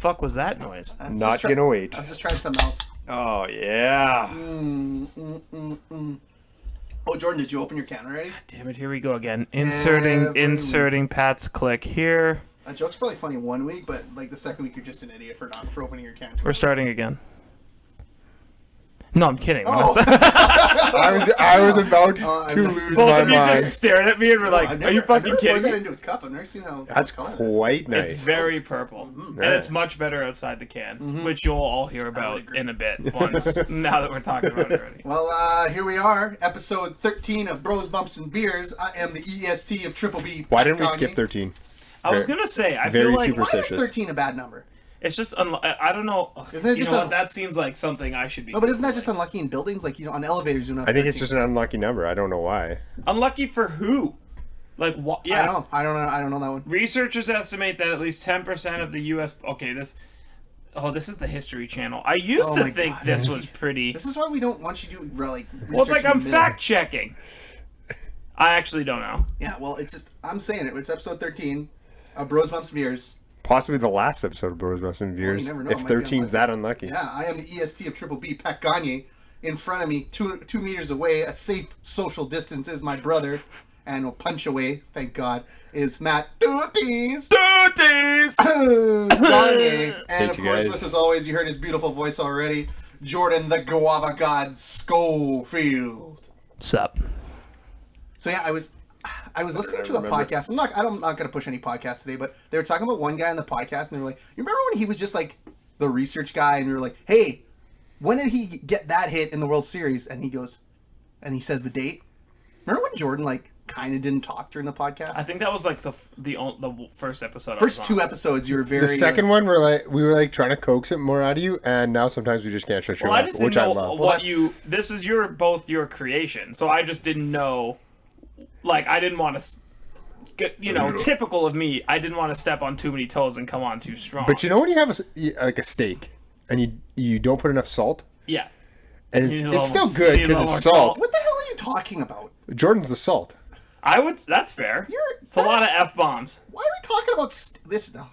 fuck was that noise? Not gonna wait. I was just trying something else. Oh, yeah. Oh, Jordan, did you open your can already? Damn it, here we go again. Inserting Pat's click here. A joke's probably funny one week, but like the second week you're just an idiot for opening your can. We're starting again. No, I'm kidding. I was about to lose Both my of you mind. just stared at me and were like, "Are you fucking kidding I've never poured me?" that into a cup. I've never seen how That's quite nice. It's very purple, and it's much better outside the can, which you'll all hear about in a bit. Now that we're talking about it already. Well, here we are, episode 13 of Bros, Bumps, and Beers. I am the EST of Triple B. Why didn't we skip 13? I was gonna say, I very feel like Why is 13 a bad number? it's just I don't know. Isn't it just what? That seems like something I should be. No, but isn't that just unlucky in buildings? Like, on elevators, you know. I think it's just an unlucky number. I don't know why. Unlucky for who? Like what? Yeah, I don't know that one. Researchers estimate that at least 10% of the U.S. Okay, this is the History Channel. I used to think this was pretty. This is why we don't want you to do like. Well, it's like I'm fact checking. I actually don't know. Yeah, well, I'm saying it. It's episode 13 of Bros, Bumps, and Beers. Possibly the last episode of Bros, Bumps, and Beers. Well, you never know. If 13's that unlucky. Yeah, I am the EST of Triple B, Pat Gagne. In front of me, two meters away, a safe social distance, is my brother. And a punch away, thank God, is Matt Gagne. And of course, with us always, you heard his beautiful voice already, Jordan the Guava God Schofield. Sup? So yeah, I was listening to a podcast. I'm not going to push any podcast today, but they were talking about one guy on the podcast, and they were like, "You remember when he was just like the research guy?" And we were like, "Hey, when did he get that hit in the World Series?" And he goes, and he says the date. Remember when Jordan like kind of didn't talk during the podcast? I think that was like the first episode. First two episodes, you were very. The second one, we were like trying to coax it more out of you, and now sometimes we just can't shut you up, which I love. This is both your creation, so I just didn't know. Like, I didn't want to get, typical of me, I didn't want to step on too many toes and come on too strong. But you know when you have a steak and you don't put enough salt? Yeah. And it's still good because it's salt. What the hell are you talking about? Jordan's the salt. That's fair. It's a lot of F-bombs. Why are we talking about this? No.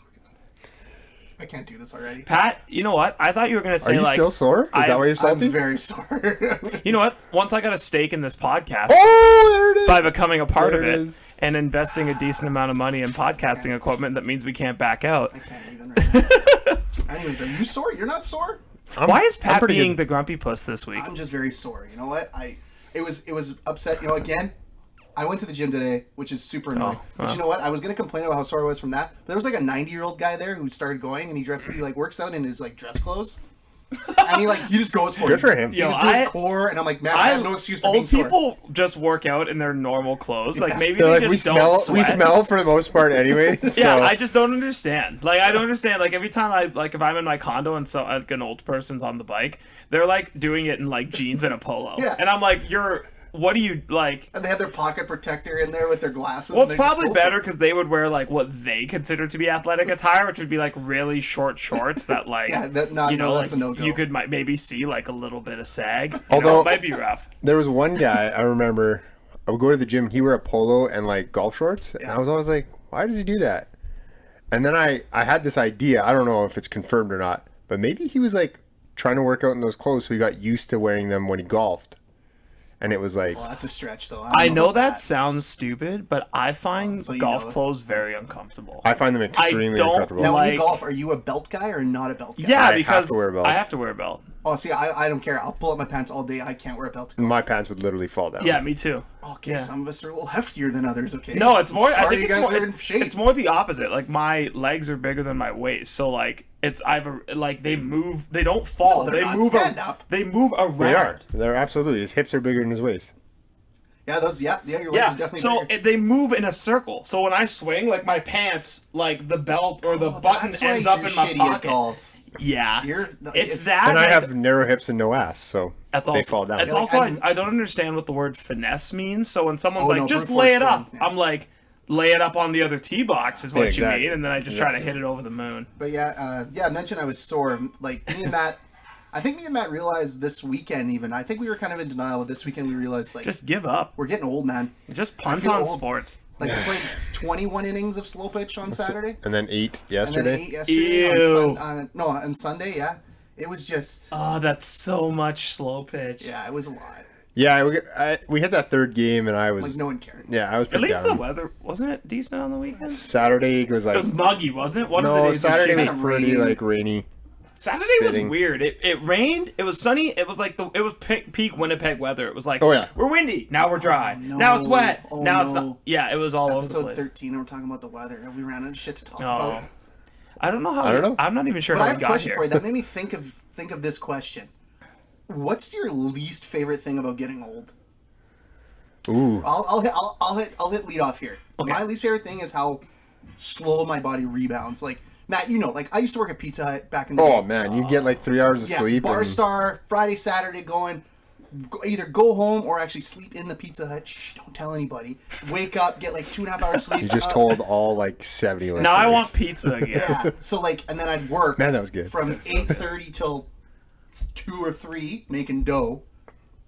I can't do this already. Pat, you know what? I thought you were going to say, are you still sore? Is that why you're salty? I'm very sore. You know what? Once I got a stake in this podcast, there it is. By becoming a part of it and investing a decent amount of money in podcasting equipment, that means we can't back out. I can't even right now. Anyways, are you sore? You're not sore? Why is Pat being the grumpy puss this week? I'm just very sore. You know what? It was upset. Again, I went to the gym today, which is super annoying. But you know what? I was going to complain about how sore I was from that. But there was like a 90-year-old guy there who started going, and he works out in his like dress clothes. And he just goes for it. Good for him. He was doing core, and I'm like, man, I have no excuse for being sore. Old people just work out in their normal clothes. Like, maybe They're they like, just don't sweat. We smell for the most part anyway. So. Yeah, I just don't understand. Like, I don't understand. Like, every time if I'm in my condo and like an old person's on the bike, they're like doing it in like jeans and a polo. Yeah. And I'm like, what do you like? And they have their pocket protector in there with their glasses. Well, it's probably better because they would wear like what they consider to be athletic attire, which would be like really short shorts that like that's a no-go. You could maybe see like a little bit of sag. Although it might be rough. There was one guy I remember. I would go to the gym. He wore a polo and like golf shorts, and I was always like, "Why does he do that?" And then I had this idea. I don't know if it's confirmed or not, but maybe he was like trying to work out in those clothes, so he got used to wearing them when he golfed. And it was like... Well, that's a stretch, though. I know that sounds stupid, but I find golf clothes very uncomfortable. I find them extremely uncomfortable. Now, when you golf, are you a belt guy or not a belt guy? Yeah, because I have to wear a belt. I have to wear a belt. Oh, see, I don't care. I'll pull up my pants all day. I can't wear a belt. My pants would literally fall down. Yeah, me too. Okay, yeah. Some of us are a little heftier than others, okay? No, it's more... Sorry, I think you guys are in shape. It's more the opposite. Like, my legs are bigger than my waist, so, like... It's either like they move, they don't fall. No, they move up. They move around. They are. They're absolutely. His hips are bigger than his waist. Yeah, your legs are definitely bigger. They move in a circle. So when I swing, like my pants, like the belt or the button ends up in my pocket. Golf. Yeah, it's that. And I have narrow hips and no ass, so they fall down. It's also I don't understand what the word finesse means. So when someone's just lay it up, I'm like, lay it up on the other tee box is what you mean, and then I just try to hit it over the moon. But I mentioned I was sore. Like me and Matt, I think me and Matt realized this weekend even. I think we were kind of in denial, but this weekend we realized like just give up. We're getting old, man. Just punt on sports. Like we played 21 innings of slow pitch on Saturday. And then 8 And yesterday. then 8 yesterday. Ew. On Sunday, yeah. It was just... Oh, that's so much slow pitch. Yeah, it was a lot. Yeah, we had that third game, and I was... Like, no one cared. Yeah, I was At pretty least down. the weather, wasn't it decent on the weekend? Saturday was like... It was muggy, wasn't it? One of the No, days Saturday was was shitty. pretty, rain. like, rainy. Saturday spitting. was weird. It rained. It was sunny. It was like it was peak Winnipeg weather. It was like, Oh, yeah. we're windy. Now we're dry. no. Now it's wet. Oh, now it's no. not. Yeah, it was all over the Episode place. 13, and we're talking about the weather. We ran out of shit to talk Oh. about. I don't know how. I don't know. I'm not even sure But how I we have a got question here. for you. That made me think of this question. What's your least favorite thing about getting old? Ooh. I'll hit lead off here. Okay. My least favorite thing is how slow my body rebounds. Like Matt, you know, like I used to work at Pizza Hut back in the Oh, day. man, you get like 3 hours of Yeah, sleep. Bar and- Star, Friday, Saturday, either go home or actually sleep in the Pizza Hut. Shh, don't tell anybody. Wake up, get like 2.5 hours sleep. You just told all like 70 listeners. Now I want pizza again. Yeah. So like, and then I'd work. Man, that was good. From 8:30 till 2 or 3 making dough.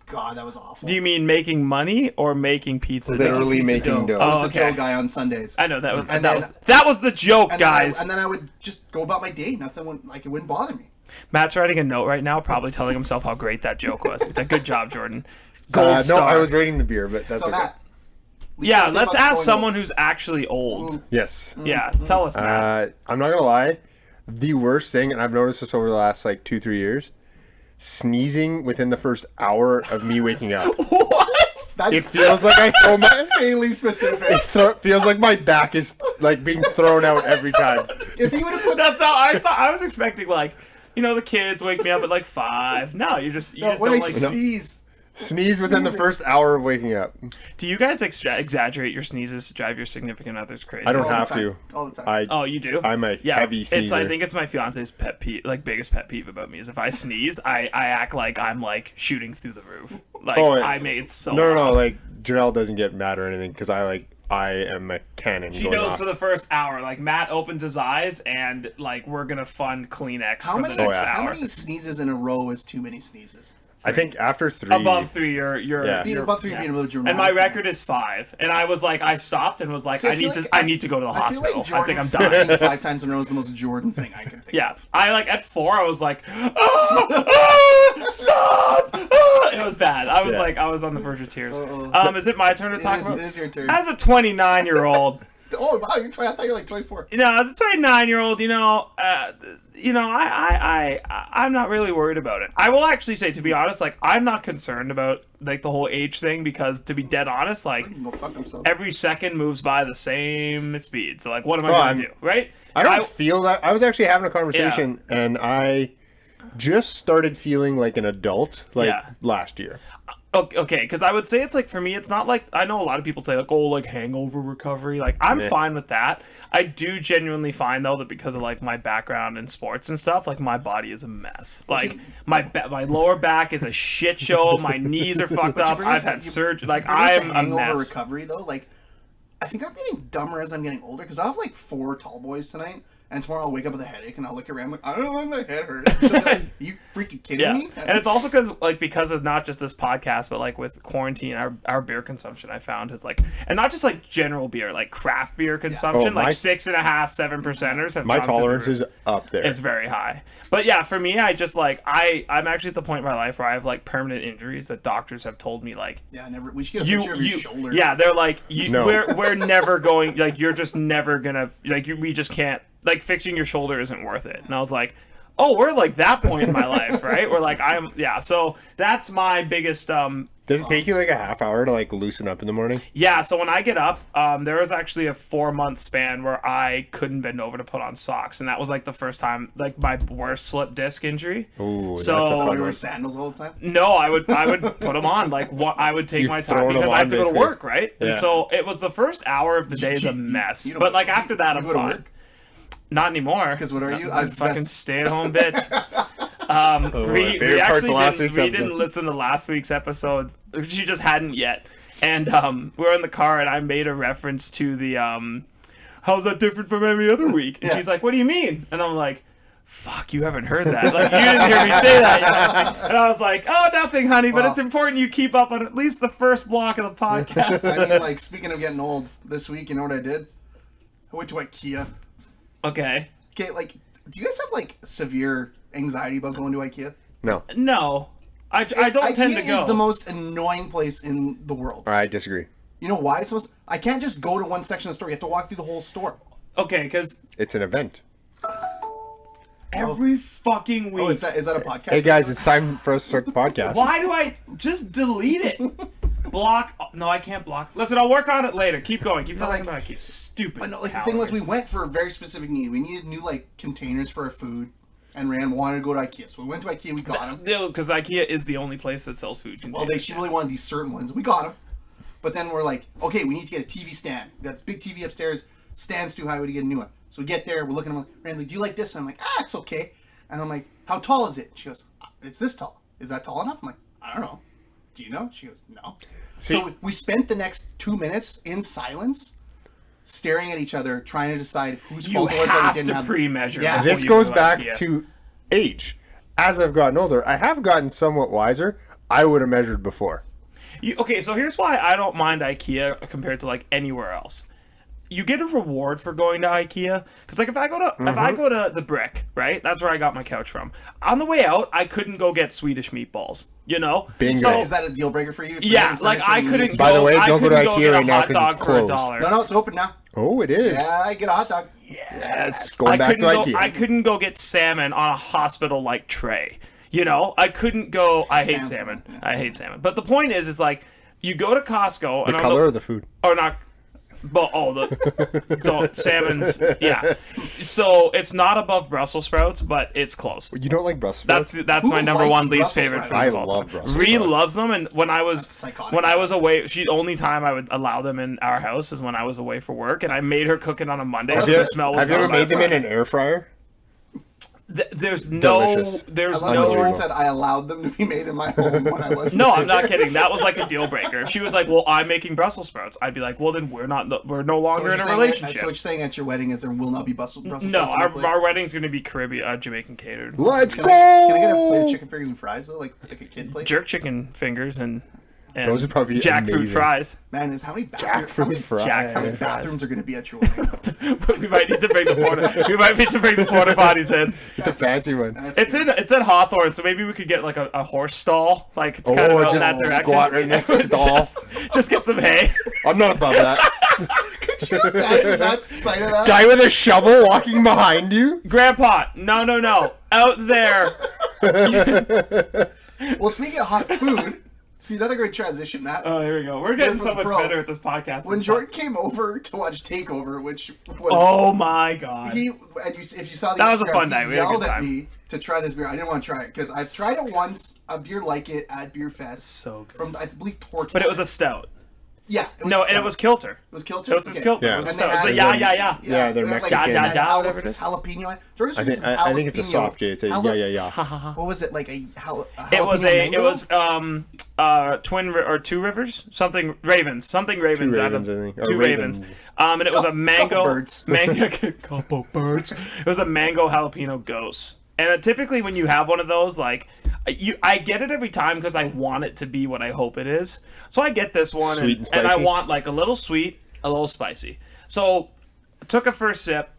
God, that was awful. Do you mean making money or making pizza? Literally Pizza making dough. I was Oh, the okay. dough guy on Sundays. I know that was And that was the joke, And guys. then I would just go about my day. Nothing it wouldn't bother me. Matt's writing a note right now, probably telling himself how great that joke was. It's a good job, Jordan. Gold No, star. I was rating the beer, but that's So okay. Matt. Yeah, least let's favorite thing about ask going someone who's actually old. Yes. Yeah, tell us, Matt. I'm not gonna lie. The worst thing, and I've noticed this over the last like 2-3 years, sneezing within the first hour of me waking up. What? That's It feels like I throw my. insanely specific. It feels like my back is like being thrown out every time. If you would have put That's how I thought. I was expecting like, the kids wake me up at like 5. No, you just when don't I like. sneeze. Sneeze within the Sneezing. first hour of waking up. Do you guys exaggerate your sneezes to drive your significant others crazy? I don't All the have time. to. All the time. Oh, you do? I'm a heavy sneezer. I think it's my fiance's biggest pet peeve about me is if I sneeze, I act like I'm like shooting through the roof. Like Oh, yeah. I made so No, loud. like Janelle doesn't get mad or anything because I am a cannon. She going knows off. for the first hour. Like Matt opens his eyes and like we're gonna fund Kleenex How for many? the next yeah. How hour. many sneezes in a row is too many sneezes? I think after 3. Above 3, you're Yeah. Being above 3 being a little dramatic. And my record is 5. And I was like, I stopped and was like, See, I need to go to the hospital. I think I'm done. Sneezing 5 times in a row is the most Jordan thing I can think Yeah, of. I like at 4. I was like, stop! It was bad. I was Yeah. like, I was on the verge of tears. Uh-oh. Is it my turn to talk It about? is your turn. As a 29-year-old, Oh wow, you're 20. I thought you were like 24. as a 29-year-old, I'm not really worried about it. I will actually say, to be honest, like I'm not concerned about like the whole age thing because, to be dead honest, like He can go fuck himself. every second moves by the same speed. So like, what am I Well, going to do, right? I don't feel that. I was actually having a conversation, and I just started feeling like an adult last year. Okay, because I would say it's like for me, it's not like I know a lot of people say like, oh, like hangover recovery. Like I'm fine with that. I do genuinely find though that because of like my background in sports and stuff, like my body is a mess. Like my lower back is a shit show. My knees are fucked up. I've had surgery. Like I'm a hangover mess. recovery though. Like I think I'm getting dumber as I'm getting older because I'll have like 4 tall boys tonight. And tomorrow I'll wake up with a headache and I'll look around like, I don't know why my head hurts. And she'll be like, you freaking kidding Yeah, me? and it's also because of not just this podcast, but like with quarantine, our beer consumption I found is like, and not just like general beer, like craft beer consumption, Oh, my- like 6.5, 7%ers. Have My gone through the tolerance roof. is up there. It's very high. But yeah, for me, I just like I'm actually at the point in my life where I have like permanent injuries that doctors have told me like Yeah, never. We should get a picture of your shoulder. yeah, they're like No. we're never going, like you're just never gonna like we just can't, like fixing your shoulder isn't worth it. And I was like, oh, we're like that point in my life, right? We're like so that's my biggest Does it take you like a half hour to like loosen up in the morning? yeah, so when I get up, there was actually a 4-month span where I couldn't bend over to put on socks, and that was like the first time, like my worst slip disc injury. Ooh, So- that's a Oh, fun you wear one. sandals all the time? No, I would put them on. Like I would take You my throw time them because I on, have to go to basically. work, right? And Yeah. so it was the first hour of the day is a mess. You don't- But like after that, you I'm go to fine. work? Not anymore. 'Cause what are you? I'm I- fucking that's- stay-at-home bitch. my We favorite parts actually of last didn't, week's we episode. didn't listen to last week's episode. She just hadn't yet. And we were in the car, and I made a reference to the how's that different from every other week? And Yeah. she's like, what do you mean? And I'm like, fuck, you haven't heard that. Like, you didn't hear me say that yet. And I was like, oh, nothing, honey, but it's important you keep up on at least the first block of the podcast. I mean, like, speaking of getting old, this week, you know what I did? I went to Ikea. Okay. Okay, like, do you guys have, like, severe anxiety about going to Ikea? No. No. I don't tend to go. Ikea is the most annoying place in the world. I disagree. You know why? I can't just go to one section of the store. You have to walk through the whole store. Okay, because It's an event. every fucking week. Oh, is that a podcast? Hey guys, it's time for us to start the podcast. Why do I just delete it? Block. No, I can't block. Listen, I'll work on it later. Keep going. Keep talking about Ikea. Stupid. But no, like, the thing was, we went for a very specific need. We needed new, like, containers for our food. And Rand wanted to go to Ikea. So we went to Ikea, we got them. No, because Ikea is the only place that sells food containers. Well, she really wanted these certain ones. We got them. But then we're like, okay, we need to get a TV stand. We got this big TV upstairs. Stand's too high. We need to get a new one. So we get there. We're looking at them. Rand's like, do you like this? And I'm like, it's okay. And I'm like, how tall is it? And she goes, it's this tall. Is that tall enough? I'm like, I don't know. Do you know? She goes, no. See? So we spent the next 2 minutes in silence, staring at each other, trying to decide whose fault it was that we didn't have. pre-measure. Yeah. before This you goes go back Ikea. to age. As I've gotten older, I have gotten somewhat wiser. I would have measured before. Okay, so here's why I don't mind IKEA compared to like anywhere else. You get a reward for going to IKEA because, like, if I go to the Brick, right? That's where I got my couch from. On the way out, I couldn't go get Swedish meatballs. You know, Bingo. So, Is that a deal breaker for you? yeah, like I couldn't. By the way, I don't go to couldn't IKEA get a right now hot 'cause dog it's for closed. $1. No, it's open now. Oh, it is. Yeah, I get a hot dog. Yes. Going back to IKEA. I couldn't go get salmon on a hospital-like tray. You know, I couldn't go. I hate salmon. Yeah. I hate salmon. But the point is like, you go to Costco The and color of the food. or not. But the salmon's So it's not above Brussels sprouts, but it's close. You don't like Brussels sprouts? That's Who my number likes one least Brussels favorite food. sprouts? of I all love time. Brussels Ree sprouts. loves them, and when I was psychotic away, the only time I would allow them in our house is when I was away for work, and I made her cook it on a Monday, so the smell was Have you ever gone. made them in an air fryer? There's Delicious. I there's love no. that Jordan said I allowed them to be made in my home when I wasn't. No, I'm not kidding. That was like a deal breaker. If she was like, "Well, I'm making Brussels sprouts," I'd be like, "Well, then we're no longer in a relationship." So what you're saying at your wedding is there will not be Brussels No, sprouts on my plate? our wedding's gonna be Caribbean, Jamaican catered. Let's Can go! I get a plate of chicken fingers and fries though, like a kid plate? Jerk chicken fingers and Those would probably be jackfruit amazing. fries. Man, is how many Jackfruit fries. how many Fries. bathrooms are going to be at your wedding? We might need to bring the porta potties in. It's a fancy one. It's in Hawthorne, so maybe we could get like a horse stall. Like it's kind of out in just that direction. squat right next to the doll. just get some hay. I'm not above that. Could you imagine that sight of that? Guy with a shovel walking behind you. Grandpa, no, out there. Well, speaking of hot food, see another great transition, Matt. Oh, here we go. We're getting Went so from much the pro. better at this podcast. When Jordan came over to watch Takeover, which was Oh my god. if you saw the That was a Instagram, fun night. he We had a yelled good at time. me to try this beer. I didn't want to try it because I've tried it once, a beer like it at Beer Fest. So good. From I believe Torque. But it was a stout. yeah. It was No, a and stout. it was Kilter. It was Kilter. It was Kilter. Yeah. It was a And stout. they It's had- like, yeah. Yeah, they're it was Mexican. Ja, ja, ja, jal- whatever it is. Jalapeno. Jordan I think it's a soft J. It's a yeah. What was it like? A It was jalapeno mango? Two rivers, something ravens out Ravens, of I think. Or two ravens. ravens. And it was a mango Couple birds. It was a mango jalapeno ghost. And typically when you have one of those, like I get it every time because I want it to be what I hope it is. So I get this one Sweet and and I spicy? want like a little sweet, a little spicy. So I took a first sip.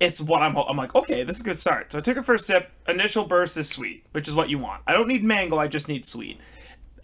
It's what I'm like, okay, this is a good start. So I took a first sip. Initial burst is sweet, which is what you want. I don't need mango, I just need sweet.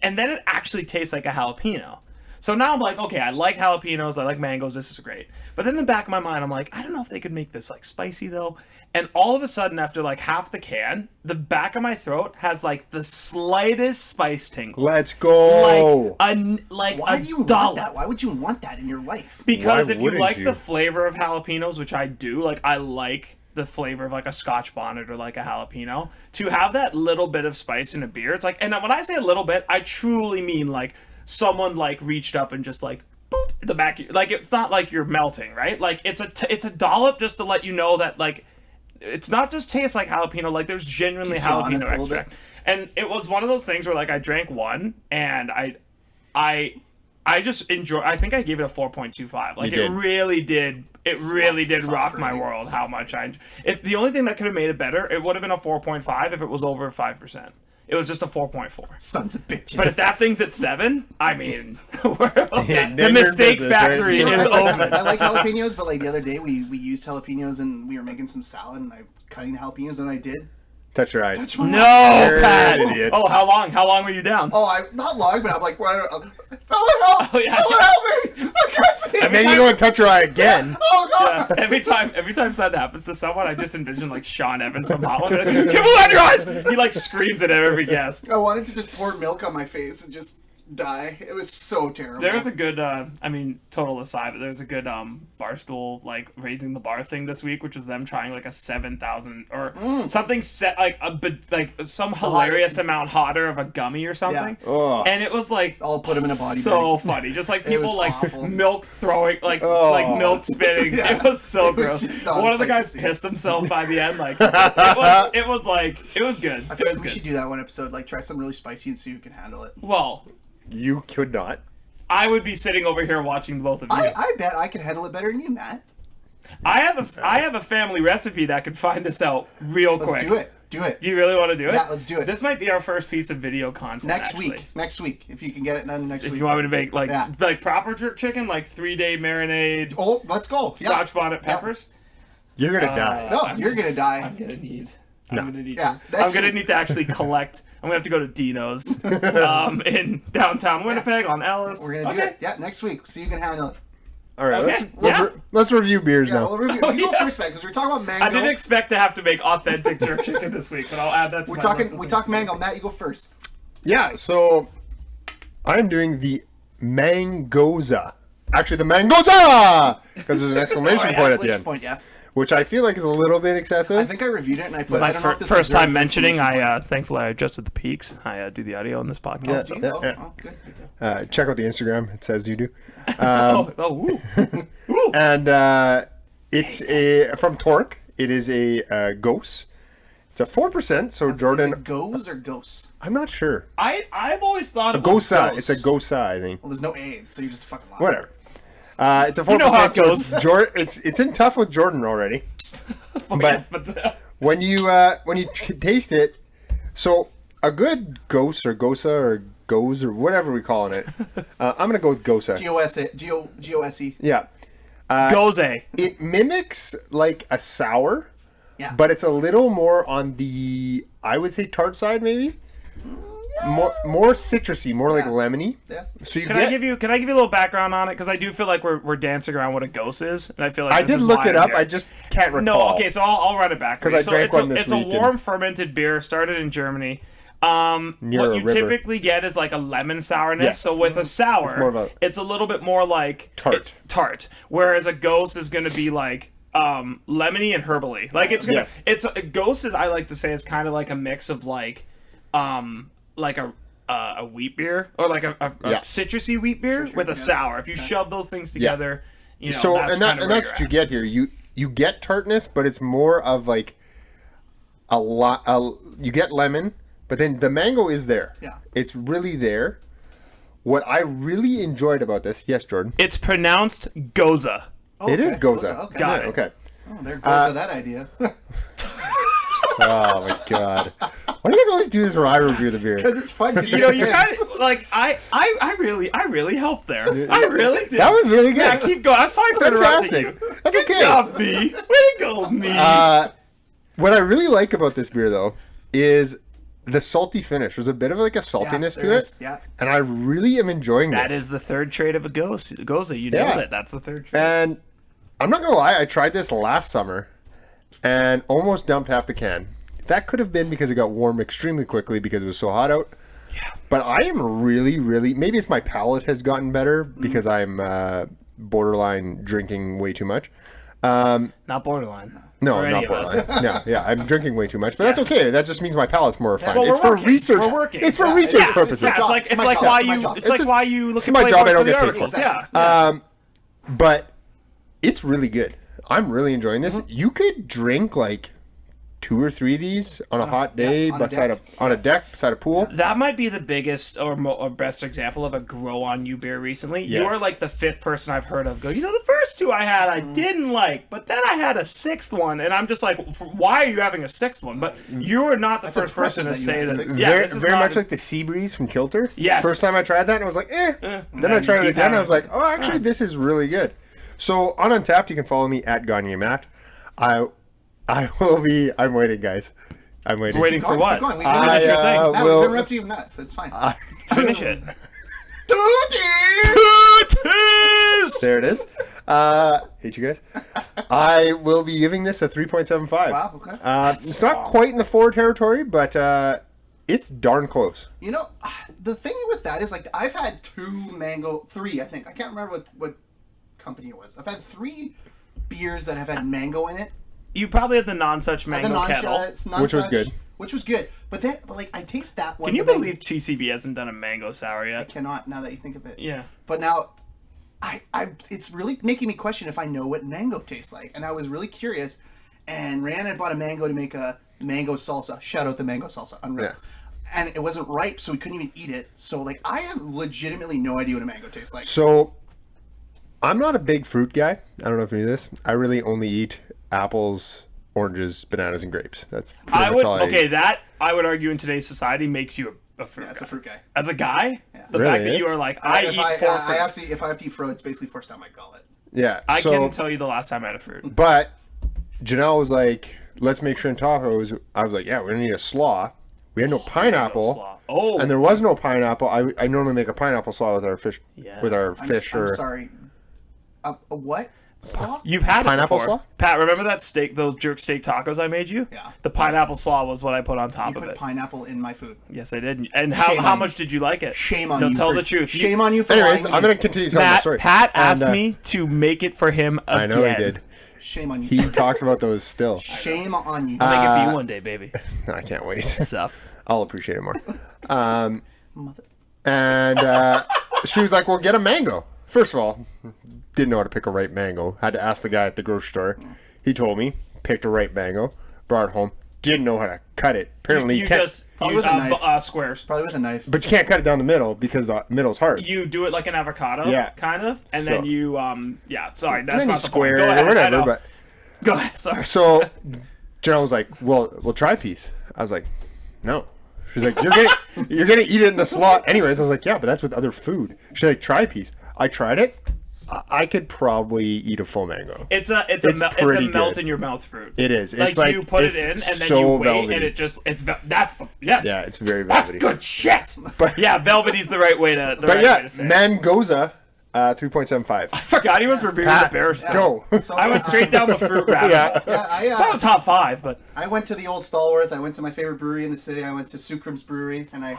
And then it actually tastes like a jalapeno. So now I'm like, okay, I like jalapenos, I like mangoes, this is great. But then in the back of my mind, I'm like, I don't know if they could make this like spicy though. And all of a sudden, after like half the can, the back of my throat has like the slightest spice tingle. Let's go. Why a do you dollop. want that? Why would you want that in your life? Because Why if you wouldn't like you? the flavor of jalapenos, which I do, like I like the flavor of like a Scotch bonnet or like a jalapeno, to have that little bit of spice in a beer, it's like, and when I say a little bit, I truly mean like someone like reached up and just like boop in the back, like it's not like you're melting, right? Like it's a dollop just to let you know that like it's not just tastes like jalapeno, like there's genuinely Keeps you honest jalapeno a little extract. bit. And it was one of those things where like I drank one and I I just enjoy. I think I gave it a 4.25. Like You did. it really did. It really did rock soft my rating, world. soft How much I. If the only thing that could have made it better, it would have been a 4.5 if it was over 5%. It was just a 4.4. Sons of bitches. But if that thing's at 7, I mean, where else? Yeah, The name your mistake business, right? factory You know, is open. I like jalapenos, but like the other day we used jalapenos and we were making some salad and I cutting the jalapenos and I did. Touch your eyes. Touch my No, eye. You're Pat. an idiot. Oh, how long? How long were you down? Oh, I not long, but I'm like, someone help! Oh, yeah. Someone help me! I can't see. And then you go and touch your eye again. Oh god! Yeah, every time that happens to someone, I just envision like Sean Evans from Hotline. Like, "Give me your eyes!" He like screams at every guest. I wanted to just pour milk on my face and just die. It was so terrible. There was a good, I mean, total aside, but there was a good Barstool like raising the bar thing this week, which was them trying like a 7,000 or something set like some hilarious amount hotter of a gummy or something. Yeah. Oh. And it was like I'll put him in a body so bag. funny, just like It was people like awful. milk throwing like Oh. milk spitting. Yeah. It was so It was gross. just not One of the a sight to guys see. pissed himself by the end. Like it was good. I It feel was like we good. should do that one episode. Like try something really spicy and see who can handle it. Well, You could not. I would be sitting over here watching both of you. I bet I can handle it better than you, Matt. I have a family recipe that could find this out real quick. Let's do it. Do it. Do you really want to do it? Yeah, let's do it. This might be our first piece of video content Next actually. week. Next week. If you can get it done next If week. you want me to make like Yeah. like proper chicken, like 3-day marinade, Oh, let's go. Scotch Yeah. bonnet peppers. You're gonna die. No, you're gonna die. I'm gonna need. No. I'm gonna need. Yeah, I'm next gonna week. need to actually collect. I'm gonna have to go to Dino's in downtown Winnipeg on Ellis. We're gonna do it. Yeah, next week. So you can handle it. All right, Okay. let's review beers Yeah, now. we'll review. You go first, man, because we're talking about mango. I didn't expect to have to make authentic jerk chicken this week, but I'll add that to We're my talking. list of We things talk to do. mango. Matt, you go first. Yeah, so I'm doing the Mangoza. Actually, the Mangoza! Because there's an exclamation point at the Exclamation end. point, yeah. Which I feel like is a little bit excessive. I think I reviewed it and I put. My I don't know if this first deserves time mentioning. exclamation I point. thankfully I adjusted the peaks. I do the audio on this podcast. Do you? Yeah, Oh, yeah. oh, good. Check out the Instagram. It says you do. Woo. Woo. And it's from Torque. It is a Ghost. It's a 4%. So Jordan, Is it goes or ghosts? I'm not sure. I've always thought A it was Gosa. ghost. It's a Gosa, I think. Well, there's no A, so you're just a fucking liar. Whatever. It's a 4%. You know how it so goes. it's in tough with Jordan already. But When you taste it, so a good Ghost or Gosa or Goes or whatever we're calling it, I'm gonna go with Gosa. G-O-S-E. Yeah, Goze. it mimics like a sour, Yeah. but it's a little more on the, I would say, tart side maybe. More citrusy, more like Yeah. lemony. Yeah. So you Can I give you a little background on it? Because I do feel like we're dancing around what a gose is, and I feel like I this did is look why it I'm up. here. I just can't recall. No, okay, so I'll run it back. 'Cause I So drank it's one this it's a week and- warm fermented beer, started in Germany. Near What a you river. typically get is like a lemon sourness. Yes. So with a sour, It's more of a- it's a little bit more like tart. Whereas a ghost is going to be like lemony and herbally. Like it's gonna, Yes. it's a ghost is I like to say is kind of like a mix of like a wheat beer or like a Yeah. citrusy wheat beer with a sour. If you shove those things together, you know, So that's and kind of where that's you're what you at. get here. You get tartness, but it's more of like a lot. You get lemon, but then the mango is there. Yeah. It's really there. What I really enjoyed about this, yes, Jordan, It's pronounced goza. Oh, it is okay. Goza. Okay. Got Yeah, it. okay. Oh, there goes that idea. Oh my god. Why do you guys always do this where I review the beer? Because it's fun. 'cause You know, you're you kind of like I really helped there. I really did. That was really good. Yeah, keep going. I'm sorry for interrupting Fantastic. you. That's Good okay. job, B. Way to go, me. What I really like about this beer though is the salty finish. There's a bit of like a saltiness there to is, it. yeah. And I really am enjoying That this. is the third trait of a goza. You Yeah. nailed it. That's the third trait. And I'm not gonna lie, I tried this last summer and almost dumped half the can. That could have been because it got warm extremely quickly because it was so hot out. Yeah. But I am really, maybe it's my palate has gotten better because I'm borderline drinking way too much. Not borderline. No, for any not of us. borderline. No, yeah, I'm drinking way too much, but that's okay. That just means my palate's more refined. Well, it's we're for working. research. We're working. It's for Yeah, research yeah, it's purposes. my Yeah, job. it's It's my like job. why It's my you job. it's like just- why you look it's at my job, I Playboy don't for the get paid articles. for. Yeah. But it's really good. I'm really enjoying this. Mm-hmm. You could drink like 2 or 3 of these on a hot day on a deck beside a pool. That might be the biggest or best example of a grow on you beer recently. Yes. You are like the 5th person I've heard of go, the first 2 I had I didn't like, but then I had a 6th one, and I'm just like, why are you having a 6th one? But you are not the first person to say that. Yeah, very much like the Sea Breeze from Kilter. Yes. First time I tried that, and I was like, Then I tried it again, and I was like, oh, actually, this is really good. So on Untapped, you can follow me at Gagne Matt. I will be. I'm waiting, guys. I'm waiting. Waiting for what? Keep going. Finish your thing. Matt, we've interrupted you enough. It's fine. Finish it. There it is. Hate you guys. I will be giving this a 3.75. Wow, okay. It's not quite in the 4 territory, but it's darn close. The thing with that is, like, I've had 3, I think. I can't remember what company it was. I've had 3 beers that have had mango in it. You probably had the non-such mango kettle. Which was good. Which was good. But like, I taste that one. Can you believe TCB hasn't done a mango sour yet? I cannot, now that you think of it. Yeah. But now, it's really making me question if I know what mango tastes like. And I was really curious. And Rhiannon had bought a mango to make a mango salsa. Shout out the mango salsa. Unreal. Yeah. And it wasn't ripe, so we couldn't even eat it. So, like, I have legitimately no idea what a mango tastes like. So, I'm not a big fruit guy. I don't know if you knew this. I really only eat apples, oranges, bananas, and grapes. That's pretty much all I eat. That I would argue in today's society makes you a fruit guy. That's a fruit guy. As a guy, the Really, fact that you are like, if I have to eat fruit, it's basically forced down my gullet. Yeah. I can't tell you the last time I had a fruit. But Janelle was like, let's make shrimp tacos. I was like, yeah, we're going to need a slaw. We had no pineapple. Oh. And there was no pineapple. I normally make a pineapple slaw with our fish. Yeah. With our fish. I'm sorry. What? Slaw? You've had pineapple it before. slaw? Pat, remember those jerk steak tacos I made you? Yeah. The pineapple slaw was what I put on top of it. You put pineapple in my food. Yes, I did. And how much did you like it? Shame on you. No, tell the truth. Shame on you for Anyways, lying. I'm going to continue telling the story. Pat asked me to make it for him again. I know he did. Shame on you. He talks about those still. Shame on you. I'll make it for you one day, baby. I can't wait. Sup? I'll appreciate it more. And she was like, well, get a mango. First of all, didn't know how to pick a ripe mango. Had to ask the guy at the grocery store. He told me, picked a ripe mango, brought it home. Didn't know how to cut it. Apparently, you can't. Probably with a knife. Squares. Probably with a knife. But you can't cut it down the middle because the middle's hard. You do it like an avocado, kind of, and then you, sorry, that's not the square point. Go ahead, or whatever. But go ahead, sorry. So, Janelle was like, well, we'll try a piece. I was like, no. She's like, you're gonna eat it in the slot anyways. I was like, yeah, but that's with other food. She's like, try a piece. I tried it. I could probably eat a full mango. It's a melt in your mouth fruit. It is. It's like you put it in and then so you wait velvety. and it just yes. Yeah, it's very velvety. That's good shit. But yeah, velvety's the right way to. Way to say Mangoza, 3.75. I forgot he was reviewing the bear stuff. Go. I went straight down the fruit rabbit. It's not the top 5, but I went to the old Stallworth. I went to my favorite brewery in the city. I went to Sookrams Brewery, and I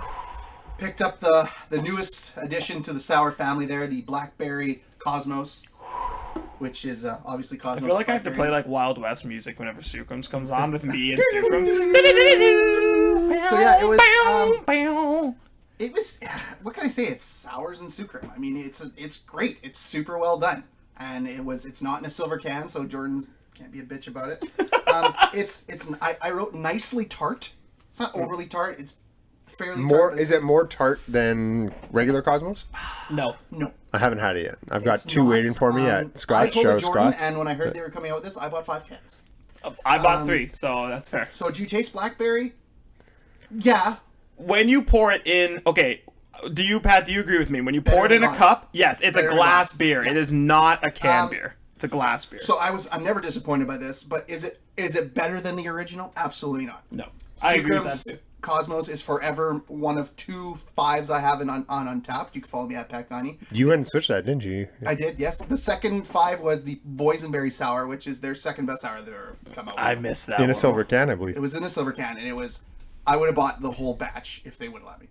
picked up the newest addition to the sour family there, the Blackberry Cosmos, which is obviously Cosmos. I feel like I have to play like Wild West music whenever Sookrams comes on with me and Sookrams. So yeah, it was. It was. What can I say? It's sours and sucrum. I mean, it's great. It's super well done, and it's not in a silver can, so Jordan's can't be a bitch about it. I wrote nicely tart. It's not overly tart. It's fairly tart. Is it more tart than regular Cosmos? No. I haven't had it yet. I've got 2 waiting for me at Scott's. I told Jordan, and when I heard they were coming out with this, I bought 5 cans. I bought 3, so that's fair. So do you taste blackberry? Yeah. When you pour it in, okay, do you agree with me? When you pour it in a cup, yes, it's a glass beer. Yeah. It is not a can beer. It's a glass beer. So I'm never disappointed by this, but is it better than the original? Absolutely not. No. I agree with that too. Cosmos is forever one of 2 5s I have on Untapped. You can follow me at Pat Gagne. You went and switched that, didn't you? I did, yes. The second 5 was the Boysenberry Sour, which is their second best sour they've ever come out with. I missed that in a silver can, I believe. It was in a silver can, and I would have bought the whole batch if they would let me.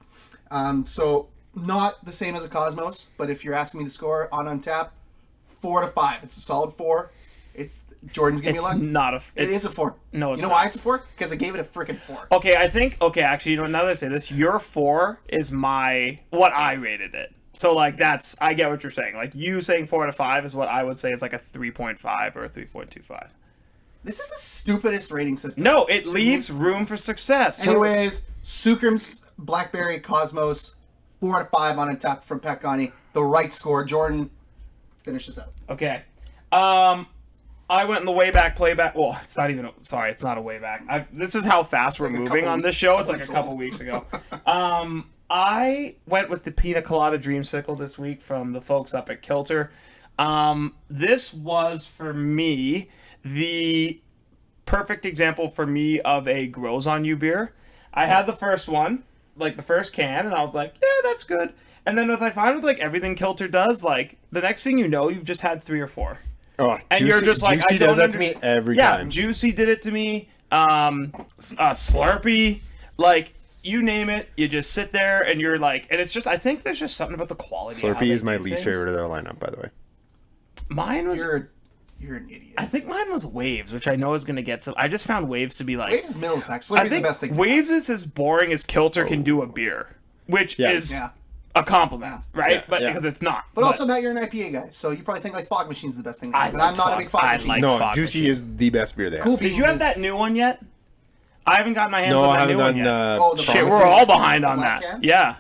So not the same as a Cosmos, but if you're asking me the score on Untapped, 4 out of 5. It's a solid 4. Jordan's giving me a luck. It is a 4. No, it's You know why it's a 4? Because I gave it a freaking 4. Okay, actually, now that I say this, your 4 is what I rated it. So, like, I get what you're saying. Like, you saying 4 out of 5 is what I would say is like a 3.5 or a 3.25. This is the stupidest rating system. No, it leaves room for success. Anyways, Sookrams Blackberry Cosmos 4 out of 5 on Untapped from Pat Gani. The right score. Jordan, finish this out. Okay. I went in the way back playback. Well, it's not even. Sorry, it's not a way back. This is how fast we're moving on this show. It's like a couple weeks ago. I went with the Pina Colada Dreamsicle this week from the folks up at Kilter. This was for me the perfect example for me of a grows on you beer. I had the first one, like the first can, and I was like, yeah, that's good. And then what I find with like everything Kilter does, like the next thing you know, you've just had 3 or 4. Oh, and Juicy, you're just like, Juicy I don't does that to me every time. Yeah, Juicy did it to me. Slurpee, like you name it, you just sit there and you're like, and it's just, I think there's just something about the quality. Slurpee is my least favorite of their lineup, by the way. Mine was. You're an idiot. I think mine was Waves, which I know is going to get some. I just found Waves to be like. Waves is middle of the pack. Slurpee's the best thing. Waves is as boring as Kilter can do a beer, which is a compliment, right? Because it's not. But also, Matt, you're an IPA guy, so you probably think like Fog Machine's the best thing. But I'm not a big Fog Machine. No, Juicy is the best beer they have. Cool Did you have that new one yet? I haven't gotten my hands on that new one yet. Oh, shit, we're all behind on that. Can? Yeah.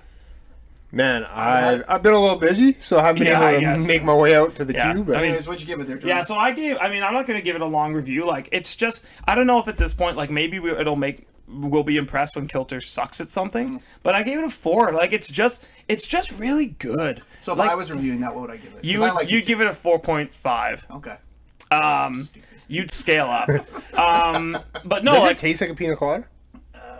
Man, I've been a little busy, so I haven't been able to make my way out to the queue. But anyways, what'd you give it there, Jordan? Yeah, so I'm not going to give it a long review. Like, it's just, I don't know if at this point, like, maybe we'll be impressed when Kilter sucks at something, but I gave it a 4. Like, it's just really good. So if I was reviewing that, what would I give it? You'd give it a 4.5. Okay. You'd scale up. But no, does like, it taste like a pina colada?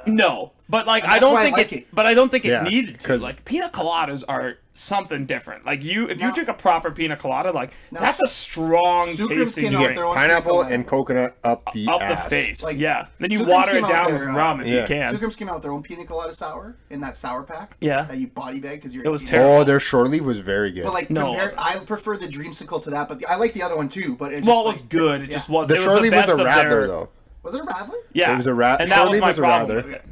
No, but like I don't think it. But I don't think it needed to. 'cause like pina coladas are something different. Like if you drink a proper pina colada, like that's a strong tasting. You get pineapple and coconut up the face. Like, then you water it down with rum if you can. Sookrams came out with their own pina colada sour in that sour pack. Yeah, that you body bag because you're. It was terrible. Oh, their short leaf was very good. But like, I prefer the Dreamsicle to that. But I like the other one too. But it was good. It just wasn't. The short leaf was a Radler though. Was it a Radler? Yeah, it was a Radler. And that was my problem with it.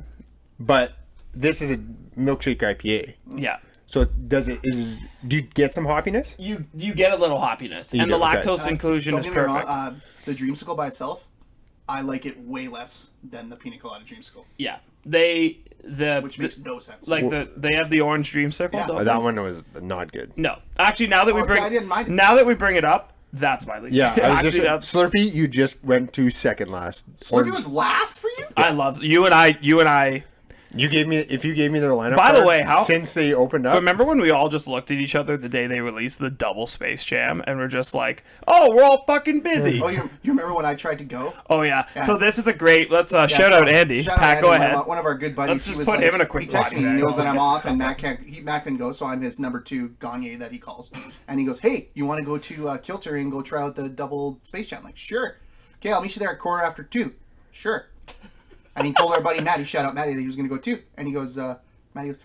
But this is a milkshake IPA. Yeah. So do you get some hoppiness? You get a little hoppiness, and the lactose inclusion is perfect. The Dreamsicle by itself, I like it way less than the Pina Colada Dreamsicle. Yeah, which makes no sense. Like they have the orange Dreamsicle. Yeah. That one was not good. No, actually, now that we bring it up, that's my least. Yeah, Slurpee, you just went to second last. Slurpee was last for you? I love you and I. You gave me their lineup. By the way, since they opened up, remember when we all just looked at each other the day they released the double Space Jam, and we're just like, "Oh, we're all fucking busy." Oh, you remember when I tried to go? Oh yeah. So this is a great. Let's shout out Andy. Pat, go ahead. One of our good buddies. Let's just put him in a quick. He texts me. He knows that I'm off, and Matt can go. So I'm his number 2 Gagne that he calls, and he goes, "Hey, you want to go to Kilter and go try out the double Space Jam?" I'm like, sure. Okay, I'll meet you there at 2:15. Sure. And he told our buddy Matty, shout out Matty, that he was going to go too. And he goes, Matty goes,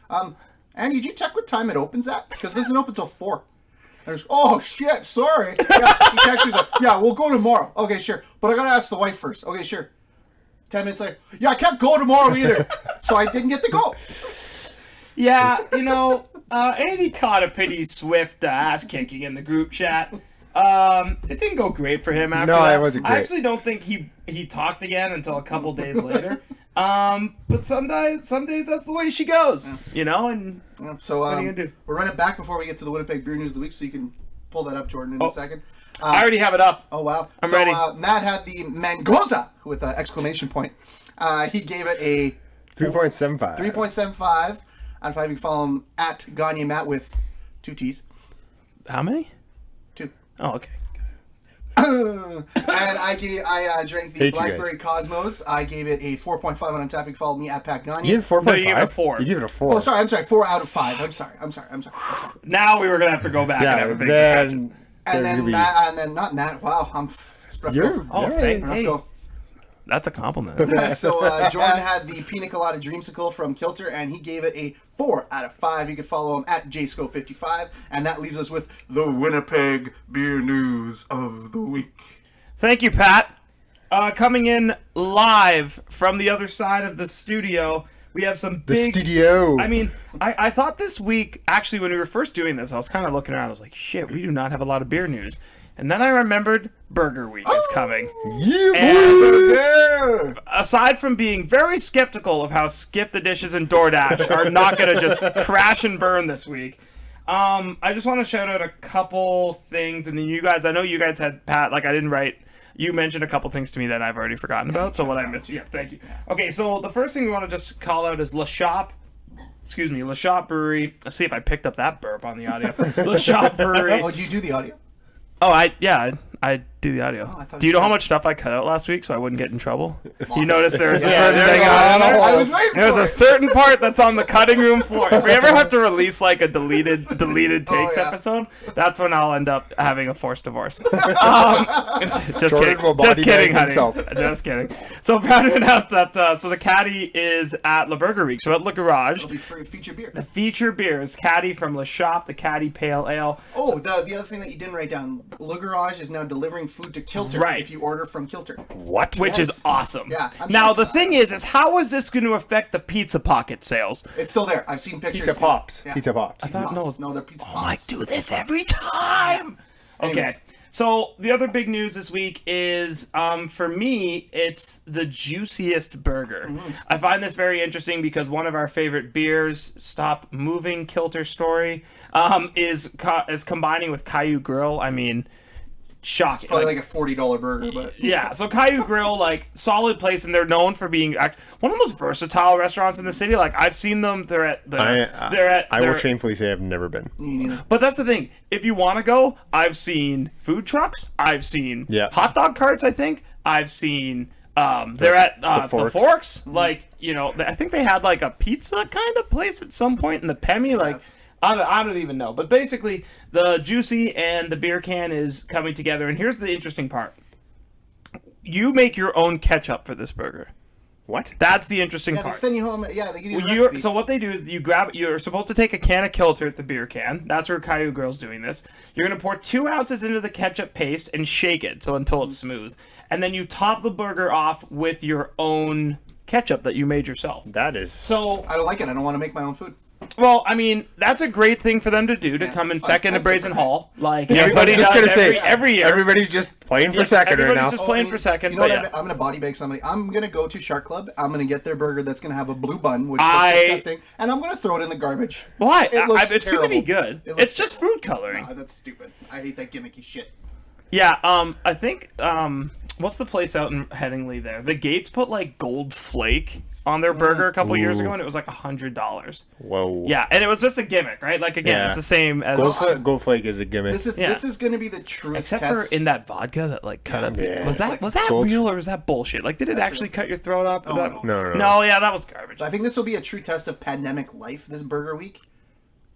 Andy, did you check what time it opens at? Because it doesn't open until 4. And I was, oh shit, sorry. Yeah, he texted me, he's like, yeah, we'll go tomorrow. Okay, sure. But I got to ask the wife first. Okay, sure. 10 minutes later, yeah, I can't go tomorrow either. So I didn't get to go. Yeah, Andy caught a pretty swift ass kicking in the group chat. It didn't go great for him after that. It wasn't great. I actually don't think he talked again until a couple days later. But some days that's the way she goes, and so what are you gonna do? We're running back before we get to the Winnipeg Beer News of the Week, so you can pull that up, Jordan, in a second. I already have it up. Oh, wow. I'm ready. Matt had the Mangoza with an exclamation point. He gave it a 3.75. 3.75 out of 5. You can follow him at Gagne Matt with 2 T's. How many? 2. Oh, okay. And I drank the Blackberry Cosmos. I gave it a 4.5 on Untapped. You can follow me at Pat Gagne. You gave it 4.5? No, you gave it a 4. You gave it a 4. Oh, sorry. I'm sorry. 4 out of 5. I'm sorry. Now we were going to have to go back and have a big discussion. And then not Matt. Wow. Let's go. That's a compliment. So Jordan had the Pina Colada Dreamsicle from Kilter, and he gave it a 4 out of 5. You can follow him at jsco55, and that leaves us with the Winnipeg Beer News of the Week. Thank you, Pat. Coming in live from the other side of the studio, we have some big... The studio. I mean, I thought this week, actually, when we were first doing this, I was kind of looking around. I was like, shit, we do not have a lot of beer news. And then I remembered Burger Week is coming. Yeah, And aside from being very skeptical of how Skip the Dishes and DoorDash are not going to just crash and burn this week, I just want to shout out a couple things. And then you guys, I know you guys had, Pat, like I didn't write, you mentioned a couple things to me that I've already forgotten about. So what I missed, yeah, thank you. Okay, so the first thing we want to just call out is Le Shop Brewery. Let's see if I picked up that burp on the audio. Le Shop Brewery. Oh, did you do the audio? Oh, I do the audio. Oh, do you know how much stuff I cut out last week so I wouldn't get in trouble? You notice there was a Yeah, certain there thing you go. on there? I was waiting There's for a it. certain part that's on the cutting room floor. If we ever have to release like a deleted takes yeah. episode, that's when I'll end up having a forced divorce. Just Jordan will kidding. body Just kidding, bag honey. himself. Just kidding. So proud to announce that so the caddy is at Le Burger Week. So at Le Garage, It'll be free feature beer. the feature beer is caddy from Le Shop, the caddy pale ale. Oh, the other thing that you didn't write down, Le Garage is now delivering food to Kilter Right. if you order from Kilter. What? Which Yes. is awesome. Yeah, I'm now so the thing is how is this going to affect the Pizza Pocket sales? It's still there. I've seen pictures. Pizza Pops. Yeah. Pizza Pops. Pizza no. Pops. No, they're Pizza Pops. I do this every time. Anyways. Okay. So the other big news this week is, for me, it's the juiciest burger. I find this very interesting because one of our favorite beers, Stop Moving Kilter Story, is combining with Caillou Grill. I mean, shocking. Probably like a $40 burger, but Yeah, so Caillou Grill, like, solid place, and they're known for being one of the most versatile restaurants in the city. Like, I've seen them. I will shamefully say I've never been. me neither. But that's the thing. If you want to go, I've seen food trucks. I've seen Yeah. hot dog carts. I think I've seen. They're at the Forks. Like, you know, I think they had like a pizza kind of place at some point in the Pemi. Like, I don't even know. But basically, the juicy and the beer can is coming together. And here's the interesting part: you make your own ketchup for this burger. What? That's the interesting Yeah, they part. send you home. Yeah, they give you the recipe. So what they do is you're supposed to take a can of Kilter at the beer can. That's where Caillou Grill's doing this. You're going to pour 2 ounces into the ketchup paste and shake it until it's smooth. And then you top the burger off with your own ketchup that you made yourself. That is. So, I don't like it. I don't want to make my own food. well, I mean, that's a great thing for them to do, to come in it's fine. second to That's Brazen different. Hall. Like, Yeah, everybody I was just does gonna say, every year. Everybody's just playing for second right everybody's now. just playing and for second. You know But what? yeah. I'm going to body bag somebody. I'm going to go to Shark Club. I'm going to get their burger that's going to have a blue bun, which I- looks disgusting, and I'm going to throw it in the garbage. Why? It looks It's going to be terrible. good. It looks It's just terrible. food coloring. No, that's stupid. I hate that gimmicky shit. Yeah, I think, what's the place out in Headingley there? The Gates put, like, gold flake on their burger a couple years ago, and it was, like, $100. Whoa. Yeah, and it was just a gimmick, right? Like, again, Yeah. it's the same as... Gold Flake is a gimmick. This is going to be the truest Except test. for in that vodka that, like, cut up... Yeah. Was Like that gold- real, or was that bullshit? Like, did it actually cut your throat up? Oh, That- no. No. Yeah, that was garbage. I think this will be a true test of pandemic life this burger week.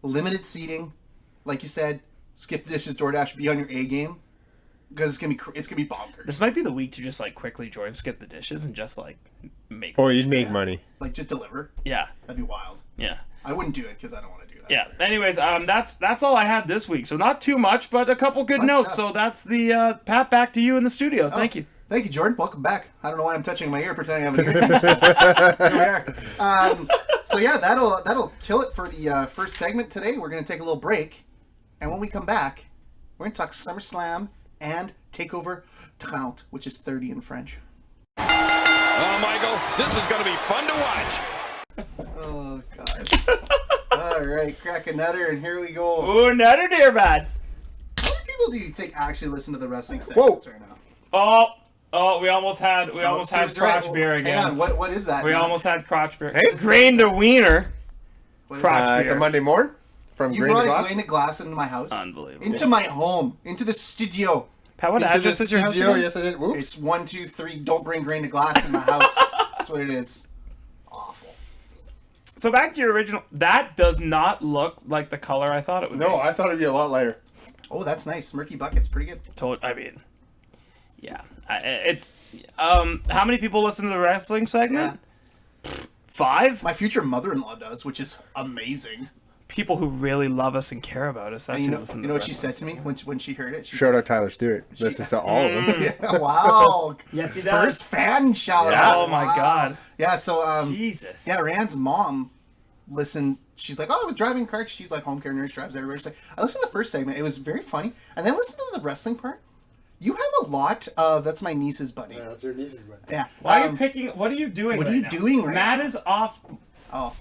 Limited seating, like you said. Skip the dishes, DoorDash. Be on your A game because it's gonna be bonkers. This might be the week to just, like, quickly join Skip the Dishes and just, like, make... Oh, you'd make money. Like just deliver. Yeah, That'd be wild. yeah. I wouldn't do it because I don't want to do that. Yeah. Anyways, that's all I had this week. So not too much, but a couple good Fun notes. stuff. So that's the Pat, back to you in the studio. Thank you. Thank you, Jordan. Welcome back. I don't know why I'm touching my ear, pretending I have an ear. Here we are. So yeah, that'll kill it for the first segment today. We're gonna take a little break, and when we come back, we're gonna talk SummerSlam and Takeover 30, which is 30 in French. Oh, Michael, this is going to be fun to watch. Oh God. All right, crack a nutter, and here we go. Ooh, another dear bad. How many people do you think actually listen to the wrestling segments right now? Oh, we almost had Serves crotch right. beer again. Hang on, what is that? We now? almost had crotch beer. Hey, Grain to wiener. What is crotch that? It's a beer. Monday morning from You Grain to brought a Glass. grain of glass into my house. Unbelievable. Into my home. Into the studio. Pat, what Into address the is your house studio. again? Yes, I did. Whoops. It's 1, 2, 3. Don't bring grain to glass in my house. That's what it is. Awful. So back to your original. That does not look like the color I thought it would be. No, I thought it'd be a lot lighter. Oh, that's nice. Murky bucket's pretty good. I mean, yeah. It's how many people listen to the wrestling segment? 5 My future mother-in-law does, which is amazing. people who really love us and care about us. That's And you who know, listen you to know what she wrestling. said to me when she heard it? She Shout out Tyler Stewart. Listens to all of them. Yeah, wow. Yes, he does. First fan shout Yeah. out. Oh my Wow. God. Yeah, so Jesus. yeah, Rand's mom listened. She's like, oh, I was driving car. She's like home care nurse, drives everywhere. She's like, I listened to the first segment. It was very funny. And then I listened to the wrestling part. You have a lot of. That's my niece's bunny. Yeah, that's her niece's bunny. Yeah. Why are you picking? What are you doing? What right are you now? doing right Matt now? is off. Oh.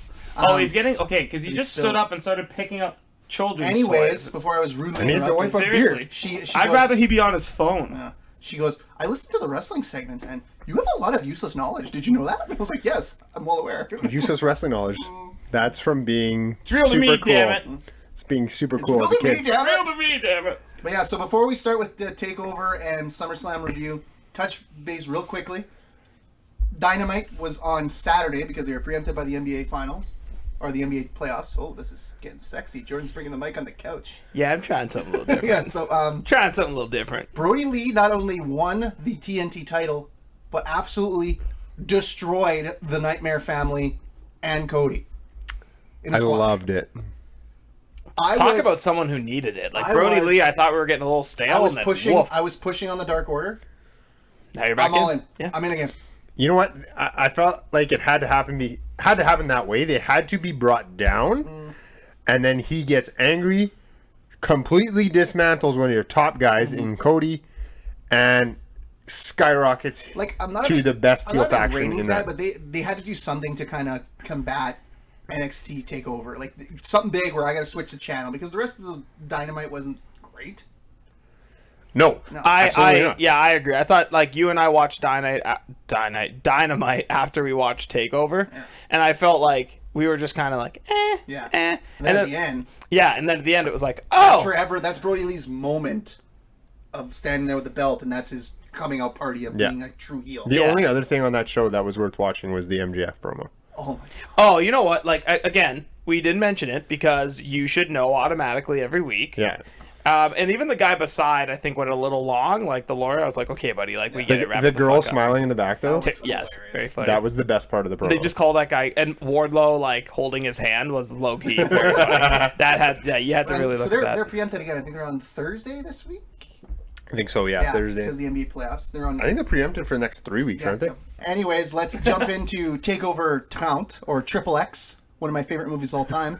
He's getting okay because he he's just still- stood up and started picking up children's Anyways, toys. before I was rudely I need to interrupted, wipe up Seriously, she I'd goes, rather he be on his phone. She goes, I listened to the wrestling segments, and you have a lot of useless knowledge. Did you know that? I was like, yes, I'm well aware. Useless wrestling knowledge. That's from being It's real to super me, cool. damn it. It's being super It's cool as a really me, kid. damn it. Real to me, damn it. But yeah, so before we start with the TakeOver and SummerSlam review, touch base real quickly. Dynamite was on Saturday because they were preempted by the NBA Finals. Or the NBA playoffs. Oh, this is getting sexy. Jordan's bringing the mic on the couch. Yeah, I'm trying something a little different. Yeah, so Trying something a little different. Brody Lee not only won the TNT title, but absolutely destroyed the Nightmare family and Cody. In a I squash. loved it. Talk about someone who needed it. Like I Brody was- Lee, I thought we were getting a little stale. I was and then, pushing. woof. I was pushing on the Dark Order. Now you're back I'm all in. Yeah. I'm in again. You know what? I felt like it had to happen. Had to happen that way. They had to be brought down, and then he gets angry, completely dismantles one of your top guys in Cody, and skyrockets Like I'm not to a, the best I'm heel not a faction ratings in guy, that. but they had to do something to kind of combat NXT Takeover, like something big where I got to switch the channel because the rest of the Dynamite wasn't great. No, absolutely not. I agree. I thought like you and I watched Dynamite after we watched Takeover, and I felt like we were just kind of like, Yeah. eh. And then at the end, yeah, and then at the end it was like, that's oh, forever. That's Brody Lee's moment of standing there with the belt, and that's his coming out party of Yeah. being a true heel. The Yeah. only other thing on that show that was worth watching was the MJF promo. Oh my god. oh, you know what? Like again, we didn't mention it because you should know automatically every week. Yeah, And even the guy beside, I think, went a little long. Like the lawyer, I was like, okay, buddy, like we get it. Wrap the it girl fuck up. smiling in the back though. That's Yes, hilarious. very funny. That was the best part of the promo. They just call that guy, and Wardlow like holding his hand was low key. Very funny. That had, you had to really so look they're at they're that. preempted again. I think they're on Thursday this week. I think so. Yeah, Thursday. because the NBA playoffs. They're on. I think they're preempted for the next 3 weeks, aren't they? Yeah. Anyways, let's jump into Takeover Count or Triple X, one of my favorite movies of all time.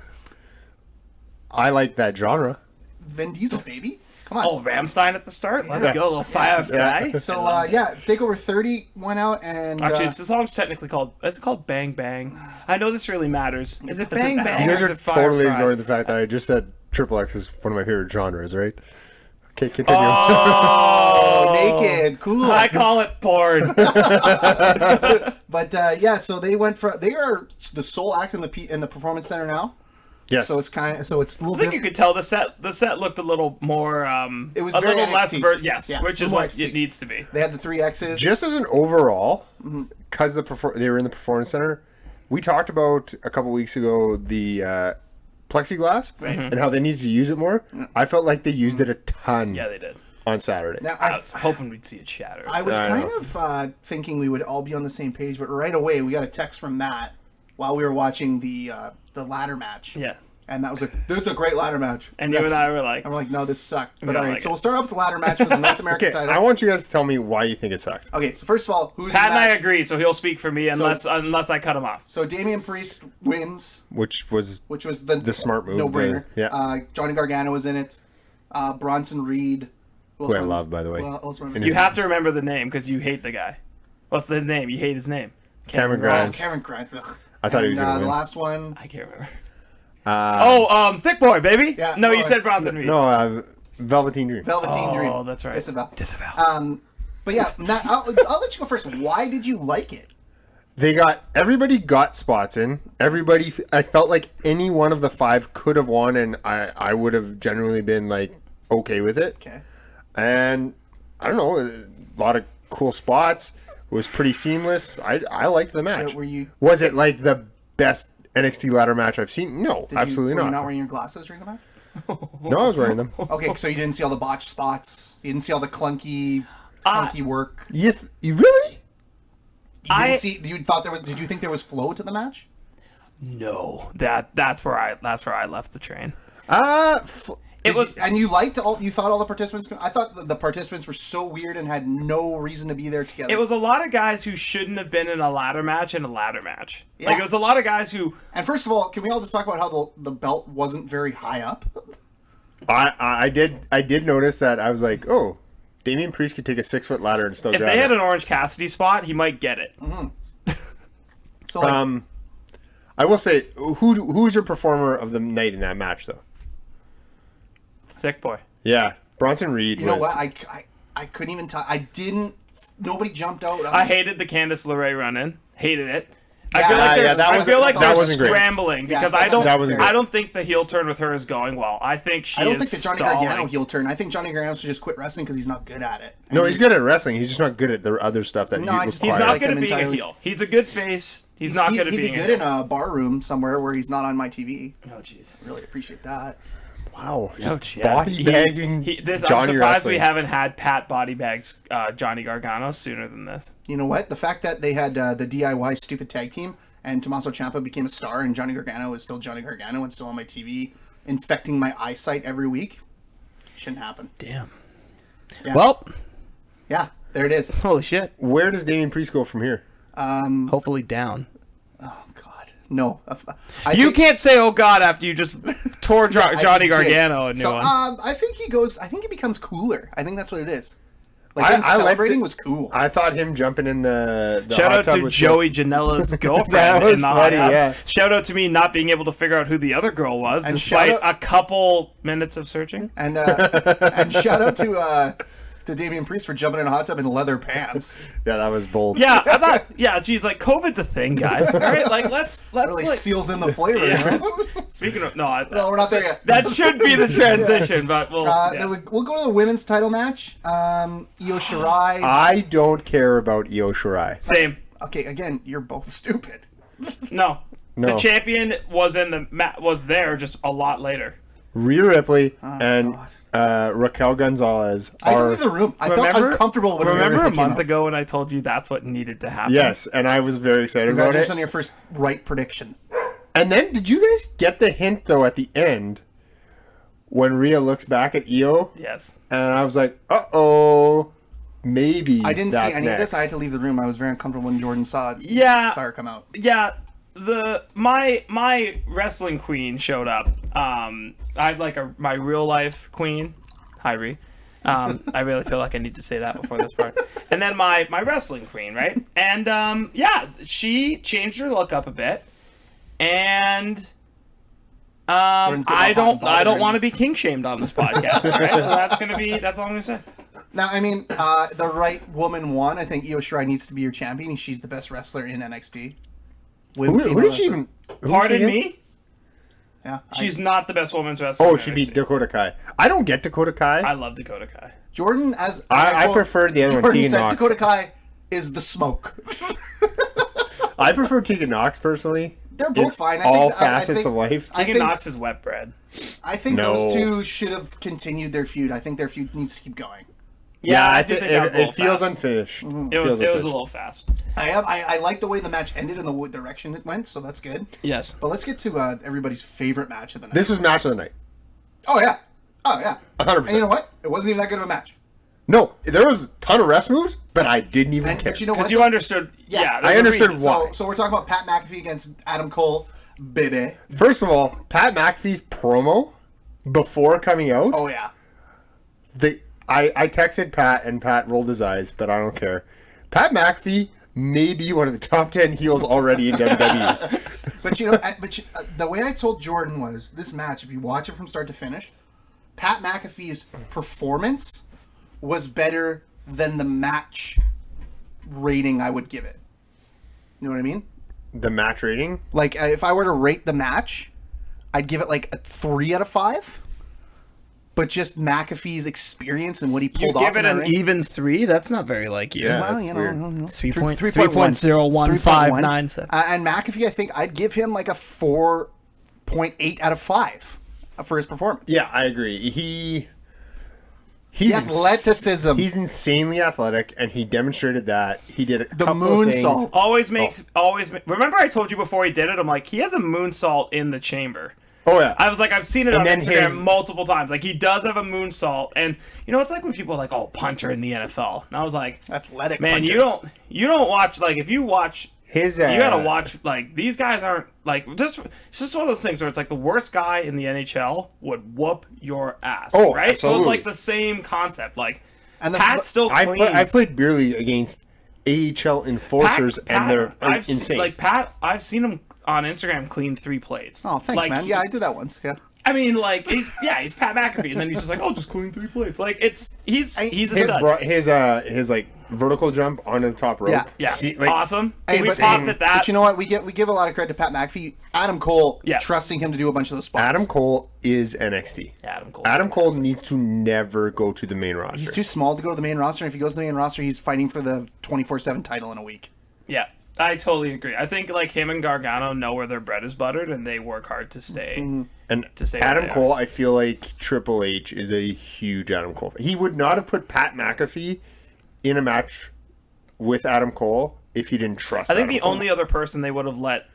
I like that genre. Vin Diesel, baby. Come on. Oh, Ramstein at the start. Let's Yeah. go, little Firefly. Yeah. So Takeover 30 went out and Actually, the song's technically called. Is it called Bang Bang? I know this really matters. Is it doesn't Bang matter. Bang? You guys or are is it totally Firefly? ignoring the fact that I just said Triple X is one of my favorite genres, right? Okay, continue. Oh, naked, cool. I call it porn. But so they went for they are the sole act in the performance center now. yes. So it's a little I think bit. you could tell the set looked a little more. It was a very little less. NXT. Yes, Yeah, which is more what NXT. it needs to be. They had the 3 X's. just as an overall, because they were in the performance center, we talked about a couple weeks ago the plexiglass and how they needed to use it more. I felt like they used it a ton Yeah, they did. on Saturday. Now, I was hoping we'd see it shatter. I was I kind know. of thinking we would all be on the same page, but right away we got a text from Matt while we were watching the ladder match. Yeah. And that was this is a great ladder match. And you and I were like, I'm like, no, this sucked. But don't all right, like so it. we'll start off with the ladder match for the North American Okay, title. I want you guys to tell me why you think it sucked. Okay, so first of all, who's Pat the and I match? agree, so he'll speak for me unless I cut him off. So Damian Priest wins, Which was which was the smart move, no-brainer. yeah. Johnny Gargano was in it. Bronson Reed. who I love, by the way. You have to remember the name because you hate the guy. What's his name? You hate his name. Cameron Grimes. Grimes. Cameron Grimes. Ugh. I thought he was And, gonna the win. last one. I can't remember. Uh, Thick Boy, baby. Yeah, no, you no, said Bronson Reed. No, Velveteen Dream. Velveteen Dream. Oh, that's right. Disavow. Disavow. But yeah, Matt, I'll let you go first. Why did you like it? Everybody got spots in. I felt like any one of the 5 could have won, and I would have generally been like okay with it. Okay. And I don't know, a lot of cool spots. It was pretty seamless. I liked the match. Was it like the best NXT ladder match I've seen? No, absolutely were not. you not wearing your glasses during the match? No, I was wearing them. Okay, so you didn't see all the botched spots. You didn't see all the clunky work. You really? You didn't see. You thought there was. Did you think there was flow to the match? No, that's where I left the train. It was, and you liked all. You thought all the participants. I thought the participants were so weird and had no reason to be there together. It was a lot of guys who shouldn't have been in a ladder match. Yeah. Like it was a lot of guys who. And first of all, can we all just talk about how the belt wasn't very high up? I did notice that. I was like, oh, Damian Priest could take a 6-foot ladder and still If grab they had it. an Orange Cassidy spot, he might get it. So like, I will say, who's your performer of the night in that match, though? Sick boy. Yeah, Bronson Reed. you know what? I couldn't even tell. I didn't. Nobody jumped out. I hated the Candice LeRae run-in. Hated it. Yeah, I feel like that they're wasn't great. scrambling Yeah, because that wasn't great. I don't think the heel turn with her is going well. I think she I don't is think the Johnny stalling. Gargano heel turn. I think Johnny Gargano should just quit wrestling because he's not good at it. And No, he's good at wrestling. He's just not good at the other stuff that No, he I just- He's requires. not like good him at being entirely. a heel. He's a good face. He's not good at He'd being be a good heel. in a bar room somewhere where he's not on my TV. Oh jeez. Really appreciate that. Wow, just Ouch, yeah. body bagging. I'm Johnny surprised wrestling. we haven't had Pat body bags Johnny Gargano sooner than this. You know what? The fact that they had the DIY stupid tag team and Tommaso Ciampa became a star and Johnny Gargano is still Johnny Gargano and still on my TV, infecting my eyesight every week, shouldn't happen. Damn. Yeah. Well, Yeah, there it is. holy shit. Where does Damian Priest go from here? Hopefully down. Oh God, no. You think- can't say "oh God" after you just tore I just Johnny did. Gargano a new So one. I think he goes. I think he becomes cooler. I think that's what it is. Like I him liked celebrating it. was cool. I thought him jumping in the Shout hot out tub to was Joey Janela's girlfriend That was in the hot funny, tub. yeah. Shout out to me not being able to figure out who the other girl was, And despite shout a couple minutes of searching. And and shout out to Damian Priest for jumping in a hot tub in leather pants. Yeah, that was bold. Yeah, I thought. Yeah, geez, like COVID's a thing, guys. All right, like let's Really like, seals in the flavor. Yeah. You know? Speaking of no, No, we're not there yet. that should be the transition, but we'll. yeah. Then we'll go to the women's title match. Io Shirai. I don't care about Io Shirai. Same. Okay, again, you're both stupid. No. No. The champion was in the was there just a lot later. Rhea Ripley and God. Raquel Gonzalez I had to are... leave the room. I felt uncomfortable when remember Rhea a Ripley came month out. ago when I told you that's what needed to happen? Yes, and I was very excited about Congratulations it. on your first right prediction. And then, did you guys get the hint, though, at the end, when Rhea looks back at Io, Yes. and I was like, uh-oh, maybe I didn't see that's any of this. next. I had to leave the room. I was very uncomfortable when Jordan saw Yeah. her come out. Yeah. My wrestling queen showed up. I had like my real life queen. Hi, Rhea. I really feel like I need to say that before this part. And then my wrestling queen, right? And yeah, she changed her look up a bit. And Jordan's getting I all hot and don't bothered. want to be king shamed on this podcast, right? So that's all I'm gonna say. Now, I mean, the right woman won. I think Io Shirai needs to be your champion. She's the best wrestler in NXT. Who did she even... who Pardon she me? against? Yeah, She's not the best women's wrestler. Oh, in she NXT. beat Dakota Kai. I don't get Dakota Kai. I love Dakota Kai. Jordan as I quote, prefer the other one, Jordan Tegan said Knox. Dakota Kai is the smoke. I prefer Tegan Knox, personally. They're both in fine. I all think, I facets think, of life. I Tegan think, Knox is wet bread. I think No. those two should have continued their feud. I think their feud needs to keep going. Yeah, I think think that was a little it feels fast. unfinished. It was Feels it was unfinished. a little fast. I like the way the match ended and the direction it went, so that's good. Yes. But let's get to everybody's favorite match of the night. This was match of the night. Oh yeah, 100%. And you know what? It wasn't even that good of a match. No, there was a ton of rest moves, but I didn't even care. But you know what? Because you understood. Yeah, I there's a understood reason. why. So we're talking about Pat McAfee against Adam Cole, baby. First of all, Pat McAfee's promo before coming out, Oh yeah. I texted Pat, and Pat rolled his eyes, but I don't care. Pat McAfee may be one of the top 10 heels already in WWE. But you know, the way I told Jordan was this match. If you watch it from start to finish, Pat McAfee's performance was better than the match rating I would give it. You know what I mean? The match rating? Like if I were to rate the match, I'd give it like a 3 out of 5. But just McAfee's experience and what he You pulled off. give it in that an ring. even 3? That's not very like you. Yeah. Well, that's you weird. know, 3.01597. And McAfee, I think I'd give him like a 4.8 out of 5 for his performance. Yeah, I agree. He's The athleticism. He's insanely athletic, and he demonstrated that. He did a The couple of things. moonsault. Always makes. Remember, I told you before he did it. I'm like, he has a moonsault in the chamber. Oh yeah. I was like, I've seen it And on then Instagram his- multiple times. Like, he does have a moonsault, and you know, it's like when people are like, "Oh, punter in the NFL," and I was like, Athletic. "Man, punter. you don't watch like if you watch." His You gotta watch, like, these guys aren't, like, it's just one of those things where it's like the worst guy in the NHL would whoop your ass, Oh, right? So absolutely. it's like the same concept. Like, And Pat still I cleans. played beer league against AHL enforcers, and they're insane. Pat, I've seen him on Instagram clean 3 plates. Oh, thanks, man. Yeah, I did that once. Yeah. I mean, like, he's Pat McAfee, and then he's just like, oh, just clean 3 plates. Like, he's a his stud. his like vertical jump onto the top rope. Yeah, See, like, awesome. Hey, We popped at that. But you know what? We give a lot of credit to Pat McAfee. Adam Cole, trusting him to do a bunch of those spots. Adam Cole is NXT. Adam Cole needs to never go to the main roster. He's too small to go to the main roster. And if he goes to the main roster, he's fighting for the 24/7 title in a week. Yeah, I totally agree. I think like him and Gargano know where their bread is buttered, and they work hard to stay. And to stay Adam Cole, I feel like Triple H is a huge Adam Cole. He would not have put Pat McAfee in a match with Adam Cole if he didn't trust. I think Adam Cole. only other person they would have let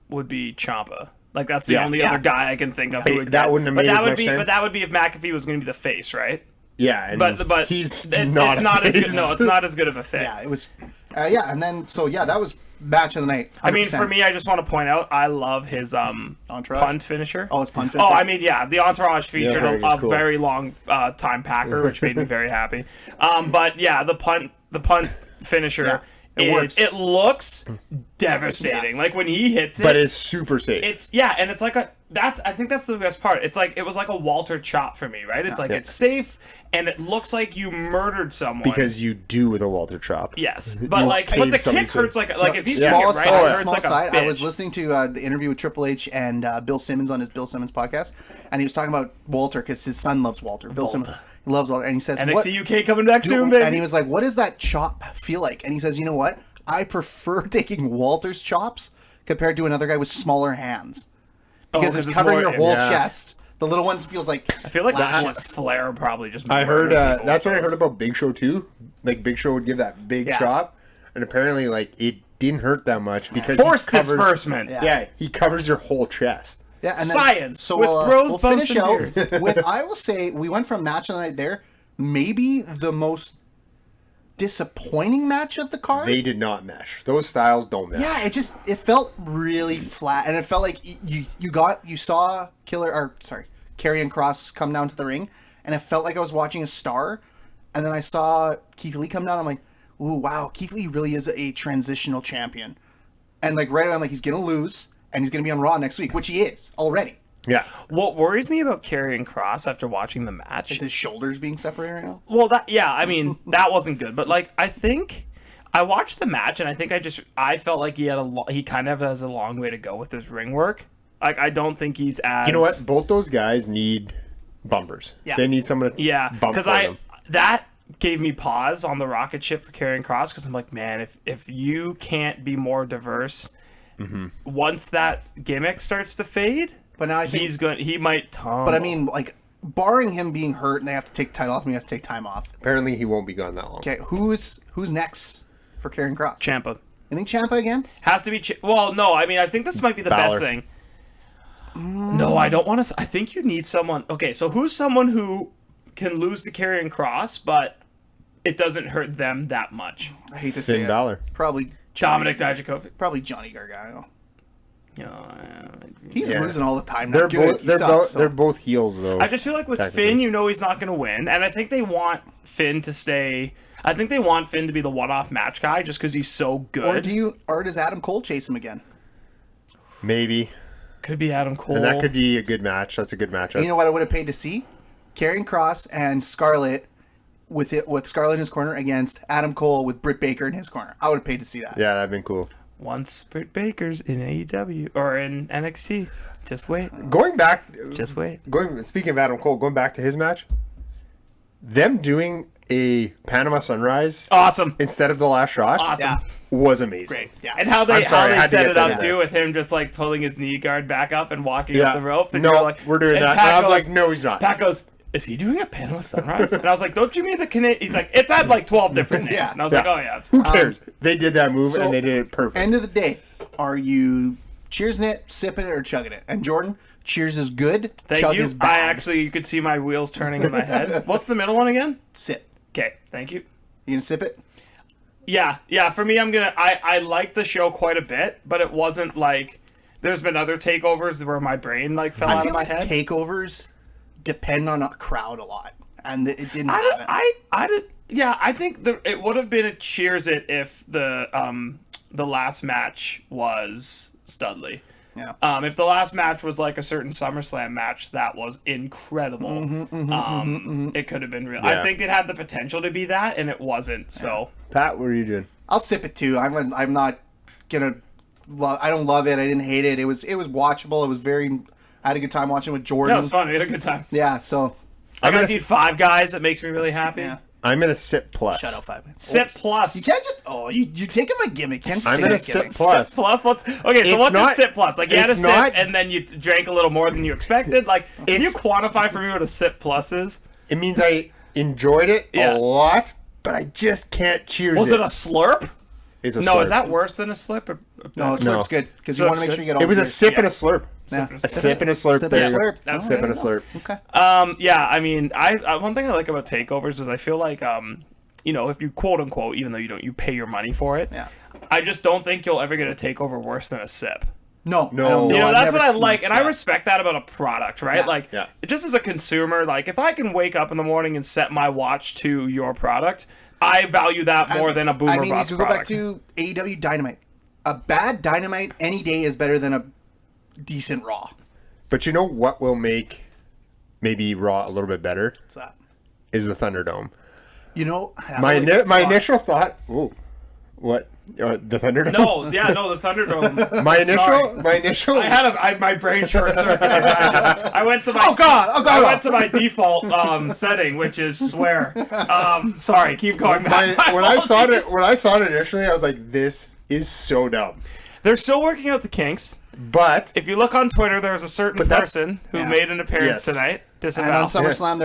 would be Ciampa. Like that's the only other guy I can think of who would. That wouldn't have made as much sense. But that would be if McAfee was going to be the face, right? Yeah, and but he's it's not as good. face. No, it's not as good of a fit. Yeah, it was. And then that was match of the night. 100%. I mean, for me, I just want to point out I love his Entourage? punt finisher. Oh, it's punt finisher. Oh, I mean, yeah, the entourage featured a cool. very long time packer, which made me very happy. But yeah, the punt finisher. Yeah. It works. It looks devastating. Like when he hits it, but it's super safe. And it's like I think that's the best part. It's like it was like a Walter chop for me, right? It's like it's safe and it looks like you murdered someone because you do with a Walter chop. Yes, but the kick hurts like if he's small it right, it hurts small like side. a bitch. I was listening to the interview with Triple H and Bill Simmons on his Bill Simmons podcast, and he was talking about Walter because his son loves Walter. Bill Simmons. He loves Walter, and he says, NXT UK coming back soon, baby. And he was like, what does that chop feel like? And he says, you know what? I prefer taking Walter's chops compared to another guy with smaller hands. Because it's covering your whole chest. The little ones feels like... I feel like Flair probably just... I heard... that's what I heard about Big Show, too. Like, Big Show would give that big chop. And apparently, like, it didn't hurt that much because Forced disbursement. Yeah, he covers your whole chest. Yeah, and science. So with bros, we'll bumps, finish and out beers. with... I will say, we went from match of the night there. Maybe the most disappointing match of the card. They did not mesh. Those styles don't mesh. Yeah, it felt really flat, and it felt like you saw Karrion Kross come down to the ring, and it felt like I was watching a star, and then I saw Keith Lee come down. I'm like, ooh, wow, Keith Lee really is a transitional champion, and like right away I'm like, he's gonna lose, and he's gonna be on Raw next week, which he is already. Yeah. What worries me about Karrion Kross after watching the match is his shoulders being separated right now. Well, I mean, that wasn't good. But like, I think I watched the match, and I think I felt like he kind of has a long way to go with his ring work. Like, I don't think he's as... You know what? Both those guys need bumpers. Yeah. They need someone to bump for them. That gave me pause on the rocket ship for Karrion Kross, because I'm like, man, if you can't be more diverse, once that gimmick starts to fade... But now I think he might tumble. But I mean, like, barring him being hurt and they have to take title off, and he has to take time off. Apparently, he won't be gone that long. Okay, who's next for Karrion Kross? Ciampa. You think Ciampa again? Has to be. Well, no. I mean, I think this might be the best thing. No, I don't want to. I think you need someone. Okay, so who's someone who can lose to Karrion Kross, but it doesn't hurt them that much? I hate to say Finn Balor. Probably Dominic Dijakovic. Probably Johnny Gargano. Yeah, he's losing all the time. They're both heels though. I just feel like with Finn, he's not going to win, and I think they want Finn to stay. I think they want Finn to be the one-off match guy just because he's so good. Or does Adam Cole chase him again? Maybe. Could be Adam Cole. And that could be a good match. That's a good matchup. You know what I would have paid to see? Karrion Kross and Scarlett with Scarlett in his corner against Adam Cole with Britt Baker in his corner. I would have paid to see that. Yeah, that'd been cool. Once Britt Baker's in AEW or in NXT, just wait. Just wait. Speaking of Adam Cole, going back to his match, them doing a Panama Sunrise, awesome, instead of the last shot, awesome, was amazing. Great, yeah. And how they set it up too, with him just like pulling his knee guard back up and walking up the ropes. And you're like, we're doing that. And I was like, no, he's not. Pat goes, is he doing a Panama Sunrise? And I was like, don't you mean the Canadian? He's like, it's had like 12 different names. And I was like, oh yeah, it's who cares? They did that move and they did it perfect. End of the day, are you cheersing it, sipping it, or chugging it? And Jordan, cheers is good. Chug is bad. You could see my wheels turning in my head. What's the middle one again? Sip. Okay, thank you. You gonna sip it? Yeah. For me, I like the show quite a bit, but it wasn't like there's been other takeovers where my brain like fell out of my head. Takeovers depend on a crowd a lot. and it didn't happen. I think it would have been a cheers it if the last match was Studley. Yeah. If the last match was like a certain SummerSlam match, that was incredible. It could have been real. Yeah. I think it had the potential to be that, and it wasn't. So, Pat, what are you doing? I'll sip it too. I'm not gonna. I don't love it. I didn't hate it. It was watchable. It was very. I had a good time watching with Jordan. yeah, it was fun. We had a good time. Yeah. So. I got to eat Five Guys. That makes me really happy. Yeah. I'm gonna sip plus. Shut up, 5 minutes. Sip plus. You can't just. Oh, you're taking my gimmick. Can't I'm say gonna that sip gimmick. plus. Sip plus. Okay, so It's what's a not- sip plus? Like you had a it's sip not- and then you drank a little more than you expected. Like, can you It's- quantify for me what a sip plus is? It means I enjoyed it Yeah. a lot, but I just can't cheers Was it a slurp? It's a No, slurp. is that worse than a slip? No, slurp's good because you Slurp's want to make good. sure you get all. It was a the- sip and Yeah. a slurp. Yeah. A sip and a slurp. Sip There and a you go. slurp. That's Oh, Sip there and a you go. slurp. Okay. Yeah, I mean, I one thing I like about takeovers is I feel like if you quote unquote, even though you pay your money for it. Yeah. I just don't think you'll ever get a takeover worse than a sip. No. No. I don't You You know, I've that's never what I seen- like, and I yeah. respect that about a product, right? Yeah. Like, Yeah. just as a consumer, like, if I can wake up in the morning and set my watch to your product, I value that more than a boomer I mean, bust you go back product. to AEW Dynamite. A bad Dynamite any day is better than a decent Raw. But you know what will make maybe Raw a little bit better What's that? is the Thunderdome. You know, My holy my fuck. initial thought. Ooh, what? The Thunderdome? No, the Thunderdome. My initial. Sorry. My initial. My brain short circuited. I went to my Oh God! I went to my default setting, which is swear. Sorry, keep going. when My I saw it, apologies. when I saw it initially, I was like, "This is so dumb." They're still working out the kinks. But If you look on Twitter, there was a certain that's- person who Yeah. made an appearance Yes. tonight. And Disavow. on SummerSlam,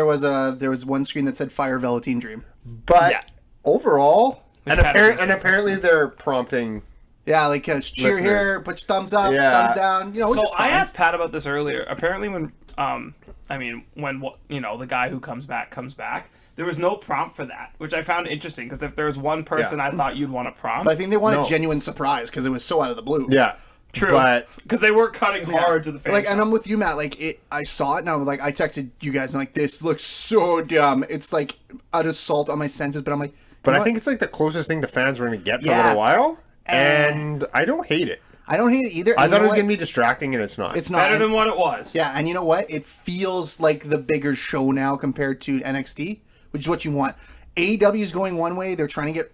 there was one screen that said "Fire Velveteen Dream." Yeah. overall, Which and, Pat agrees with. apparently they're prompting. Yeah, like cheer Listener. here, put your thumbs up, Yeah. thumbs down. You know, which So is fine. I asked Pat about this earlier. Apparently, when the guy who comes back, there was no prompt for that, which I found interesting because if there was one person Yeah. I thought you'd want to prompt, But I think they want No. a genuine surprise because it was so out of the blue. Yeah, true, but because they weren't cutting hard to the fans. Like, and I'm with you, Matt. Like, I saw it and I was like, I texted you guys and like, this looks so dumb. It's like an assault on my senses. But I'm like, I think it's like the closest thing to fans we're gonna get for a Yeah. little while, and I don't hate it. I don't hate it either. I And thought you it was know gonna what? be distracting, and it's not. It's not. better than what it was. Yeah, and you know what? It feels like the bigger show now compared to NXT, which is what you want. AEW is going one way. They're trying to get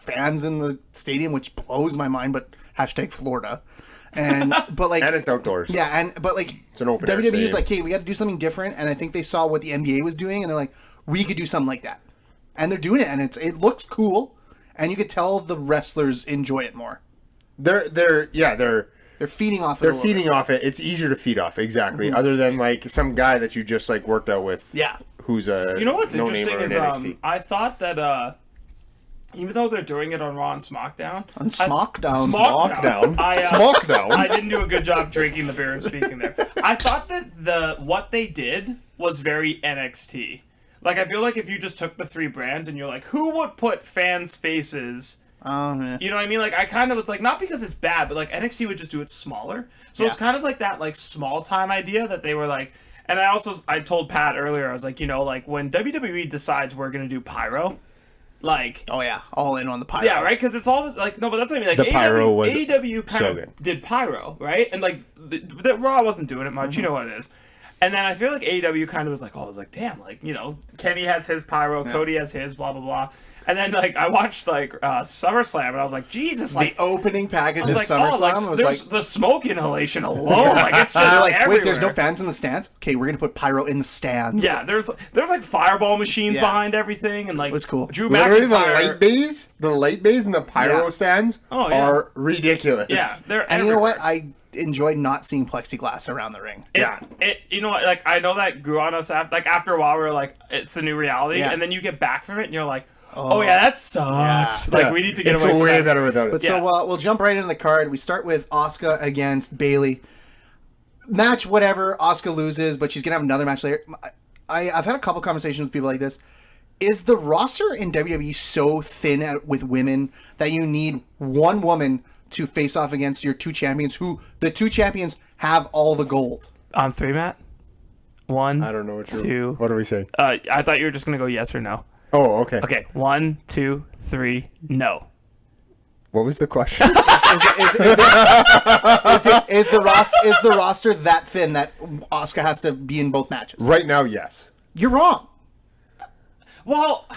fans in the stadium, which blows my mind, but hashtag Florida. And but like and it's outdoors. yeah, but like It's an open air WWE is stadium. like, hey, we got to do something different, and I think they saw what the NBA was doing, and they're like, we could do something like that, and they're doing it, and it looks cool, and you could tell the wrestlers enjoy it more. They're Feeding off. they're feeding off it. It's easier to feed off, exactly. Other than like some guy that you just like worked out with. Yeah. Who's a You know what's interesting no-namer in is NXT. I thought that even though they're doing it on Raw and SmackDown, On SmackDown. Smackdown. I Smackdown. didn't do a good job drinking the beer and speaking there. I thought that what they did was very NXT. Like I feel like if you just took the three brands and you're like, who would put fans' faces? Yeah. You know what I mean? Like I kind of was like, not because it's bad, but like NXT would just do it smaller. So it's Yeah. kind of like that like small time idea that they were like. And I told Pat earlier, I was like, like when WWE decides we're gonna do pyro, like. Oh yeah, all in on the pyro. Yeah, right. Because it's always like no, but that's what I mean. Like The pyro was AEW kind so of good. did pyro, right? And like the Raw wasn't doing it much. You know what it is. And then I feel like AEW kind of was like, oh, I was like, damn, like Kenny has his pyro, Cody has his, blah blah blah. And then like I watched like SummerSlam, and I was like, Jesus, The like. opening package I of was SummerSlam like, oh, was there's like, the smoke inhalation alone. Like it's just they're like, everywhere. wait, there's no fans in the stands. Okay, we're gonna put pyro in the stands. Yeah, there's like fireball machines Yeah. behind everything, and like It was cool. Drew Literally, McIntyre. the light bays and the pyro Yeah. stands Oh, yeah. are ridiculous. Yeah, they're And you know what? everywhere. I enjoyed not seeing plexiglass around the ring. Yeah. You know what? Like I know that grew on us after a while. We were like, it's the new reality, Yeah. and then you get back from it, and you're like, oh yeah, that sucks. Yeah. Like Yeah. we need to get It's away from way that. better without it. But Yeah. so we'll jump right into the card. We start with Asuka against Bayley. Match, whatever. Asuka loses, but she's gonna have another match later. I've had a couple conversations with people like this. Is the roster in WWE so thin with women that you need one woman to face off against your two champions, who the two champions have all the gold? On 3, Matt. 1, I don't know what 2. What are we saying? I thought you were just gonna go yes or no. Oh, okay. Okay, 1, 2, 3. No. What was the question? Is the roster that thin that Asuka has to be in both matches? Right now, yes. You're wrong. Well,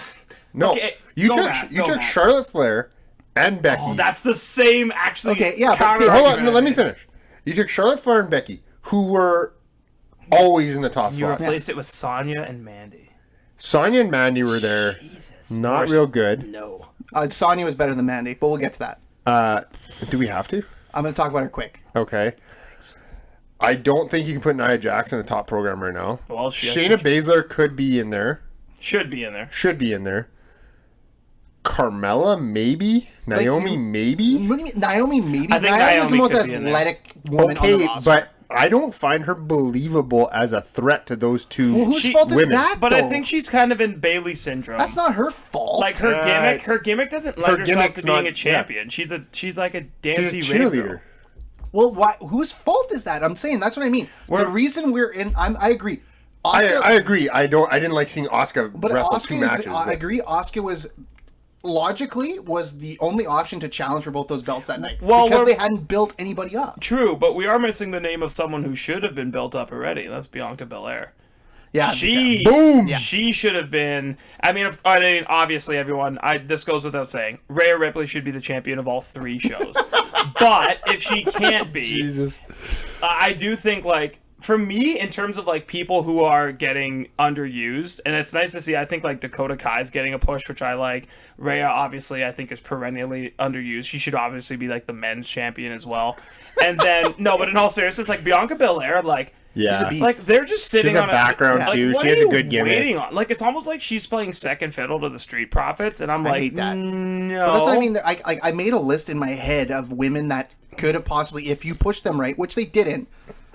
No, okay, you go, took Matt, you go, took Matt. Charlotte Flair and Becky. Oh, that's the same, actually. Okay, yeah, but counter Hold on, argument no, I let me made. finish. You took Charlotte Flair and Becky, who were always in the top You spots. replaced it with Sonya and Mandy. Sonya and Mandy were there. Jesus. Not real good. No. Sonya was better than Mandy, but we'll get to that. Do we have to? I'm going to talk about her quick. Okay. I don't think you can put Nia Jax in a top program right now. Well, Shayna Baszler could be in there. Should be in there. Should be in there. Carmella, maybe. Naomi, maybe. What do you mean? Naomi, maybe? I think Naomi's the Naomi most could be in there. athletic woman on the Okay, roster. but I don't find her believable as a threat to those two Well, whose She- fault is women. that, But though? I think she's kind of in Bailey syndrome. That's not her fault. like her gimmick doesn't lend herself gimmick's to being not- a champion. She's like a She's dancey a rave cheerleader. girl. Well, why? Whose fault is that? I'm saying that's what I mean. The reason we're in, I agree. Asuka, I agree. I didn't like seeing Asuka but wrestle Asuka two is. matches. I but- agree. Asuka was logically the only option to challenge for both those belts that night Well, because we're- they hadn't built anybody up. True, but we are missing the name of someone who should have been built up already. And that's Bianca Belair. Yeah, She Boom! She should have been. I mean, obviously, everyone. This goes without saying. Rhea Ripley should be the champion of all 3 shows. But if she can't be, Jesus. I do think like for me, in terms of like people who are getting underused, and it's nice to see. I think like Dakota Kai's getting a push, which I like. Rhea obviously I think is perennially underused. She should obviously be like the men's champion as well. And then no, but in all seriousness, like Bianca Belair, like. Yeah. She's a beast. Like they're just sitting She's a on background, like, too. what She are has a you good gimmick. waiting on? Like it's almost like she's playing second fiddle to the Street Profits, and I'm I like, hate that. No, But that's what I mean. I made a list in my head of women that could have possibly, if you pushed them right, which they didn't.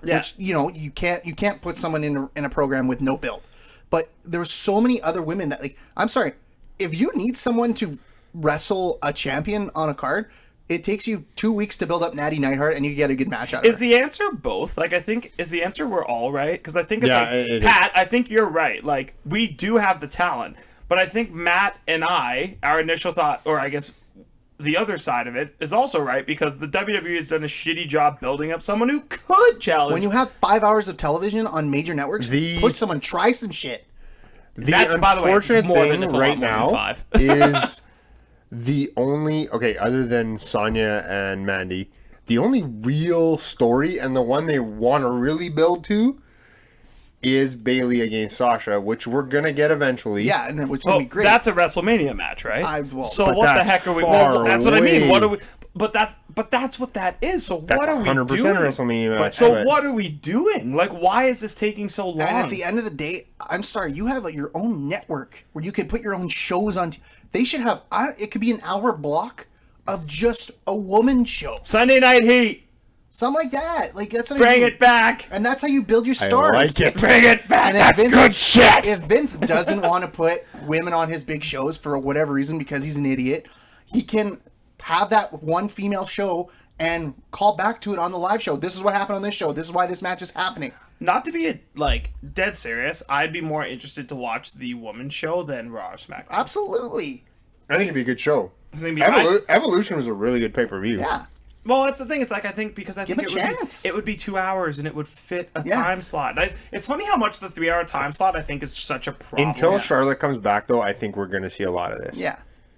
Yeah. Which you can't put someone in a program with no build. But there were so many other women that like I'm sorry, if you need someone to wrestle a champion on a card, it takes you 2 weeks to build up Natty Neidhart and you get a good match out of Is her. the answer both? Like, I think, is the answer we're all right? Because I think it's Yeah, like, it is. Pat, I think you're right. Like, we do have the talent. But I think Matt and our initial thought, or I guess the other side of it, is also right because the WWE has done a shitty job building up someone who could challenge. When you have 5 hours of television on major networks, push someone, try some shit. The That's, by the way, it's unfortunate more than- thing it's a lot right more than now 5. is the only other than Sonya and Mandy, the only real story and the one they want to really build to is Bailey against Sasha, which we're gonna get eventually. Yeah, and which would be great. That's a WrestleMania match, right? So But what the that's heck are we? far That's what I mean. away. What are we? But that's what that is. So That's what are we 100% doing? WrestleMania match. So but- what are we doing? Like, why is this taking so long? And at the end of the day, I'm sorry, you have your own network where you could put your own shows on. They should have. It could be an hour block of just a woman show, Sunday Night Heat, something like that. Like that's what I bring mean. it back. And that's how you build your stars. like it. Bring it back. And if That's Vince- good shit. If Vince doesn't want to put women on his big shows for whatever reason because he's an idiot, he can have that one female show and call back to it on the live show. This is what happened on this show. This is why this match is happening. Not to be like dead serious, I'd be more interested to watch the women's show than Raw or SmackDown. Absolutely. I think it'd be a good show. I think Evolution was a really good pay-per-view. Yeah. Well, that's the thing. It's like I think Give it a chance. would be 2 hours and it would fit a Yeah. time slot. It's funny how much the 3-hour time slot I think is such a problem. Until Charlotte comes back, though, I think we're gonna see a lot of this. Yeah.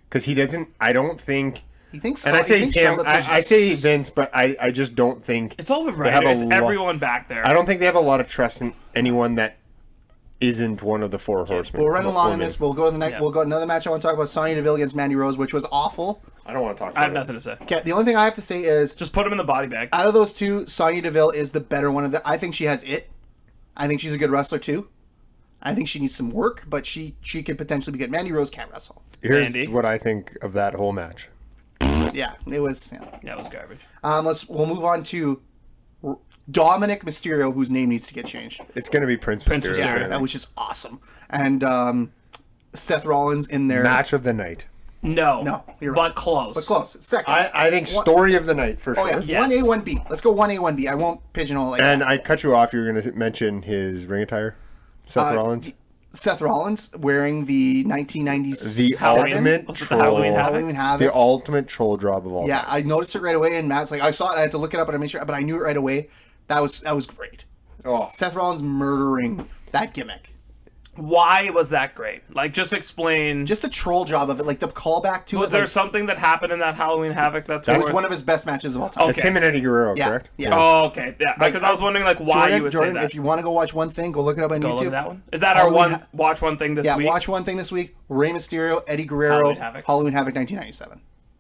Because he doesn't. I don't think. He thinks. And I say he thinks him. Charlotte pushes- I say Vince, but I just don't think. it's all the they have writers. a It's lo- everyone back there. I don't think they have a lot of trust in anyone that isn't one of the four horsemen. We'll run along in women. this. We'll go to the next. Yeah. We'll go another match. I want to talk about Sonya Deville against Mandy Rose, which was awful. I don't want to talk about I have it. nothing to say. Okay, the only thing I have to say is, Just put him in the body bag. out of those two, Sonya Deville is the better one of the. I think she has it. I think she's a good wrestler too. I think she needs some work, but she could potentially be good. Mandy Rose can't wrestle. Here's Mandy. what I think of that whole match. Yeah, it was. Yeah. Yeah, it was garbage. We'll move on to Dominic Mysterio, whose name needs to get changed. It's going to be Prince Prince Mysterio. Mysterio. Which is awesome. And Seth Rollins in there. Match of the night. No, you're right. but close. But close. Second. I think story of the night for Oh sure. yeah, Yes. 1A, 1B. Let's go 1A, 1B. I won't pigeonhole it like And that. I cut you off. You were going to mention his ring attire. Seth Rollins. Seth Rollins wearing the 1997 The ultimate Was it the Halloween troll. Halloween Havoc. The ultimate troll job of all Yeah, time. I noticed it right away, and Matt's like, I saw it, I had to look it up, and I made sure, but I knew it right away. That was great. Oh. Seth Rollins murdering that gimmick. Why was that great? Like, just explain. Just the troll job of it, like the callback to was it. there Like, something that happened in that Halloween Havoc that's it was worth... one of his best matches of all time. It's him and Eddie Guerrero, Yeah, correct? yeah. Oh, okay. Yeah, Like, because I was wondering like why you would Jordan, say that. if you want to go watch one thing, go look it up on Go YouTube. look at that one. Is that our Halloween watch one thing this Yeah, week? watch one thing this week. Rey Mysterio, Eddie Guerrero, Halloween Havoc. 1997.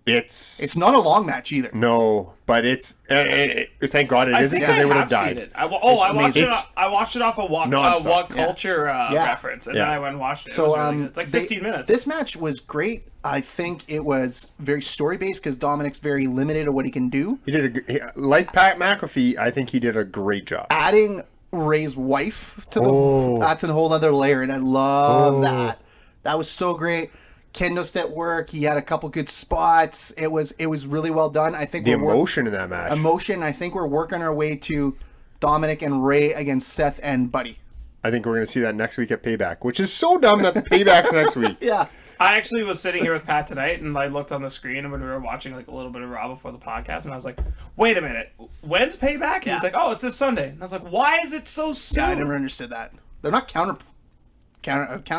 It's Not a long match either. no, but it's thank God it I isn't think because I they would have have seen died. it. I watched amazing. it. I watched it off a Nonstop. What Culture reference, and Yeah. then I went and watched it. So it was really good. It's like 15 minutes. This match was great. I think it was very story based because Dominic's very limited at what he can do. He did like Pat McAfee. I think he did a great job. Adding Ray's wife to the that's a whole other layer, and I love that. That was so great. Kendo step work. He had a couple good spots. It was really well done. I think The emotion in that match. I think we're working our way to Dominic and Ray against Seth and Buddy. I think we're going to see that next week at Payback, which is so dumb that the Payback's next week. Yeah. I actually was sitting here with Pat tonight, and I looked on the screen when we were watching like a little bit of Raw before the podcast, and I was like, "Wait a minute, when's Payback?" And he's like, "Oh, it's this Sunday." And I was like, "Why is it so soon?" Yeah, I never understood that. They're not counter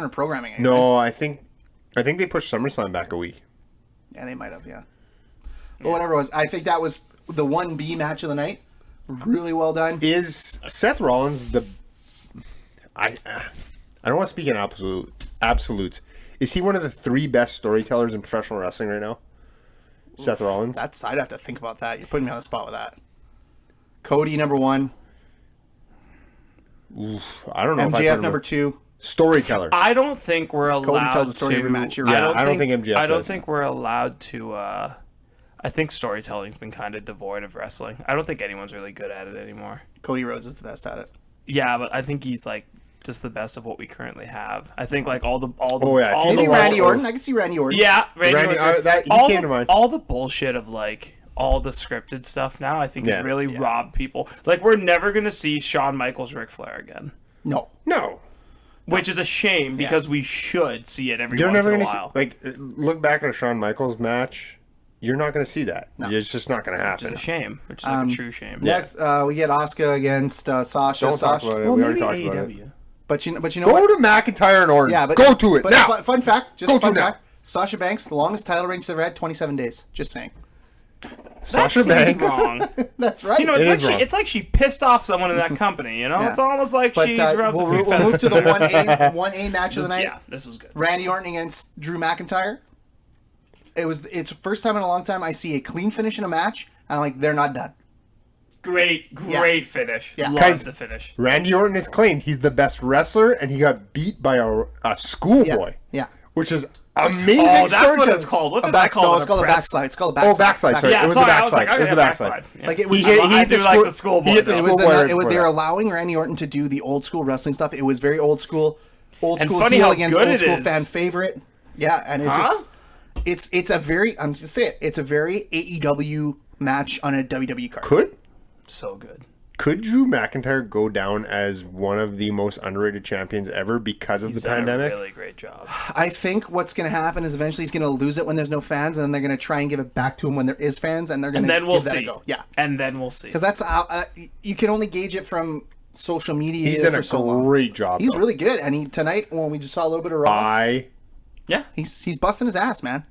programming anything. No, I think they pushed SummerSlam back a week. Yeah, they might have, yeah. But whatever it was, I think that was the 1B match of the night. Really well done. Is Seth Rollins the? I don't want to speak in absolutes. Is he one of the 3 best storytellers in professional wrestling right now? Seth Rollins. I'd have to think about that. You're putting me on the spot with that. Cody number 1. I don't know. if I MJF put number him 2. storyteller. I don't think we're allowed Cody tells the story to. every match. You're Yeah, right. I don't think MJF I don't does. think we're allowed to. I think storytelling's been kind of devoid of wrestling. I don't think anyone's really good at it anymore. Cody Rhodes is the best at it. Yeah, but I think he's like just the best of what we currently have. I think like all the Oh, yeah, all maybe Maybe the Randy Orton. I can see Randy Orton. Yeah, Randy, Orton. he all came the, to mind. all the bullshit of like all the scripted stuff now. I think Yeah. has really robbed people. Like we're never gonna see Shawn Michaels Ric Flair again, No. which is a shame because we should see it every You're once never in a going to while. see. Like, look back at a Shawn Michaels match. You're not going to see that. No. It's just not going to Which happen. is a shame. Which is like a true shame. Next, we get Asuka against Sasha. Don't talk about it. Well, we already maybe talked about it. AEW. But you know Go what? to McIntyre and Orton. Yeah, but go to it but now. Fun fact, Go to fun it now. fact. Sasha Banks, the longest title reign she's ever had, 27 days. Just saying. Sasha that seems Banks. wrong. That's right. You know, It it's is like wrong. it's like she pissed off someone in that company. You know, Yeah. it's almost like but she's rubbed we'll the few move feathers. to the 1A match of the night. Yeah, this was good. Randy Orton against Drew McIntyre. It's the first time in a long time I see a clean finish in a match. And I'm like, they're not done. Great finish. Yeah. Loved Guys, the finish. Randy Orton has claimed he's the best wrestler, and he got beat by a schoolboy. Yeah. Which is amazing. Oh, that's what storytelling. it's called. What's A it called? backslide. It's called a backslide. It's called a Oh, backslide. backslide. Sorry. Yeah, It was sorry, the I was like, backslide. It was okay, the backslide. Yeah. Like it was. I hit the do like school- the schoolboy. he hit the though. It was schoolboy. they were allowing Randy Orton to do the old school wrestling stuff. It was very old school And heel funny how against good old it school is. fan favorite. Yeah, and it Huh? just it's a very I'm just saying it's a very AEW match on a WWE card. So good. Could Drew McIntyre go down as one of the most underrated champions ever because of He's the done pandemic? a really great job. I think what's going to happen is eventually he's going to lose it when there's no fans, and then they're going to try and give it back to him when there is fans, and they're going And to then we'll give that a see. go. Yeah, And then we'll see. because that's how you can only gauge it from social media. He's done for a so long. great job. He's though. really good, and tonight when we just saw a little bit of Raw, Yeah. he's busting his ass, man.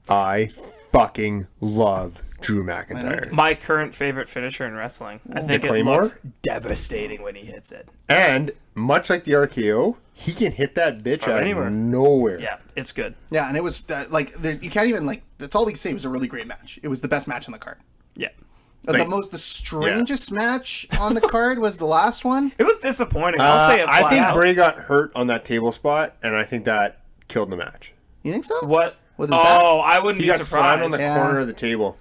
I fucking love Drew McIntyre. My current favorite finisher in wrestling. I think it Claymore? looks devastating when he hits it. And much like the RKO, he can hit that bitch From out anywhere. of nowhere. Yeah, it's good. Yeah, and it was you can't even that's all we can say. It was a really great match. It was the best match on the card. Yeah. The strangest match on the card was the last one. It was disappointing. I'll say it I flat think out. Bray got hurt on that table spot, and I think that killed the match. You think so? What? With his back? Oh, I wouldn't He be got slammed surprised. on the Yeah. corner of the table.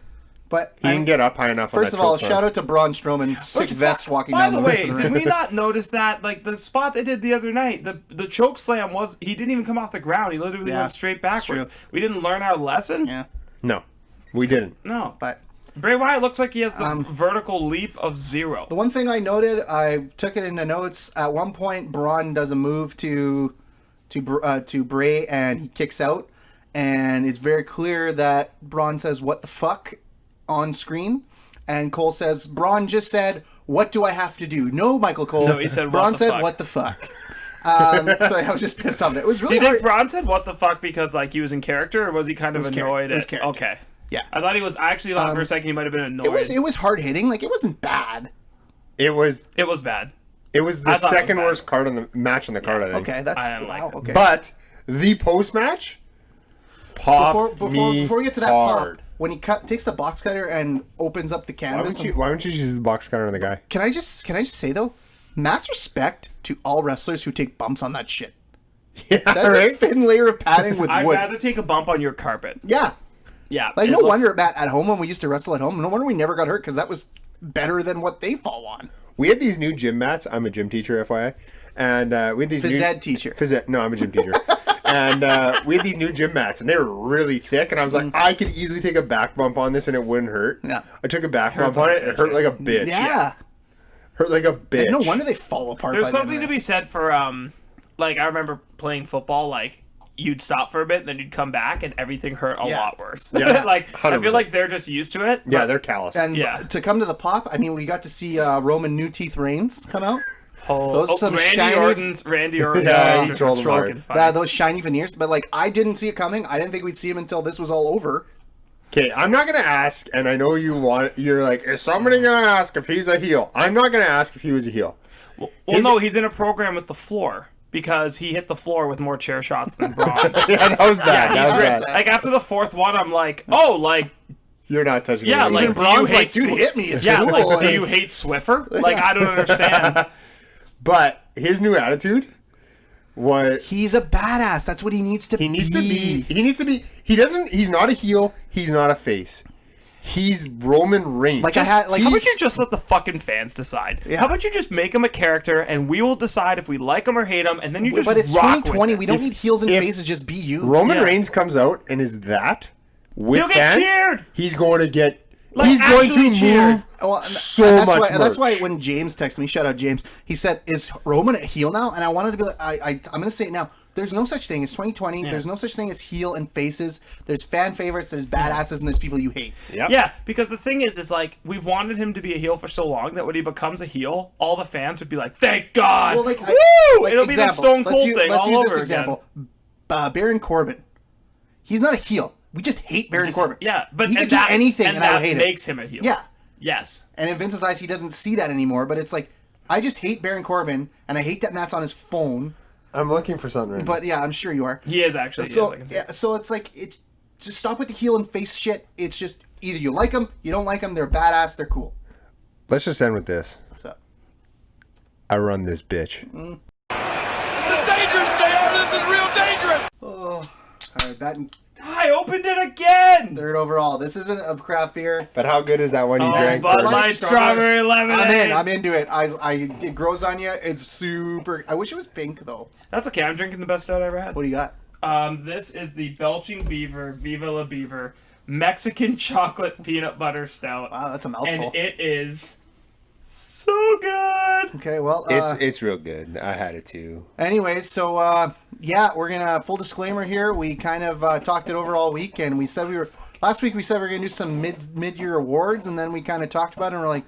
But He didn't get up high enough. First on of all, that choke shout slam. out to Braun Strowman, sick vest walking By down the the way, width of the did ring. we not notice that like the spot they did the other night, the choke slam he didn't even come off the ground. He literally Yeah, went straight it's true. backwards. We didn't learn our lesson? Yeah, No, we didn't. No. but Bray Wyatt looks like he has the vertical leap of 0. The one thing I noted, I took it into notes. At one point, Braun does a move to Bray, and he kicks out, and it's very clear that Braun says "What the fuck" on screen, and Cole says, "Braun just said, what do I have to do?" No, Michael Cole. No, he said, Braun "What the said, fuck." "What the fuck." So I was just pissed off. It was Do really you think hard. Braun said "What the fuck" because like he was in character, or was he kind of annoyed? It was at... character. Okay. Yeah. I thought he was. I actually thought for a second he might have been annoyed. It was hard hitting. Like, it wasn't bad. It was bad. the second worst card on the match on the card, I think. Okay, that's I didn't like it. okay. But the post match popped me before we get to that hard. pop, when he takes the box cutter and opens up the canvas. Why don't you use the box cutter on the guy? Can I just say though, mass respect to all wrestlers who take bumps on that shit. Yeah, That's right? a thin layer of padding with I'd wood. rather take a bump on your carpet. Yeah. Yeah. Like, it no looks- wonder, Matt, at home when we used to wrestle at home, no wonder we never got hurt, because that was better than what they fall on. We had these new gym mats. I'm a gym teacher, FYI. And we had these Phys new... ed teacher. Phys ed. No, I'm a gym teacher. And we had these new gym mats, and they were really thick. And I was like, I could easily take a back bump on this, and it wouldn't hurt. Yeah. I took a back bump on it. It hurt like a bitch. Yeah. Hurt like a bitch. No wonder they fall apart. There's by the end something of to it. be said for like I remember playing football. Like you'd stop for a bit, and then you'd come back, and everything hurt a lot worse. Yeah. Like I 100%. feel like they're just used to it. Yeah, but- they're callous. And Yeah. to come to the pop, I mean, we got to see Roman New Teeth Reigns come out. Those some Randy shiny- Orton's Yeah, he are trolled him hard. fucking funny. Those shiny veneers. But, like, I didn't see it coming. I didn't think we'd see him until this was all over. Okay, I'm not going to ask, and I know you're like, is somebody going to ask if he's a heel? I'm not going to ask if he was a heel. Well, no, he's in a program with the floor because he hit the floor with more chair shots than Braun. Yeah, that was bad. Yeah, that he's was right. bad. Like after the fourth one, I'm like, oh, like You're not touching yeah, me. like Even do Braun's you like, hate dude, Swi- hit me. It's yeah, cool. like do you hate Swiffer? Like I don't understand. But his new attitude was... He's a badass. That's what he needs to be. He needs to be... He's not a heel. He's not a face. He's Roman Reigns. Like, How about he's- you just let the fucking fans decide? Yeah. How about you just make him a character and we will decide if we like him or hate him, and then you just But it's rock 2020. with We it. don't need heels and if faces. Just be you. Roman Yeah. Reigns comes out and is that with He'll get fans, cheered! he's going to get... Like, he's going actually to cheered. move Well, so and that's much why, and that's merch. why when James texted me, shout out James, he said, "Is Roman a heel now?" And I wanted to be like, I'm going to say it now. There's no such thing. It's 2020. Yeah. There's no such thing as heel and faces. There's fan favorites. There's badasses, and there's people you hate. Yep. Yeah, because the thing is like we've wanted him to be a heel for so long that when he becomes a heel, all the fans would be like, "Thank God!" Well, like, Woo! It'll be the example, Stone let's Cold use- thing Let's all use over this again. example. Baron Corbin. He's not a heel. We just hate Baron Corbin. Yeah, but he and could do that, anything, and and I that would hate it. makes him a heel. Yeah. Yes. And in Vince's eyes, he doesn't see that anymore. But it's like, I just hate Baron Corbin, and I hate that Matt's on his phone. I'm looking for something right But yeah, I'm sure you are. He is actually. So, he is, I can see. yeah, so it's like, it's just stop with the heel and face shit. It's just either you like them, you don't like them. They're badass, they're cool. now. Let's just end with this. So I run this bitch. This is dangerous, JR. This is real dangerous. all right, batting I opened it again. third overall. This isn't a craft beer. But how good is that one you Oh, drank? Bud first? Light strawberry lemonade. I'm into it. It grows on you. It's super. I wish it was pink though. That's okay. I'm drinking the best stout I ever had. What do you got? This is the Belching Beaver Viva La Beaver Mexican chocolate peanut butter stout, Wow, that's a mouthful. and it is so good. Okay, well, It's real good. I had it too. anyways, so yeah, we're gonna full disclaimer here. We kind of talked it over all week, and we said last week we said we were gonna do some mid-year awards, and then we kind of talked about it, and we're like,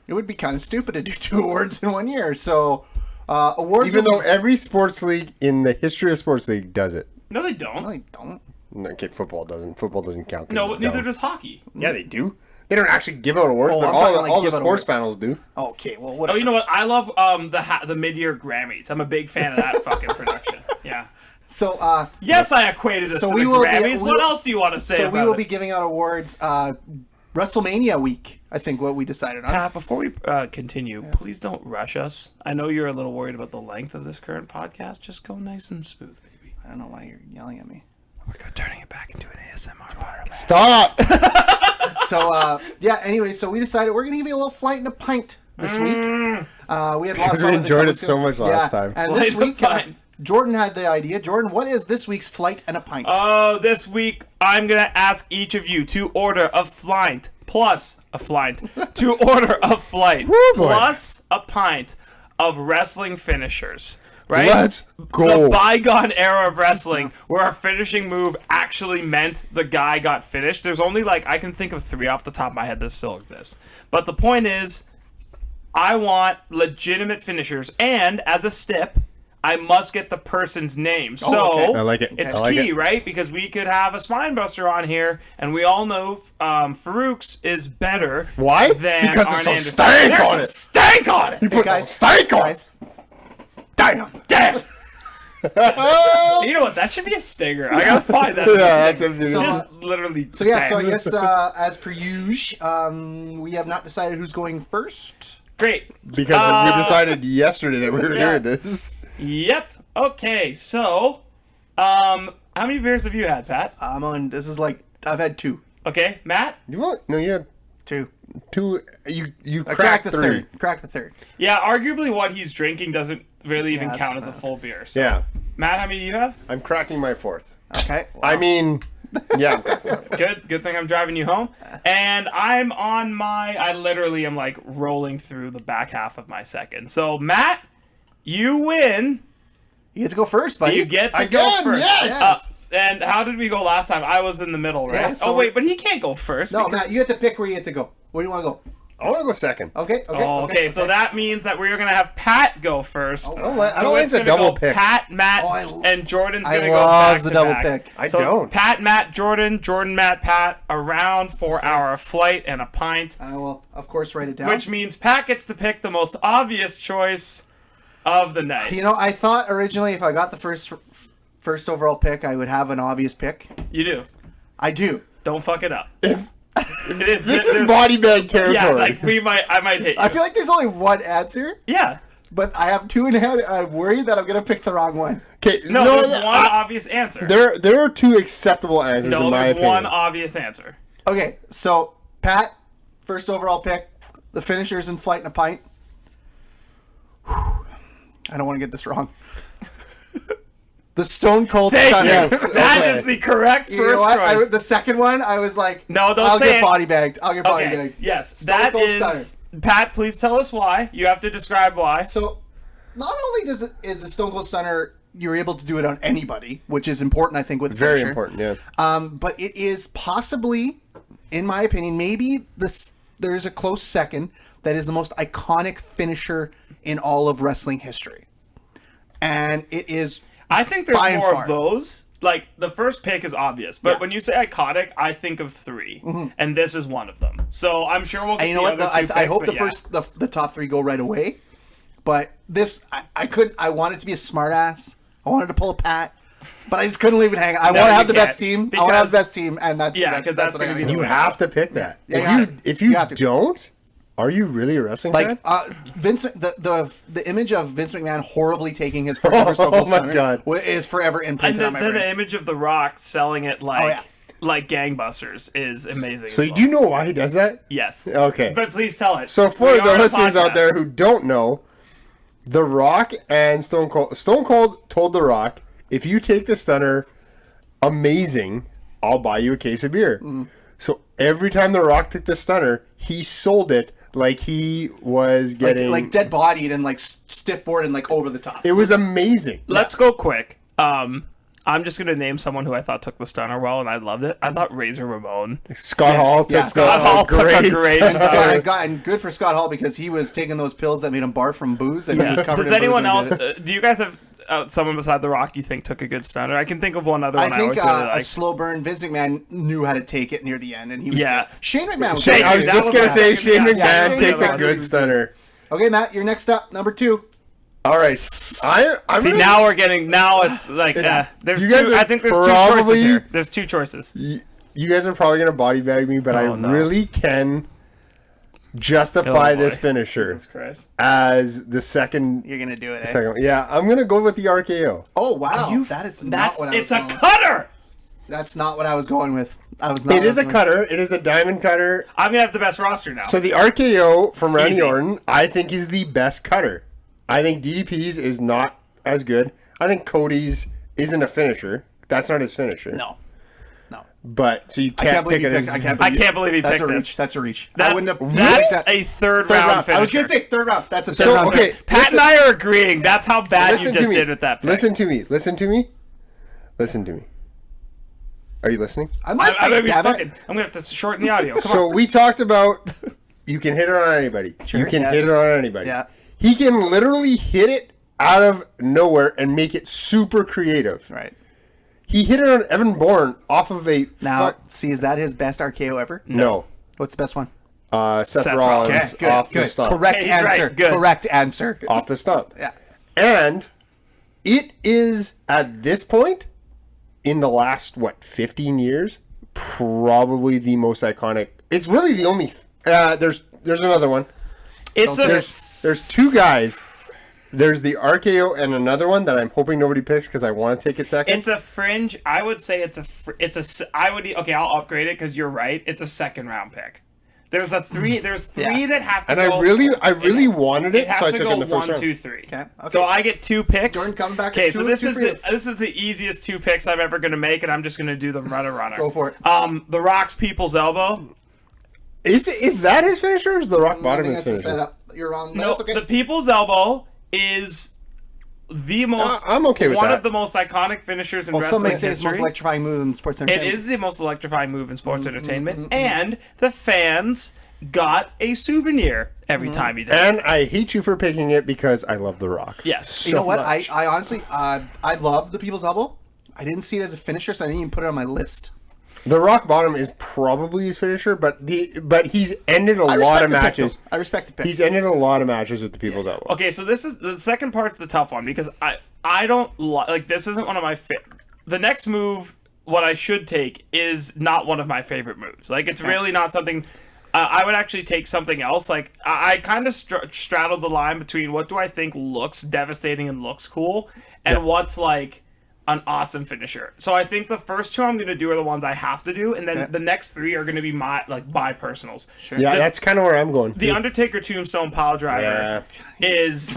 it would be kind of stupid to do 2 awards in 1 year. So awards, Even though every sports league in the history of sports league does it. No, they don't. no, they don't. Okay, football doesn't. Football doesn't count. 'cause No, it's neither dumb. does hockey. Yeah, they do. They don't actually give out awards, Oh, but I'm talking all like the give out sports awards. panels do. Okay, well, Oh, whatever. you know what? I love the mid-year Grammys. I'm a big fan of that fucking production. Yeah. So Yes, I equated it So to we the will be- Grammys. we What will- else do you want to say so about we will it? be giving out awards WrestleMania week. I think what we decided on. Pat, before we continue, please don't rush us. I know you're a little worried about the length of this current podcast. Just go nice and smooth, baby. I don't know why you're yelling at me. We're turning it back into an ASMR podcast. Stop! So yeah. Anyway, so we decided we're gonna give you a little flight and a pint this week. We had a lot of Because fun we with enjoyed it it so much last time. And Flight this and a week, pint. Jordan had the idea. Jordan, what is this week's flight and a pint? Oh, this week I'm gonna ask each of you to order a plus a flight to order a flight Woo, boy. plus a pint of wrestling finishers. Right? Let's go. The bygone era of wrestling where a finishing move actually meant the guy got finished. There's only I can think of 3 off the top of my head that still exist. But the point is, I want legitimate finishers, and as a stip, I must get the person's name. So I like it. It's I like key, it. right? Because we could have a Spinebuster on here, and we all know Farouk's is better. Why? Than Because Arn there's some Anderson. stank There's on some it. Stank on it. He put some stank on it. Damn. Damn. You know what? That should be a stinger. I gotta find that. Yeah, that's a just literally. So yeah, so I bang. guess as per usual, we have not decided who's going first. Great. Because we decided yesterday that we were doing this. Yep. Okay. So, how many beers have you had, Pat? I'm on. This is I've had 2. Okay, Matt. You what? No, you had 2. 2. You I cracked the 3. third. Cracked the third. Yeah, arguably what he's drinking doesn't really even that's count as a fine. full beer. So. Yeah, Matt, how many do you have? I'm cracking my 4th. Okay. I mean, yeah. I'm cracking my 4th. Good thing I'm driving you home. And I'm on I literally am rolling through the back half of my second. So, Matt, you win. You get to go first, buddy. You get to Again, go first. yes! And how did we go last time? I was in the middle, right? Yeah, so oh, wait, but he can't go first. No, because- Matt, you have to pick where you have to go. Where do you want to go? I want to go second. Okay. Okay, so that means that we're going to have Pat go first. I don't like it's the gonna double go pick. Pat, Matt, Oh, and Jordan's I going to go love back the to double back. pick. I So don't. Pat, Matt, Jordan, Matt, Pat, around for our flight and a pint, I will, of course, write it down. which means Pat gets to pick the most obvious choice of the night. You know, I thought originally if I got the first overall pick, I would have an obvious pick. You do. I do. Don't fuck it up. This is body bag territory. Yeah, I might hit you. I feel like there's only one answer, Yeah. but I have 2 in head. I'm worried that I'm gonna pick the wrong one. Okay, No, there's one obvious answer. There are 2 acceptable answers No, in my there's opinion. one obvious answer. Okay, so Pat, first overall pick. The finishers in flight and a pint. Whew. I don't want to get this wrong. The Stone Cold Stunner. Yes. That Okay. is the correct You know first what? choice. The second one, I was like, No, don't I'll say get it. body bagged. I'll get body Okay, bagged. yes, Stone that Cold is... Pat, please tell us why. You have to describe why. So, not only is the Stone Cold Stunner, you're able to do it on anybody, which is important, I think, with the Very finisher. important, yeah. But it is possibly, in my opinion, maybe there is a close second that is the most iconic finisher in all of wrestling history, and it is. I think there's by and more far. of those. Like, the first pick is obvious, but Yeah. when you say iconic, I think of 3, and this is one of them. So I'm sure we'll get And you know what? the other two I picked, hope but the top 3 go right away. But this, I wanted to be a smartass. I wanted to pull a Pat, but I just couldn't leave it hanging. I No, want to you have the best can't, team. I want to have the because- best team, and that's Yeah, 'cause that's what I gonna gotta be go You with. have to pick that. Yeah, you have if to. you You have to. don't, are you really a wrestling fan? Like Vince, the image of Vince McMahon horribly taking his first ever Stone Cold Oh my Stunner God. is forever and imprinted then on my the brain. image of The Rock selling it like Oh, yeah. like gangbusters is amazing. So as well. do you know why he does that? Yes. Okay. But please tell it. So for We the are a listeners out podcast. there who don't know, The Rock and Stone Cold told The Rock, if you take the stunner, amazing, I'll buy you a case of beer. So every time The Rock took the stunner, he sold it like he was getting... like dead bodied and like stiff board and like over the top. It was amazing. Let's go quick. I'm just gonna name someone who I thought took the stunner well, and I loved it. I thought Razor Ramon. Scott Hall took yeah, Scott Hall took a great And, stunner. and good for Scott Hall because he was taking those pills that made him barf from booze and he was covered Does in booze anyone when he else? did it. Do you guys have someone beside The Rock you think took a good stunner? I can think of one other one. I think always really a like. slow burn. Vince McMahon knew how to take it near the end, and he was Yeah. good. Shane McMahon was Shane, good. I was That just was going my to say second Shane guess. McMahon Shane takes a McMahon good was stunner. Okay, Matt, you're next up. Number 2. All right. I'm See, gonna- now we're getting. Now it's like. There's you guys two. are I think there's two probably- choices here. There's 2 choices. You guys are probably going to body bag me, but I Oh, no. really can justify Oh, boy. this finisher Jesus Christ. as the second. You're gonna do it. Eh? Second, yeah, I'm gonna go with the RKO. Oh wow, that is not what I was It's a going with. cutter. That's not what I was going with. I was not. It is a cutter. It is a diamond cutter. I'm gonna have the best roster now. So the RKO from Randy Easy. Orton, I think, is the best cutter. I think DDP's is not as good. I think Cody's isn't a finisher. That's not his finisher. No. But so you I can't can't believe pick you it. picked. As, I can't believe he that's picked a this. reach. That's a reach. That's, I wouldn't have. that's a third round finisher. I was gonna say third round. That's a third So, round. okay, finisher. Pat and I are agreeing. That's how bad you listen just to me. did with that pick. Listen to me. Listen to me. Listen to me. Are you listening? I'm I'm listening. gonna be Damn it. fucking. I'm gonna have to shorten the audio. Come So we talked about you can hit it on anybody. Sure, you can yeah. hit it on anybody. Yeah. He can literally hit it out of nowhere and make it super creative. Right. He hit it on Evan Bourne off of a Now, see, is that his best RKO ever? no. What's the best one? Seth Rollins Okay, good, off the good. stump. Correct Okay, he's right, answer. good. Correct answer. Off the stump. Yeah. And it is at this point in the last 15 years probably the most iconic. It's really the only there's another one. It's a There's two guys. There's the RKO and another one that I'm hoping nobody picks because I want to take it second. It's a fringe. I would say I would. Okay, I'll upgrade it because you're right. It's a second round pick. There's three Yeah. that have to and go. I really wanted It it, has so I to took it go in the first 1, round. 2, 3. Okay, okay. So I get 2 picks. Jordan coming back Okay, at so two- this two is for the you. this is the easiest 2 picks I'm ever gonna make, and I'm just gonna do the runner. Go for it. The Rock's People's Elbow. Is that his finisher or is the rock I bottom think his that's a finisher? setup. You're wrong. But No, that's okay. the People's Elbow is the most. I'm okay with one that. of the most iconic finishers in Well, some wrestling may say it's the most history. electrifying move in sports It entertainment. is the most electrifying move in sports entertainment, and the fans got a souvenir every time he did. And I hate you for picking it because I love The Rock. Yes. You know what? much. I honestly, I love the People's Elbow. I didn't see it as a finisher, so I didn't even put it on my list. The rock bottom is probably his finisher, but he's ended a lot of matches. I respect the pick. He's ended a lot of matches with the People's Elbow. Okay, so this is the second part's the tough one because I don't like this isn't one of my the next move what I should take is not one of my favorite moves. Like it's really not something I would actually take something else. Like I kind of straddled the line between what do I think looks devastating and looks cool and what's like an awesome finisher. So I think the first 2 I'm going to do are the ones I have to do, and then the next 3 are going to be my personals. Sure. Yeah, that's kind of where I'm going. The Undertaker Tombstone Pile Driver is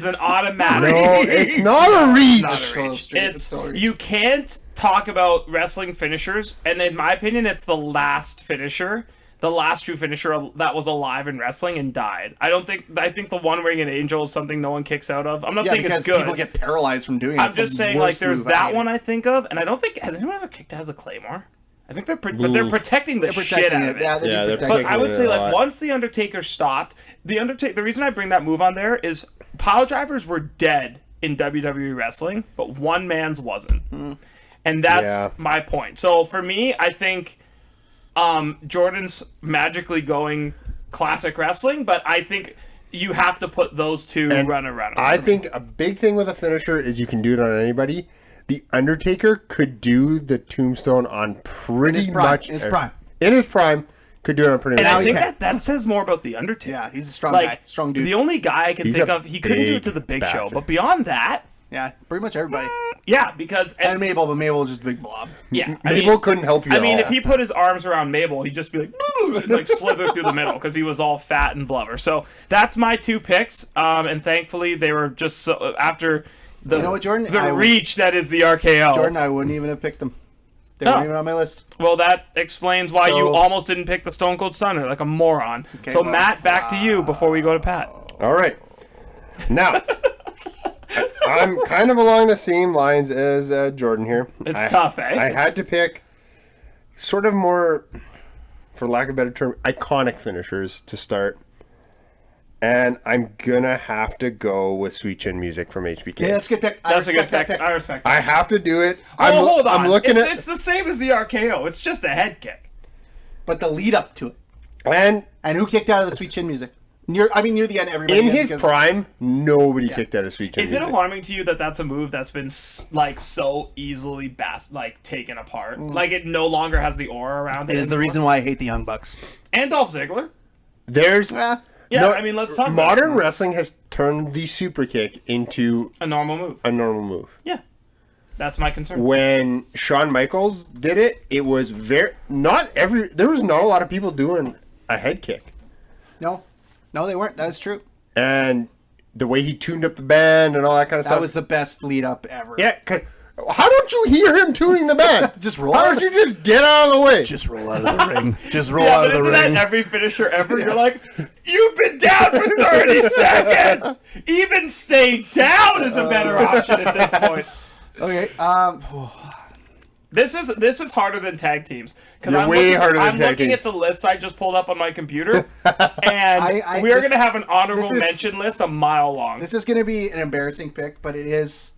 an automatic. No, it's not a reach. Not a reach. It's still a reach. You can't talk about wrestling finishers, and in my opinion, it's the last finisher. The last true finisher that was alive in wrestling and died. I think the One Winged Angel is something no one kicks out of. I'm not saying because it's good. people get paralyzed from doing it. I'm It's the just saying, like, worst there's move. I that hate one it. I think of, and I don't think has anyone ever kicked out of the Claymore. I think they're protecting the shit out of it. Yeah, Yeah, they're But protecting I would it say, a like, lot. once the Undertaker stopped, the reason I bring that move on there is pile drivers were dead in WWE wrestling, but one man's wasn't, and that's my point. So for me, I think Jordan's magically going classic wrestling, but I think you have to put those two runner. I think a big thing with a finisher is you can do it on anybody. The Undertaker could do the tombstone on pretty much In his prime. In his prime, could do it on pretty And much. I think can. that says more about the Undertaker. Yeah, he's a strong Like, guy, strong dude. The only guy I can He's think a of, he couldn't do it to the Big Show, bastard. but beyond that, yeah, pretty much everybody. yeah, because And Mabel, but Mabel was just a big blob. yeah, Mabel couldn't help you I at mean, all. if he put his arms around Mabel, he'd just be like slither through the middle because he was all fat and blubber. So that's my 2 picks, and thankfully they were just so after the You know what, Jordan? the reach that is the RKO. Jordan, I wouldn't even have picked them. They No. weren't even on my list. Well, that explains why you So- almost didn't pick the Stone Cold Stunner like a moron. So well, Matt, back to you before we go to Pat. All right. Now, I'm kind of along the same lines as Jordan here. It's tough, eh? I had to pick sort of more, for lack of a better term, iconic finishers to start. And I'm going to have to go with Sweet Chin Music from HBK. Yeah, that's a good pick. I That's a good respect that pick. I respect that. I have to do it. Oh, hold on. I'm looking It's the same as the RKO. It's just a head kick. But the lead up to it. And And who kicked out of the Sweet Chin Music? Near the end, everybody. in did, his because- prime, nobody kicked out of Sweet Chin Is it Music. alarming to you that that's a move that's been so easily taken apart? Like it no longer has the aura around it. It is the anymore? reason why I hate the Young Bucks. And Dolph Ziggler. There's... Yeah, No, I mean, let's talk about modern it. wrestling has turned the super kick into A normal move. a normal move. Yeah, that's my concern. When Shawn Michaels did it, it was there was not a lot of people doing a head kick. No, they weren't. That's true. And the way he tuned up the band and all that kind of stuff. That was the best lead up ever. Yeah, 'cause How don't you hear him tuning the band? Just roll How out don't of you just get out of the way? Just roll out of the ring. Just roll Yeah, out but of the isn't ring. that every finisher ever? You're like, you've been down for 30 seconds. Even stay down is a better option at this point. Okay. This is harder than tag teams because You're way harder than I'm tag looking teams. at the list I just pulled up on my computer, and we are going to have an honorable mention list a mile long. This is going to be an embarrassing pick, but it is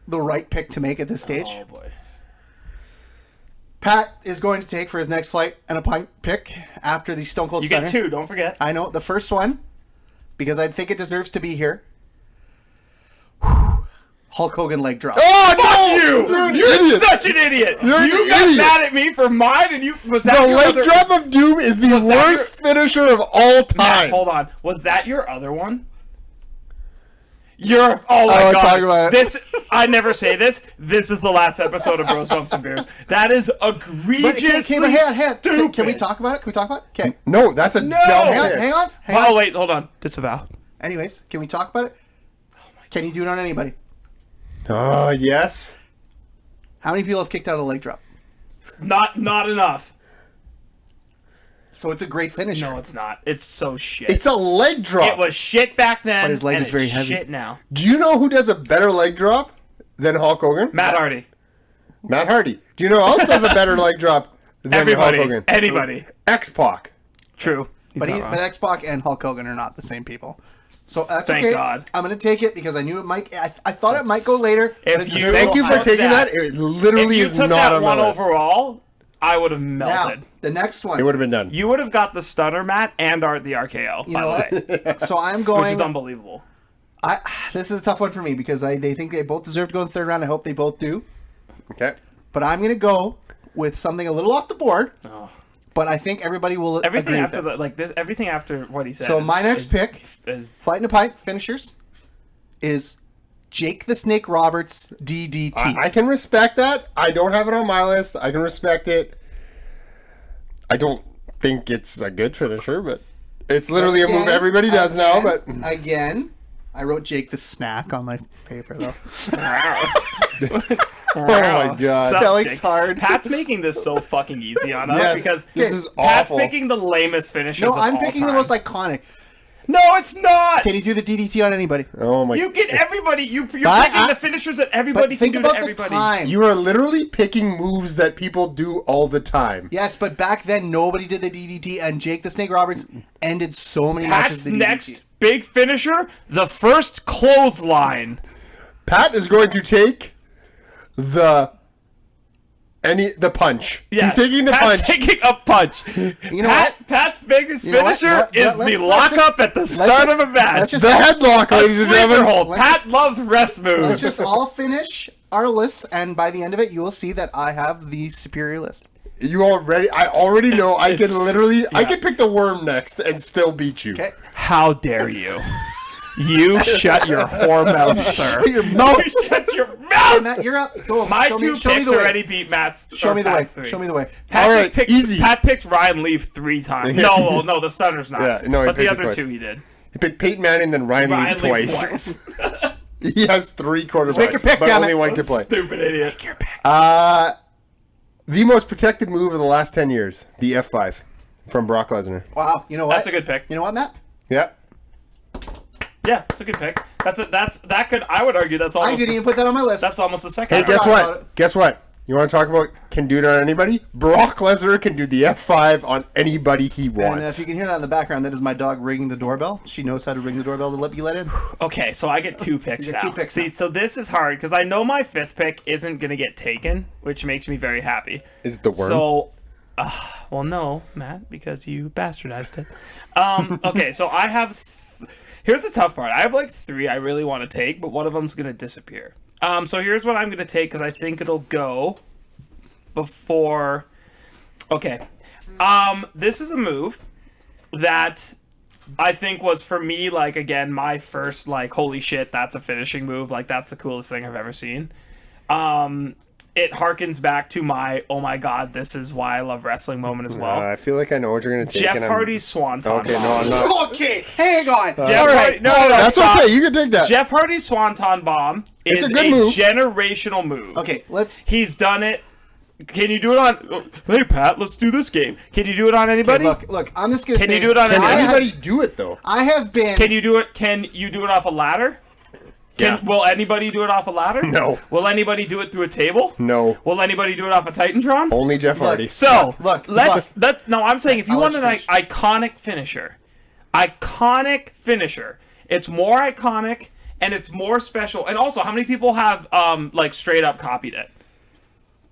the right pick to make at this stage. Oh boy. Pat is going to take for his next flight and a pint pick after the Stone Cold You Stunner. get two, don't forget. I know the first one because I think it deserves to be here. Hulk Hogan leg drop. Oh, Fuck no! you! You're an idiot. Such an idiot! You're You an got idiot. mad at me for mine, and was that The your leg other... drop of doom is the Was that worst finisher of all time. Matt, hold on. Was that your other one? Oh my Oh, god! talk about it. This I never say this. This is the last episode of Bros Bumps and Beers. That is egregiously stupid. Can we talk about it? Can we talk about it? Okay. No, that's a No! dumb Hang on. pick. Hang on. Hang Oh on. wait, hold on. Disavow. Anyways, can we talk about it? Can you do it on anybody? Oh, yes. How many people have kicked out of a leg drop? Not enough. So it's a great finisher. No, it's not. It's so shit. It's a leg drop. It was shit back then. But his leg and is very it's heavy. Shit now. Do you know who does a better leg drop than Hulk Hogan? Matt Hardy. Matt Hardy. Do you know who else does a better leg drop than Everybody. Hulk Hogan? Anybody. X-Pac. True. He's But not wrong. X-Pac and Hulk Hogan are not the same people. So that's Thank okay. God. I'm going to take it because I knew it might. I thought it might go later. If but it you- deserves Thank a you little for time. taking that. It literally if you is took not that on my one list. overall, I would have Now, melted. the next one. It would have been done. You would have got the stunner, Matt, and Art the RKO, You by know the way. what? So I'm Which going. is unbelievable. This is a tough one for me because they think they both deserve to go in the third round. I hope they both do. Okay. But I'm going to go with something a little off the board. Oh. But I think everybody will Everything agree after with it. this, everything after what he said. So my next pick, is Flight in a Pint finishers, is Jake the Snake Roberts DDT. I can respect that. I don't have it on my list. I can respect it. I don't think it's a good finisher, but it's literally a move everybody does now. But Again, I wrote Jake the Snack on my paper, though. oh my god. Suck, Spelling's Jake. hard. Pat's making this so fucking easy on us Yes, because this is Pat's awful. picking the lamest finishes. No, of I'm all picking the time. most iconic. No, it's not. Can you do the DDT on anybody? Oh my. You get everybody. You're But picking I- the finishers that But everybody can think do about to the everybody. time. You are literally picking moves that people do all the time. Yes, but back then nobody did the DDT, and Jake the Snake Roberts ended so many Pat's matches with the DDT. next big finisher, the first clothesline. Pat is going to take the punch. Yeah, He's taking the Pat's punch. taking a punch. You know what? Pat's biggest You know what? finisher You know what? is Let's- the let's lockup just- at the let's start just- of a match. let's just- The headlock, A ladies and sleeper gentlemen. hold. Let's Pat just- loves rest moves. Let's just all finish our lists, and by the end of it, you will see that I have the superior list. I already know I can It's- literally, I yeah. can pick the worm next and still beat you. Okay? How dare you? You shut your whore mouth, sir. Shut your mouth. You shut your Hey, mouth. Matt, you're up. Go. My show two me, show me picks the way. already beat Matt's. Show me the way. Pat's three. Show me the way. Pat All just right, picked. easy. Pat picked Ryan Leaf 3 times. Yes. No, the stunner's not. Yeah, no, he but the picked it other twice. 2 he did. He picked Peyton Manning, then Ryan Ryan Leaf Leaf twice. He has 3 quarterbacks, make your pick, but damn only it. one can play. Stupid idiot. The most protected move of the last 10 years, the F5 from Brock Lesnar. Wow. You know what? That's a good pick. You know what, Matt? Yeah. Yeah, it's a good pick. That could. I would argue that's almost. I didn't even put that on my list. That's almost a second. Hey, round. guess forgot about what? Guess what? You want to talk about can do it on anybody? Brock Lesnar can do the F5 on anybody he And wants. if you can hear that in the background, that is my dog ringing the doorbell. She knows how to ring the doorbell to let me let in. Okay, so I get 2 picks You now. get 2 picks See, now. so this is hard because I know my 5th pick isn't gonna get taken, which makes me very happy. Is it the worm? So, well, no, Matt, because you bastardized it. Okay, so I have. Here's the tough part. I have like 3 I really want to take, but one of them's gonna disappear. So here's what I'm gonna take because I think it'll go before. Okay, this is a move that I think was for me, like, again, my first, like, holy shit, that's a finishing move. Like, that's the coolest thing I've ever seen. it harkens back to my oh my god, this is why I love wrestling moment as well. I feel like I know what you're gonna take. Jeff and I'm- Hardy's Swanton Okay, no, bomb. I'm not. Okay, hang on. Jeff Hardy, no, That's stop. okay. You can take that. Jeff Hardy's Swanton bomb is It's a good a move. generational move. Okay, let's. He's done it. Can you do it on? Hey Pat, let's do this game. Can you do it on anybody? Look. I'm just gonna say. Can you do it on Can anybody? anybody do it though? I have been. Can you do it? Can you do it off a ladder? Yeah. Will anybody do it off a ladder? No. Will anybody do it through a table? No. Will anybody do it off a Titantron? Only Jeff Hardy. So Look, let's no. I'm saying if you I'll want let an you iconic finisher, it's more iconic and it's more special. And also, how many people have like straight up copied it?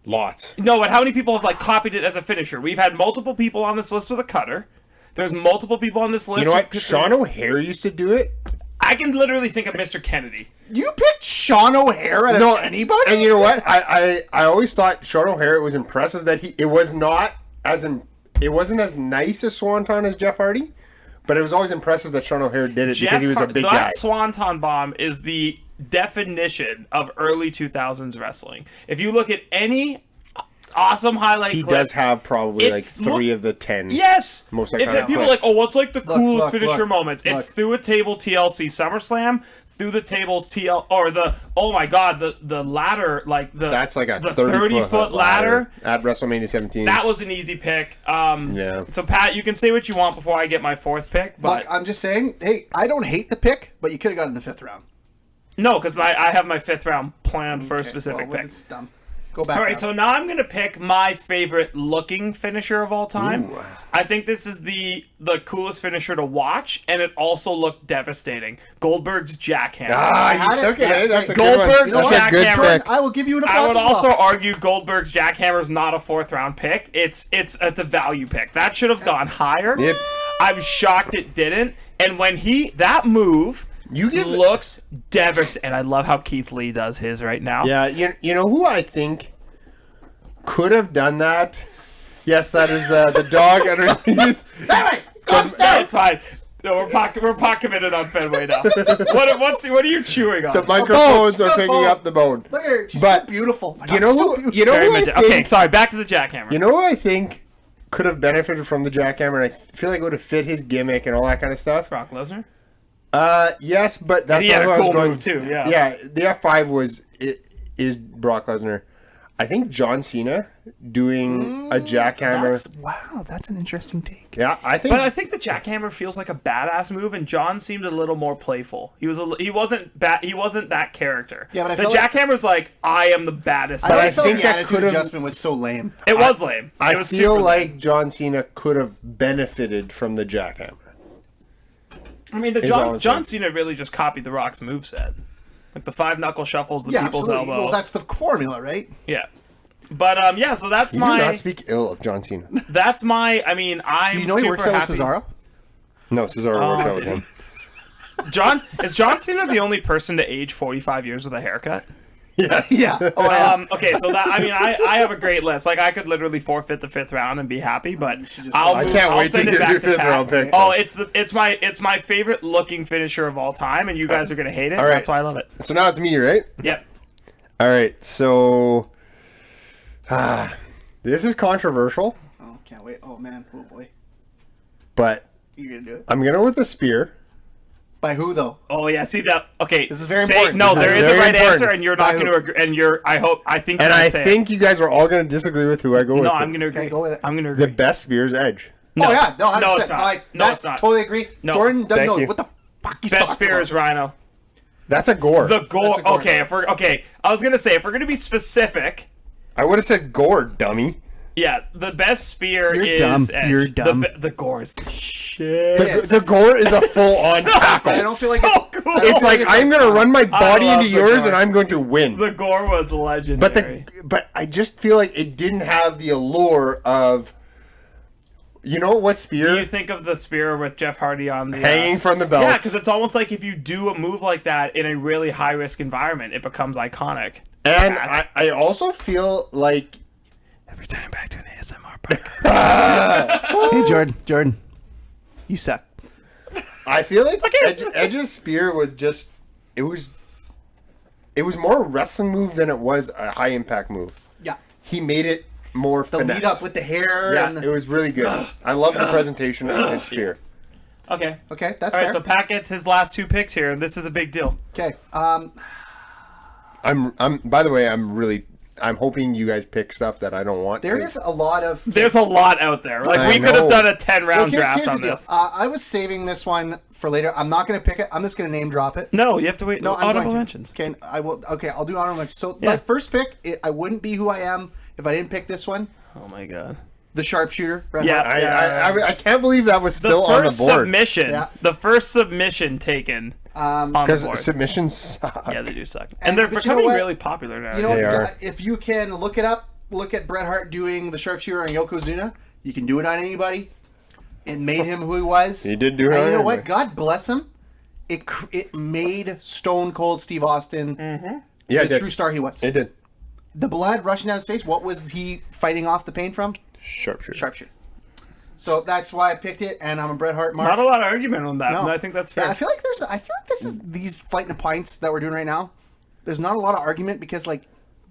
Lots. No, but how many people have like copied it as a finisher? We've had multiple people on this list with a cutter. There's multiple people on this list. You know what? who- Sean O'Hare used to do it. I can literally think of Mr. Kennedy. You picked Sean O'Hare out of anybody? And you know what? I always thought Sean O'Hare, it was impressive that it wasn't as nice a swanton as Jeff Hardy, but it was always impressive that Sean O'Hare did it because he was a big that guy. Swanton bomb is the definition of early 2000s wrestling. If you look at any awesome highlight He clip, does have probably It's- like 3 of the 10. yes. Most if iconic people are clips. like, oh, what's like the coolest finisher look, moments? It's look. through a table TLC SummerSlam, through the tables or the oh my god the ladder like the That's like a the 30-foot ladder. at WrestleMania 17. That was an easy pick. Yeah. So Pat, you can say what you want before I get my fourth pick, but Look, I'm just saying. Hey, I don't hate the pick, but you could have gotten the 5th round. no, because I have my 5th round planned for a Okay, specific well, pick. It's dumb. Go back. All right, now. so now I'm going to pick my favorite looking finisher of all time. I think this is the coolest finisher to watch, and it also looked devastating. Goldberg's jackhammer. I had it. okay, That's that's a great. good one. Goldberg's That's a good jackhammer. Jordan, pick. I will give you an applause. I would as well. also argue Goldberg's jackhammer is not a 4th round pick. It's a value pick. That should have gone higher. Yep. I'm shocked it didn't. And when that move You give looks devastating, and I love how Keith Lee does his right now. Yeah, you know who I think could have done that? Yes, that is the dog underneath. Hey, No, it's fine. No, we're pot committed on Fenway now. What are you chewing on? The microphones It's are a picking bone. up the bone. Look at her. She's But so beautiful. You know So who? beautiful. You know Very who I mid- think? okay, sorry. Back to the jackhammer. You know who I think could have benefited from the jackhammer? And I feel like it would have fit his gimmick and all that kind of stuff. Brock Lesnar. Yes, but that's He had not a who I was cool going. move too. Yeah. Yeah, the F5 is Brock Lesnar. I think John Cena doing a jackhammer. That's an interesting take. Yeah, I think. But I think the jackhammer feels like a badass move, and John seemed a little more playful. He wasn't that character. Yeah, but I the felt like- jackhammer's like I am the baddest. I always I felt think the that attitude could've- adjustment was so lame. It was lame. I It was feel super like lame. John Cena could have benefited from the jackhammer. I mean, is all I'm John saying. Cena really just copied the Rock's moveset, like the 5 knuckle shuffles, the Yeah, people's absolutely. elbow. Well, that's the formula, right? Yeah. But yeah, so that's You do my not speak ill of John Cena. that's my I mean, I'm Do you know he super works out with happy. Cesaro? No, Cesaro works out with him. Is John Cena the only person to age 45 years with a haircut? Yeah. Oh, yeah. Okay, so that I mean, I have a great list. Like I could literally forfeit the 5th round and be happy, but should just- I'll I can't I'll wait to send it hear back your to 5th Pat. round pick. Oh, it's my favorite looking finisher of all time, and you guys are gonna hate it. All right. That's why I love it. So now it's me, right? Yep. All right. So, this is controversial, Oh, can't wait. Oh, man. Oh, boy. but You're going to do it? I'm gonna go with the spear. By who, though? Oh yeah, see that? Okay, This is very important. No, This is there is a very right important. answer, and you're not By going to agree. And I think. And you're I gonna say think you guys are all gonna disagree with who I go it. with. No, I'm going to agree. Okay, go with it. I'm going to The agree. best spear is Edge. Oh, yeah. No, 100%. No, it's not. No, Matt, it's not. Totally agree. No. Jordan doesn't Thank know you. what the fuck he's Best talking spear about. is Rhino. That's a gore. The gore. That's a gore. Okay. I was gonna say if we're gonna be specific. I would have said gore, dummy. Yeah, the best spear You're is dumb. Edge. You're dumb. The gore is the shit. Yes. The gore is a full-on tackle. I don't feel like So it's... cool. I don't It's feel like I'm gonna run my body love into the yours gore. and I'm going to win. The gore was legendary. But I just feel like it didn't have the allure of, you know what spear? Do you think of the spear with Jeff Hardy on the Hanging from the belts. Yeah, because it's almost like if you do a move like that in a really high risk environment, it becomes iconic. And Pat. I also feel like Every time back to an ASMR podcast. Hey, Jordan. You suck. I feel like Edge's spear was just it was more a wrestling move than it was a high impact move. Yeah. he made it more The finesse. lead up with the hair. Yeah, and it was really good. I love the presentation of his spear. Okay. Okay, that's All right, fair. so Pat gets his last 2 picks here, and this is a big deal. Okay. By the way, I'm hoping you guys pick stuff that I don't want. There is a lot of. There's a lot out there. Like, I we could have know. done a 10-round Here's draft the on deal. this. I was saving this one for later. I'm not going to pick it. I'm just going to name drop it. No, you have to wait. No, I'm honorable going to. mentions. Okay, I will. Okay, I'll do honorable mentions. So Yeah. my first pick, I wouldn't be who I am if I didn't pick this one. Oh, my God. The sharpshooter. Bret Yeah. Hart. I can't believe that was The still on the first board. submission. Yeah. The first submission taken on the board. Because submissions suck. Yeah, they do suck. And- And they're but you know becoming what? really popular now. You know They what? are. If you can look it up, look at Bret Hart doing the sharpshooter on Yokozuna. You can do it on anybody. It made him who he was. He did do it And on you know what? anybody. God bless him. It made Stone Cold Steve Austin Yeah, the true star he was. It did. The blood rushing down his face. What was he fighting off the pain from? Sharpshooter. Sharpshooter. So that's why I picked it, and I'm a Bret Hart mark. Not a lot of argument on that, No. and I think that's fair. Yeah, I feel like this is these fighting the pints that we're doing right now. There's not a lot of argument because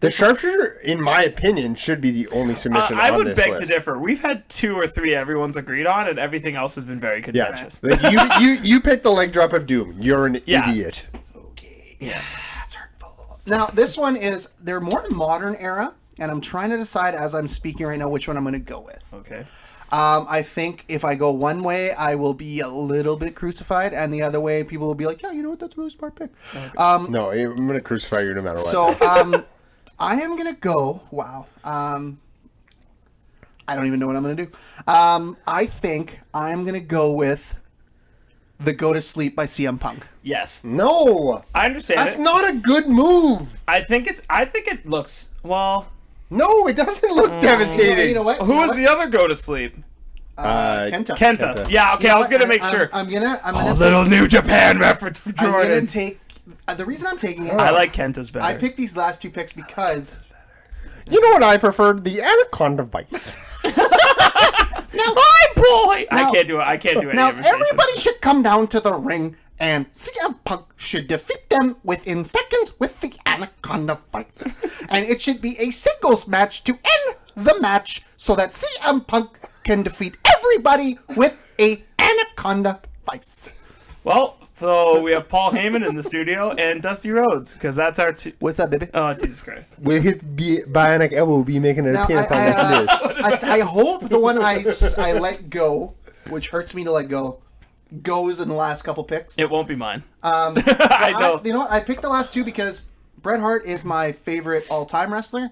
The sharpshooter, in my opinion, should be the only submission I on would this beg list. to differ. We've had 2 or 3 everyone's agreed on, and everything else has been very Yeah, contentious. like you picked the leg drop of doom. You're an Yeah. idiot. okay, yeah, that's hurtful. Now this one is they're more modern era, and I'm trying to decide as I'm speaking right now which one I'm going to go with. Okay. I think if I go one way, I will be a little bit crucified, and the other way, people will be like, "Yeah, you know what? That's a really smart pick." No, I'm gonna crucify you no matter what. So I am gonna go. Wow. I don't even know what I'm gonna do. I think I'm gonna go with the "Go to Sleep" by CM Punk. Yes. no, I understand that's it. not a good move. I think it looks, well, No, it doesn't look devastating. You know what? who was the other go to sleep? Kenta? Kenta. Yeah, okay, I was going to make sure. I'm gonna Little New Japan reference for I'm gonna Jordan. take. The reason I'm taking it. I like Kenta's better. I picked these last 2 picks because You know what I preferred? The Anaconda Vice. My boy! I Now- can't do it. I can't do it. now everybody should come down to the ring, and CM Punk should defeat them within seconds with the Anaconda Vice, and it should be a singles match to end the match so that CM Punk can defeat everybody with a Anaconda Vice. Well, so we have Paul Heyman in the studio and Dusty Rhodes, because that's our two. What's that, baby? Oh, Jesus Christ. With his bionic elbow be making an Now, appearance on this list. I hope the one I let go, which hurts me to let go, goes in the last couple picks. It won't be mine. I know. You know what? I picked the last 2 because Bret Hart is my favorite all-time wrestler,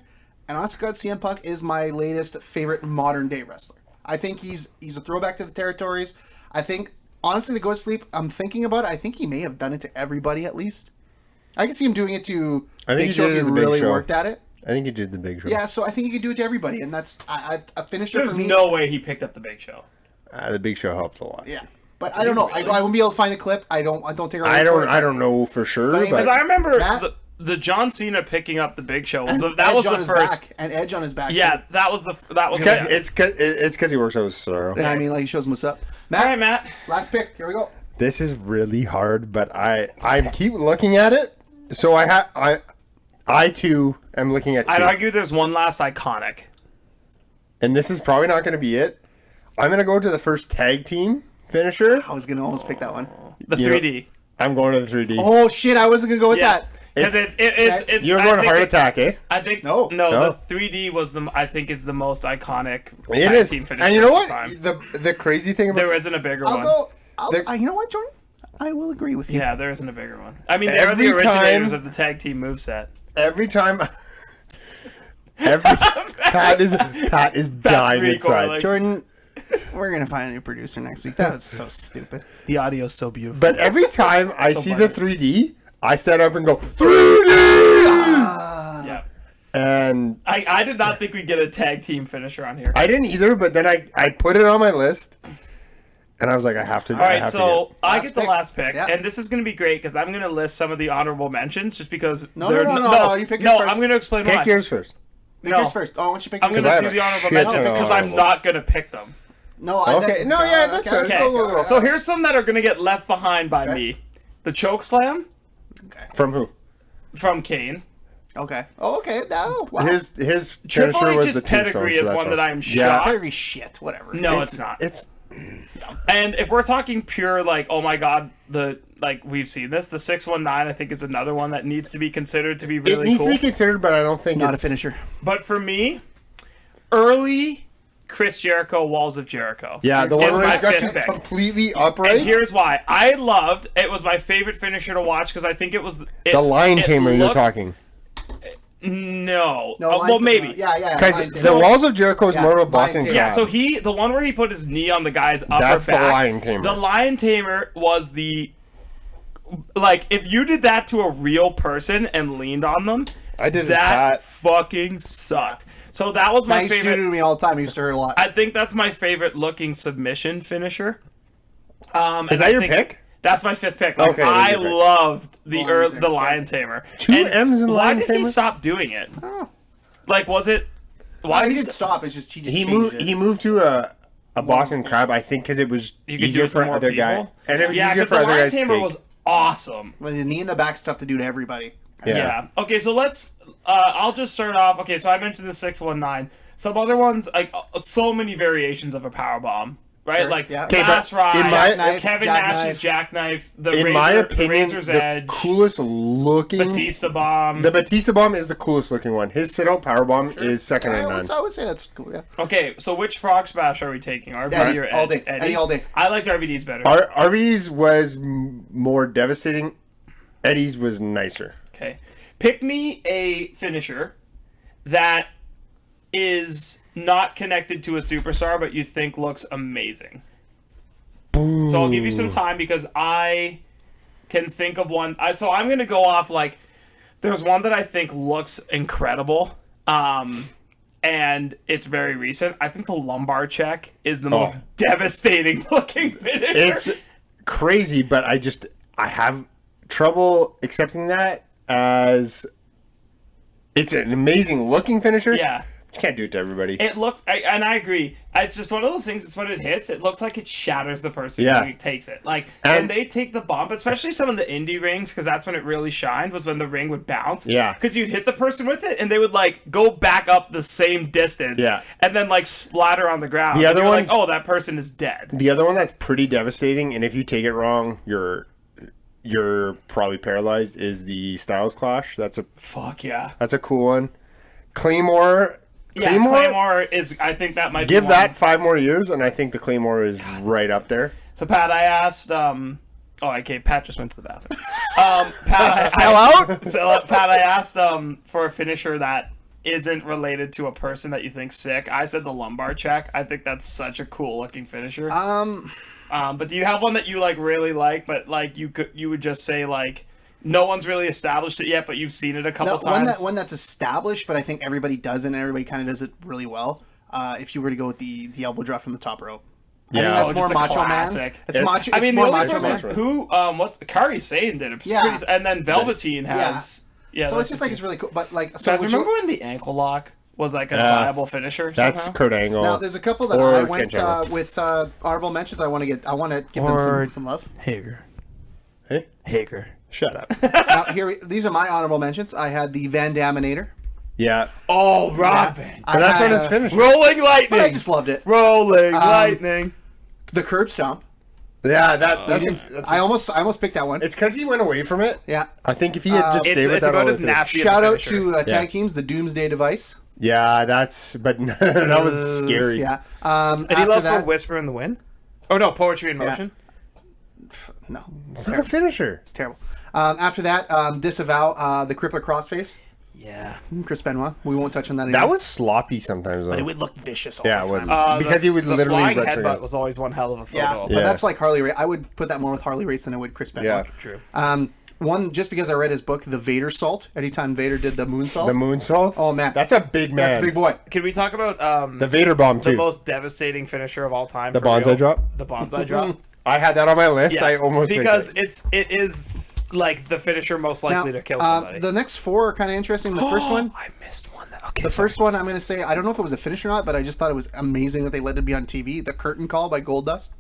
and honest to God, CM Punk is my latest favorite modern-day wrestler. I think he's a throwback to the territories. I think, honestly, the Go to Sleep, I'm thinking about it. I think he may have done it to everybody at least. I can see him doing it to I think Big he Show did it if to he the Big really Show. worked at it. I think he did the Big Show. Yeah, so I think he could do it to everybody, and that's I finished it There's for me. no way he picked up the Big Show. The Big Show helped a lot. Yeah, but I don't know. I wouldn't be able to find the clip. I don't take. Her I word for it. don't know for sure, But but Because I remember Matt? the John Cena picking up the Big Show. Was that Edge was on the his first. back, and Edge on his back. Yeah, too. that was the. it's because he works out with Cesaro. Yeah, I mean, like he shows him what's up. Matt, All right, Matt. last pick. Here we go. This is really hard, but I keep looking at it. So I too am looking at 2. I'd argue there's one last iconic. And this is probably not going to be it. I'm going to go to the first tag team finisher. I was gonna almost pick that one. The You know- 3D. I'm going to the 3D. Oh shit! I wasn't gonna go with Yeah, that. because it's. You're I going to think Heart it- Attack, eh? I think No. No. The 3D was I think is the most iconic It tag is. team finisher. And you know of what? all time. The crazy thing about There isn't a bigger I'll one. go. The- You know what, Jordan? I will agree with you. Yeah, there isn't a bigger one. I mean, they're Every the originators time- of the tag team moveset. every time Pat is dying recoiling. inside. Jordan, we're gonna find a new producer next week. That was so stupid. The audio's so beautiful. But every time I So see the funny. 3D, I stand up and go 3D. Yeah. And I did not think we'd get a tag team finisher on here. I didn't either, but then I put it on my list, and I was like, I have to. All right, so I Last get the pick. last pick, Yeah. and this is going to be great because I'm going to list some of the honorable mentions just because. No, they're- you pick yours No, first. I'm going to explain pick why. yours first. Pick No. yours first. Oh, why don't you pick I'm yours going I to have do a the honorable shit mentions ton of because I'm honorables. not going to pick them. No, Okay, no, yeah, that's fair. Okay. Go. So here's some that are going to get left behind by Okay. me. The choke slam From who? from Kane. Okay. Oh, okay. No. Wow. His Triple finisher was H's the tombstone, pedigree so is that's one why. that I'm Yeah. shocked. Pedigree shit. Whatever. No, it's not. It's dumb. And if we're talking pure, like, oh my god, we've seen this, the 619, I think, is another one that needs to be considered to be really it needs cool. to be considered, but I don't think Not it's a finisher. But for me, early Chris Jericho, Walls of Jericho. Yeah, the is one where my he's got fifth you pick. completely upright. And here's why. It was my favorite finisher to watch because I think it was... The Lion Tamer you're talking. No. No, Well, maybe. Yeah. Because the So- Walls of Jericho is Yeah, more of a Lion Boston Tamer. Crab. Yeah, so the one where he put his knee on the guy's upper That's the back. Lion Tamer. The Lion Tamer was the... Like, if you did that to a real person and leaned on them, I did that that. fucking sucked. So that was my My used to do it favorite... to me all the time. I used to hurt a lot. I think that's my favorite looking submission finisher. Is that your pick? That's my fifth pick. Like, Okay, I that's your pick. loved Lion Tamer, the Lion Tamer. Two M's in why Lion did he Tamer? stop doing it? Oh. Like, was it? Why He did didn't stop. It's just he just He changed moved. it. He moved to a Boston Crab. I think because it was You could do easier it to for more other people. guys, and it was Yeah, easier because for the other Lion guys to Tamer take. was awesome. Like, the knee in the back stuff to do to everybody. Yeah. Okay, so let's. I'll just start off. Okay, so I mentioned the 619. Some other ones, like so many variations of a power bomb, right? Sure, Like yeah. Okay, Last but Ride, in my- Jackknife, Kevin Jackknife. Nash's Jackknife, the In Razor, my the opinion, Razor's the Edge, coolest looking. Batista Bomb. The Batista bomb is the coolest looking one. His sit out power bomb is second to none. I would say that's cool. Yeah. Okay, so which Frog Splash are we taking? RVD Eddie, or Ed? all day. Eddie, all day. I liked RVD's better. RVD's was more devastating. Eddie's was nicer. Okay. Pick me a finisher that is not connected to a superstar, but you think looks amazing. So I'll give you some time because I can think of one. So I'm going to go off like there's one that I think looks incredible. And it's very recent. I think the lumbar check is the most devastating looking finisher. It's crazy, but I have trouble accepting that as it's an amazing looking finisher. Yeah. You can't do it to everybody. It looks, and I agree. It's just one of those things. It's when it hits, it looks like it shatters the person Yeah. who takes it. Like, And- and they take the bump, especially some of the indie rings, because that's when it really shined. Was when the ring would bounce. Yeah. Because you'd hit the person with it, and they would like go back up the same distance. Yeah. And then like splatter on the ground. The And other you're one- like, oh, that person is dead. The other one that's pretty devastating, and if you take it wrong, you're probably paralyzed, is the Styles Clash. That's Fuck yeah. a cool one. Claymore. Yeah, Claymore is. I think that might Give be that one. 5 more years, and I think the Claymore is right up there. So Pat, I asked. Oh, okay. Pat just went to the bathroom. Pat, Sell out? Pat, I asked for a finisher that isn't related to a person that you think's sick. I said the lumbar check. I think that's such a cool looking finisher. But do you have one that you like really like, but like you would just say like no one's really established it yet, but you've seen it a couple times? One that's established, but I think everybody does it and everybody kind of does it really well. If you were to go with the elbow drop from the top rope. I think that's Oh, more just a Macho Man. classic. It's macho. I mean, it's the more only Macho person Man. who what's Kari Sane did it, Yeah. and then Velveteen has. Yeah. So that's it's just the like thing. it's really cool. But like, so Guys, would remember you, when the ankle lock was like a viable finisher? That's somehow? Kurt Angle. now there's a couple that Or I went Ken Shamrock. with honorable mentions. I want to give them some love. Hager. Hey, Hager. shut up. Now these are my honorable mentions. I had the Van Daminator. Yeah. Oh, Rob Van. But that's on his finish. Rolling Lightning. But I just loved it. Rolling Lightning. The curb stomp. Yeah, that's I almost picked that one. it's because he went away from it. Yeah. I think if he had just It's stayed with that, about all as the way through. nasty. Shout out finisher. to tag teams, the Doomsday Device. Yeah, that was scary. Yeah. Did he After love that, for Whisper in the Wind? Oh no, Poetry in Motion. no, It's not a finisher. it's terrible. After that, disavow the Crippler Crossface. Yeah. Chris Benoit. We won't touch on that anymore. That was sloppy sometimes, though. But it would look vicious all Yeah, the it time. would. Because he would the literally flying retro- headbutt was always one hell of a photo. Yeah, Yeah. but that's like Harley Race. I would put that more with Harley Race than I would Chris Benoit. Yeah. True. One, just because I read his book, The Vader Salt. Anytime Vader did the moonsault. The moonsault. Oh, man. That's a big man. That's a big boy. Can we talk about The Vader bomb the too. most devastating finisher of all time? The for bonsai real? drop? The bonsai drop. I had that on my list. Yeah, I almost picked because it. it is like the finisher most likely to kill somebody. the next four are kind of interesting. The first one, I missed one. Okay. the first one, I'm going to say, I don't know if it was a finish or not, but I just thought it was amazing that they let it be on TV. The curtain call by Goldust.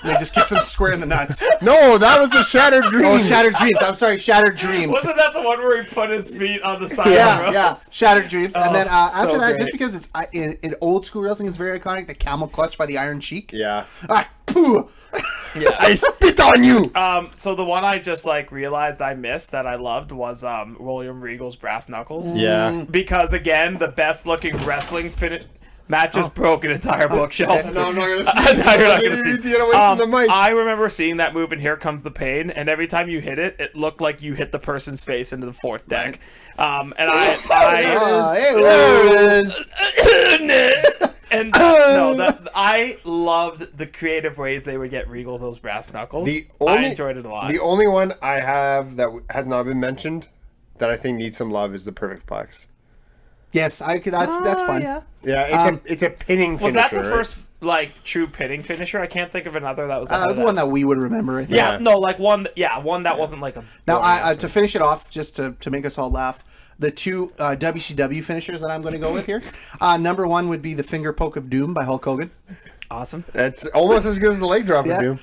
They just kicks him square in the nuts. No, that was the Shattered Dreams. Oh, Shattered Dreams. I'm sorry, Shattered Dreams. Wasn't that the one where he put his feet on the side of the Yeah, ropes? yeah. Shattered Dreams. And then after so that, great. just because it's in old school wrestling, it's very iconic. The camel clutch by the Iron Sheik. Yeah. Ah, poo. I spit on you. So the one I just realized I missed that I loved was William Regal's brass knuckles. Yeah. Because again, the best looking wrestling match just broke an entire bookshelf. No, I'm not going to see Now you're not gonna see. Get away from the mic. I remember seeing that move in Here Comes the Pain, and every time you hit it, it looked like you hit the person's face into the fourth deck. And Hey, there it is. I loved the creative ways they would get Regal those brass knuckles. I enjoyed it a lot. The only one I have that has not been mentioned that I think needs some love is the Perfect Plex. Yes, that's fun. Yeah. It's a pinning finisher. Was that the right? first true pinning finisher? I can't think of another that was The one that we would remember. I think. Yeah, no, one that wasn't like a. Now, to finish it off, just to make us all laugh, the two WCW finishers that I'm going to go with here. Number one would be the Finger Poke of Doom by Hulk Hogan. Awesome. That's almost as good as the leg drop of Doom.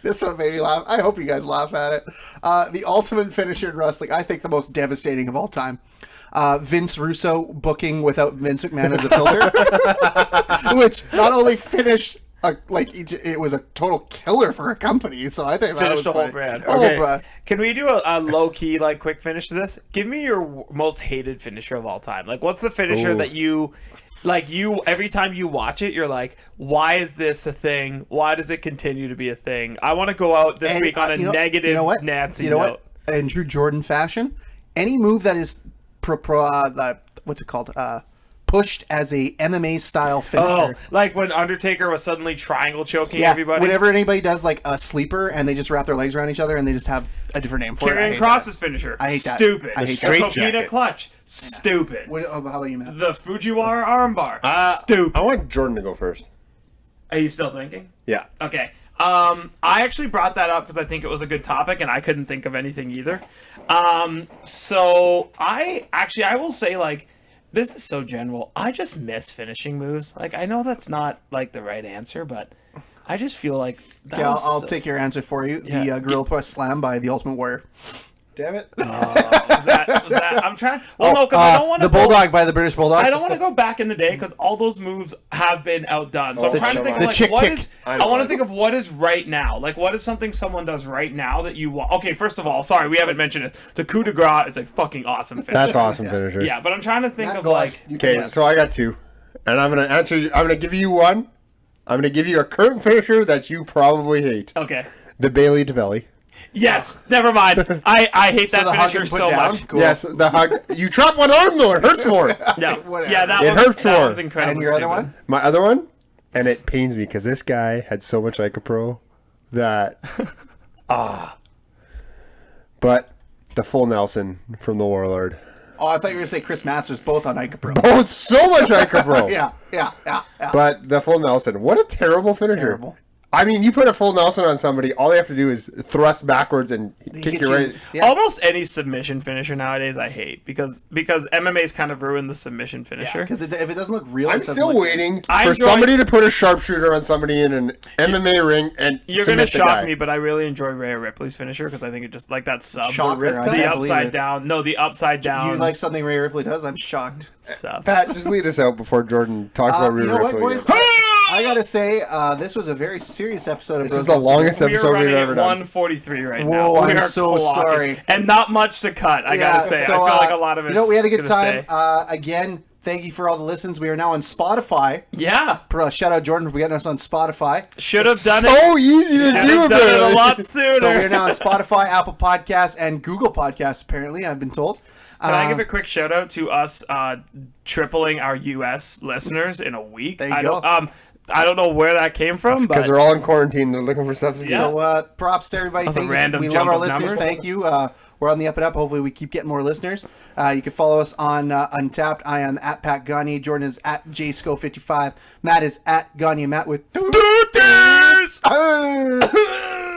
This one made me laugh. I hope you guys laugh at it. The ultimate finisher in wrestling, I think the most devastating of all time. Vince Russo booking without Vince McMahon as a filter, which not only finished it was a total killer for a company. So I think that Finished was the whole funny. brand. Okay. Bruh. Can we do a low key quick finish to this? Give me your most hated finisher of all time. What's the finisher that you every time you watch it, you're like, why is this a thing? Why does it continue to be a thing? I want to go out this week on a negative Nancy note. What? In true Jordan fashion, any move that is what's it called? Pushed as a MMA style finisher. Oh, like when Undertaker was suddenly triangle choking everybody. Whenever anybody does a sleeper and they just wrap their legs around each other and they just have a different name for it. Karrion Kross's finisher. I hate that. Stupid. I hate Straight that. Pina jacket. Clutch. Stupid. How about you, Matt? The Fujiwara armbar. Stupid. I want Jordan to go first. Are you still thinking? Yeah. Okay. I actually brought that up because I think it was a good topic and I couldn't think of anything either. So I will say this is so general. I just miss finishing moves. I know that's not the right answer, but I just feel like that I'll take your answer for you. Yeah. The Gorilla Press Slam by the Ultimate Warrior. Damn it. was that I'm trying. Well, no, because I don't want to. The Bulldog by the British Bulldog. I don't want to go back in the day because all those moves have been outdone. So I'm trying to think of the chick what kick. is. I want to think of what is right now. What is something someone does right now that you want? Okay, first of all, sorry, we haven't mentioned it. The coup de grace is a fucking awesome finisher. That's awesome finisher. Yeah, but I'm trying to think Matt, of go on. You can Okay, go. so I got two. And I'm going to answer you. I'm going to give you one. I'm going to give you a current finisher that you probably hate. Okay. The Bailey to belly. Yes, never mind. I hate that the hug finisher and put so down? much. Cool. Yes, the hug. You chop one arm though. It hurts more. No. Whatever. Yeah, that It one's, hurts that more. one's incredibly And your other stupid. one? My other one, and it pains me because this guy had so much IcoPro that but the full Nelson from the Warlord. Oh, I thought you were going to say Chris Masters, both on IcoPro. Both so much IcoPro. Yeah. But the full Nelson, what a terrible finisher. Terrible. I mean, you put a full Nelson on somebody, all they have to do is thrust backwards and kick Get you right. Yeah. Almost any submission finisher nowadays I hate because MMA's kind of ruined the submission finisher. Because if it doesn't look real, I'm it doesn't still look waiting I for enjoy- somebody to put a sharpshooter on somebody in an MMA ring and You're gonna submit the shock guy. me, but I really enjoy Rhea Ripley's finisher because I think it just that sub, Shocker, I the can't believe upside it. down. No, the upside down. You like something Rhea Ripley does? I'm shocked. sub. Pat, just lead us out before Jordan talks about Rhea You know what, Ripley boys? again. I gotta say, this was a very serious episode of This is Bros the Bumps. longest We are episode we've running ever at done. 143 right Whoa, now. We I'm are so clocking. sorry. And not much to cut. I gotta say, I feel like a lot of it. We had a good time. Again, thank you for all the listens. We are now on Spotify. Yeah, Shout out Jordan for getting us on Spotify. should have done it. So easy to Should do, have done it a apparently. lot sooner. So we're now on Spotify, Apple Podcasts, and Google Podcasts. Apparently, I've been told. Can I give a quick shout out to us tripling our U.S. listeners in a week? There you go. I don't know where that came from, Because but they're all in quarantine. They're looking for stuff to do. So props to everybody. That's a Thank you. random We love jump our of listeners. numbers. Thank you. We're on the up and up. Hopefully, we keep getting more listeners. You can follow us on Untapped. I am at Pat Gagne. Jordan is at JSco55. Matt is at Gagne Matt with two T's.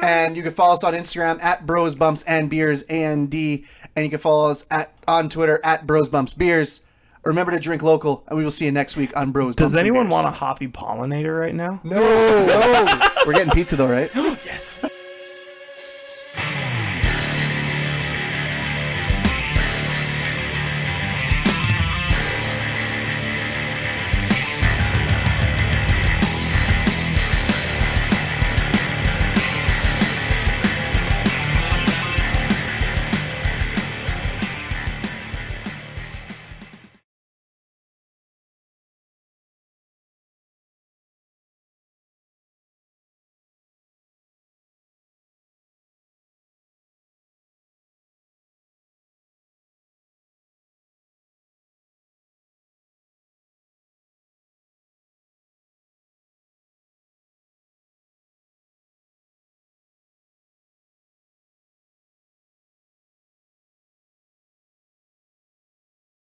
And you can follow us on Instagram at Bros Bumps and Beers and you can follow us on Twitter at Bros Bumps Beers. Remember to drink local, and we will see you next week on Bros. Does Bumps and anyone Bears. want a hoppy pollinator right now? No. We're getting pizza though, right? Yes.